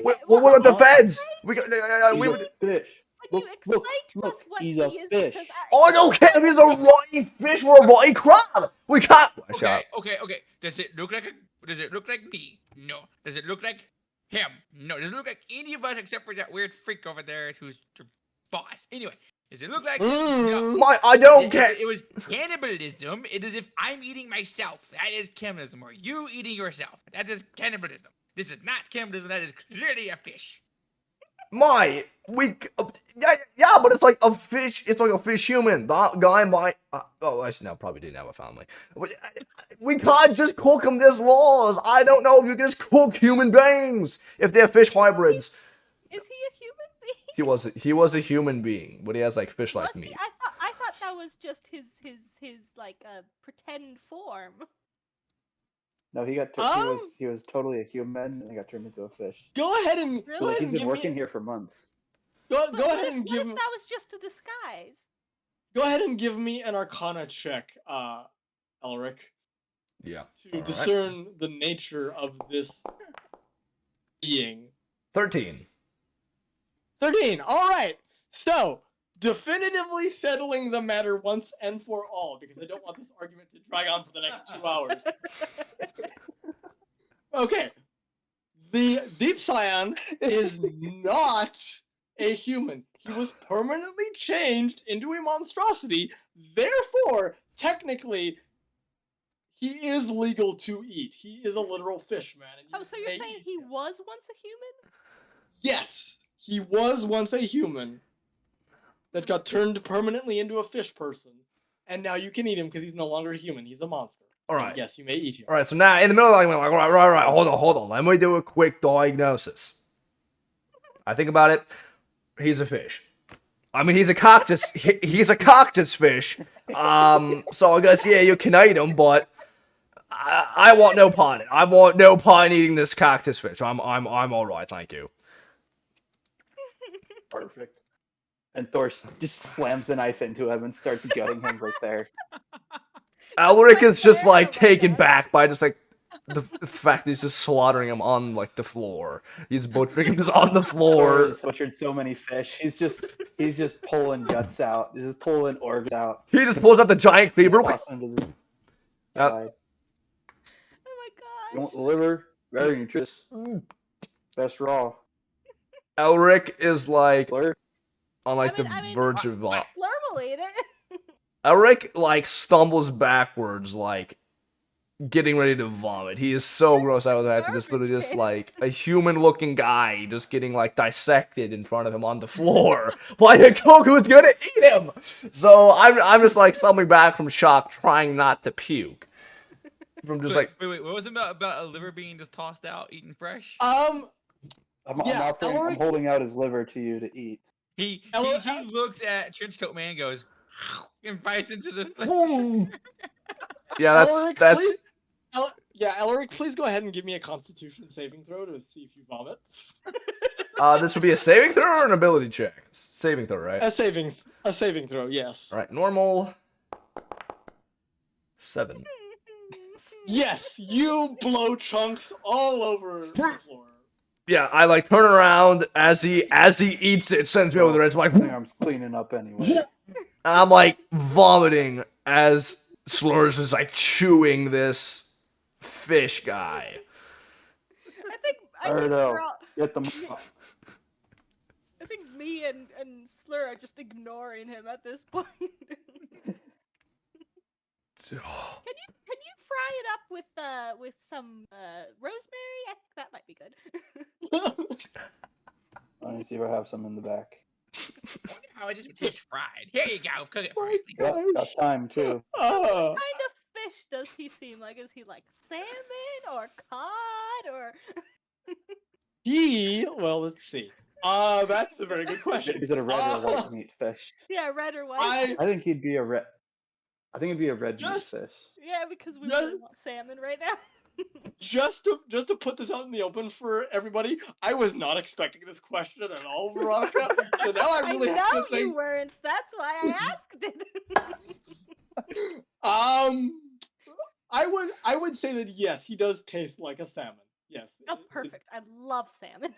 What are the feds? We He's a fish. When you explain to us what he's he a is, fish. because I don't care if he's a rotten fish or a rotten crab. We can't. Shut Okay, up. okay. Does it look like me? No. Does it look like him? No. Does it look like any of us except for that weird freak over there who's the boss? Anyway, does it look like no? I don't care. It was cannibalism. It is if I'm eating myself. That is cannibalism. Or you eating yourself. That is cannibalism. This is not cannibalism. That is clearly a fish. Yeah, but it's like a fish. It's like a fish human. That guy might. Actually, no, probably didn't have a family. But we can't just cook them. There's laws. I don't know if you can just cook human beings if they're fish hybrids. is he a human being? He was a human being, but he has like fish-like Was he? meat. I thought that was just his like pretend form. No, he got he was totally a human and he got turned into a fish. Go ahead and So, go like ahead he's and been give working me here for months. go But go what ahead if, and what give if me that was just a disguise? go ahead and give me an Arcana check, Eler'ich, Yeah. to All right. discern the nature of this being. 13. 13. All right. So, definitively settling the matter once and for all, because I don't want this argument to drag on for the next 2 hours. Okay. The Deep Scion is not a human. He was permanently changed into a monstrosity. Therefore, technically, he is legal to eat. He is a literal fish, man. And Oh, so you're may saying eat he him. was once a human? Yes, he was once a human that got turned permanently into a fish person, and now you can eat him because he's no longer a human. He's a monster. All So right. yes, you may eat him. All right, so now in the middle of the argument, like, right, hold on. Let me do a quick diagnosis. I think about it. He's a fish. I mean, he's a cactus. He's a cactus fish. So I guess yeah, you can eat him, but I want no part in it. I want no part in eating this cactus fish. I'm all right, thank you. Perfect. And Thor just slams the knife into him and starts gutting him right there. Eler'ich is just Banana like right taken now. back by just like the fact that he's just slaughtering him on like the floor. He's butchering him just on the Thor floor. has butchered so many fish. He's just pulling guts out. He's just pulling organs out. He just pulls out the giant cleaver. Tossing into this Uh, side. Oh You my want gosh. the liver? Very nutritious. Best raw. Eler'ich is like Slur? on like I the mean, verge of Slur will eat it. Eler'ich like stumbles backwards, like getting ready to vomit. He is so gross out of that. This literally Garbage just can. like a human-looking guy just getting like dissected in front of him on the floor by a cook who's gonna eat him. So I'm just like stumbling back from shock, trying not to puke. From just So, like wait, what was it about a liver being just tossed out, eaten fresh? I'm Yeah, I'm holding out his liver to you to eat. He Eler'ich- looks at Trenchcoat Man, goes and bites into the. yeah, Eler'ich, that's please. Eler'ich, please go ahead and give me a Constitution saving throw to see if you vomit. this would be a saving throw or an ability check. Saving throw, right? A saving throw. Yes. All right, normal 7. Yes, you blow chunks all over the floor. Yeah, I like turn around as he eats it, sends me over the edge. I'm like, I think I'm cleaning up anyway. and I'm like vomiting as Slur's is like chewing this fish guy. I think Ardo, we're all- get them. I think me and Slur are just ignoring him at this point. Can you fry it up with some rosemary? I think that might be good. Let me see if I have some in the back. I wonder how it just would taste fried. Here you go, cook it for My me. Yep, got time too. What kind of fish does he seem like? Is he like salmon or cod or? Well, let's see. That's a very good question. Is it a red or white meat fish? Yeah, red or white. I I think he'd be a red. I think it'd be a red meat Just- fish. Yeah, because we Just- really want salmon right now. just to put this out in the open for everybody, I was not expecting this question at all, Veronica. So now I really have to know you think. weren't. That's why I asked it. I would say that yes, he does taste like a salmon. Yes. Oh, perfect. I love salmon.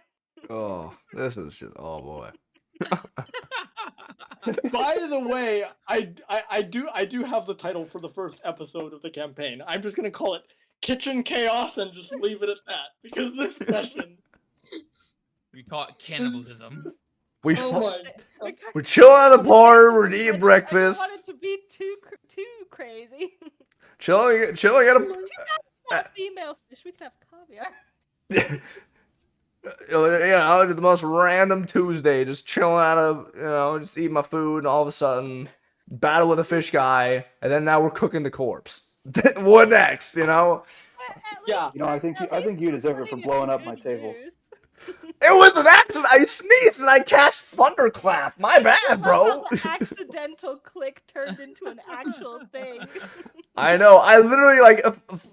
Oh, this is just boy. By the way, I do have the title for the first episode of the campaign. I'm just gonna call it Kitchen Chaos and just leave it at that because this session. We call it cannibalism. We Oh my! we're chilling at a bar. We're eating I don't breakfast. want it to be too crazy. Chilling at a. Not female fish. We can have caviar. The most random Tuesday, just chilling out of, just eating my food, and all of a sudden, battle with a fish guy, and then now we're cooking the corpse. What next, At Yeah. least- You know, I think at you least we're deserve it for putting blowing to up my good table. use. It was an accident. I sneezed and I cast thunderclap. My bad, bro. The accidental click turned into an actual thing. I know. I literally like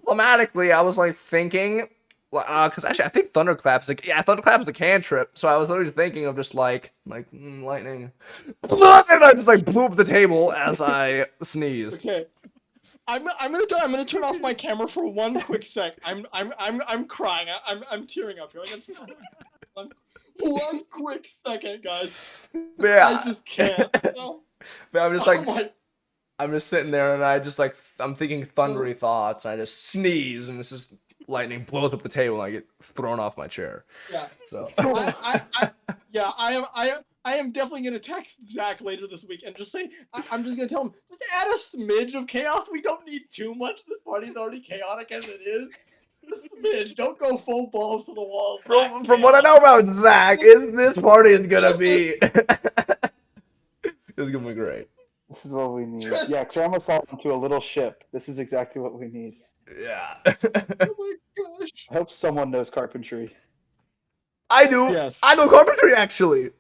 thematically, I was like thinking, because actually I think thunderclap's like thunderclap's the cantrip. So I was literally thinking of just like lightning, and I just like blew up the table as I sneezed. Okay. I'm gonna turn off my camera for one quick sec. I'm crying. I'm tearing up here. One quick second, guys. Yeah. I just can't. No. But I'm just Oh like my- I'm just sitting there and I just like I'm thinking thundery thoughts. And I just sneeze and this just lightning blows up the table and I get thrown off my chair. Yeah. So I am definitely gonna text Zach later this week and just say I'm just gonna tell him just add a smidge of chaos. We don't need too much. This party's already chaotic as it is. A smidge. Don't go full balls to the walls. from what I know about Zach, this party is gonna be it's gonna be great. This is what we need. Yeah, cram us all into a little ship. This is exactly what we need. Yeah. Oh my gosh. I hope someone knows carpentry. I do. Yes. I know carpentry actually.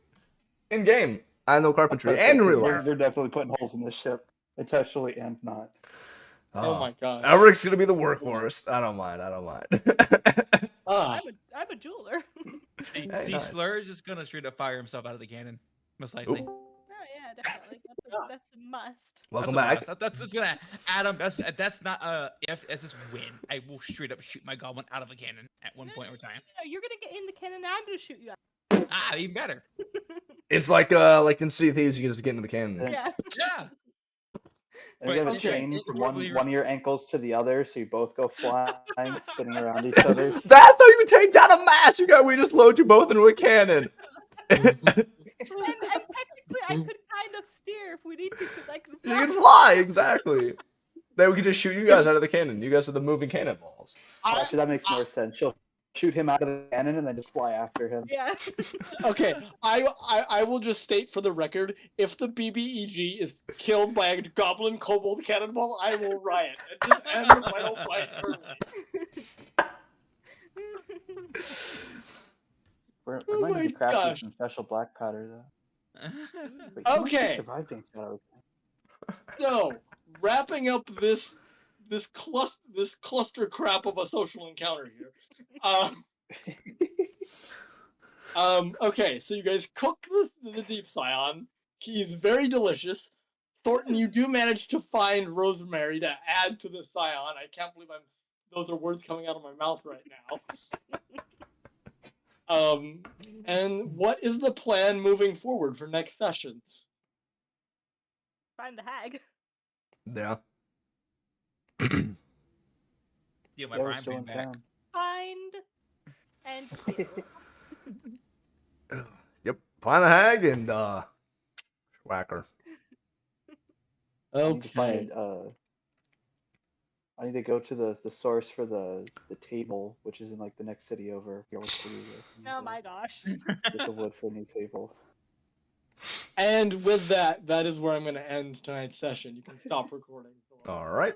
In game, I know carpentry Okay, and in real they're, life. they're definitely putting holes in this ship, intentionally and not. Oh my gosh. Eler'ch's gonna be the workhorse. I don't mind. Ah. I'm a jeweler. See, nice. Slur is just gonna straight up fire himself out of the cannon, most likely. Ooh. Oh yeah, definitely. That's a must. Welcome That's a back. must. That's just gonna Adam. That's not if. That's just win. I will straight up shoot my goblin out of a cannon at one point in time. No, you're gonna get in the cannon and I'm gonna shoot you out. Ah, even better. It's like in Sea of Thieves, you can just get into the cannon. Yeah. Yeah. Yeah. And you But have a it's like- chain it's from really- one of your ankles to the other, so you both go flying, spinning around each other. That's how you take down a mass. We just load you both into a cannon. And technically, I could kind of steer if we need to, because I can You fly. can fly, exactly. Then we can just shoot you guys out of the cannon. You guys are the moving cannonballs. Actually, that makes more sense. She'll shoot him out of the cannon and then just fly after him. Yeah. Okay, I will just state for the record, if the BBEG is killed by a goblin kobold cannonball, I will riot and just end the final fight early. I Oh might my need to craft you gosh. some special black powder, though. Wait, Okay. Survive being shadow. So, wrapping up this cluster crap of a social encounter here. Okay, so you guys cook the deep Scion. He's very delicious. Thornton, you do manage to find rosemary to add to the Scion. I can't believe those are words coming out of my mouth right now. And what is the plan moving forward for next session? Find the hag. Yeah. Steal my Yeah, we're prime still pin in back. town. Find and kill. Yep. Find the hag and whack her. I need to Okay. find, I need to go to the source for the table, which is in like the next city over. Here, what city is this? I need Oh to my gosh. Get the wood for a new table. And with that, that is where I'm going to end tonight's session. You can stop recording. All right.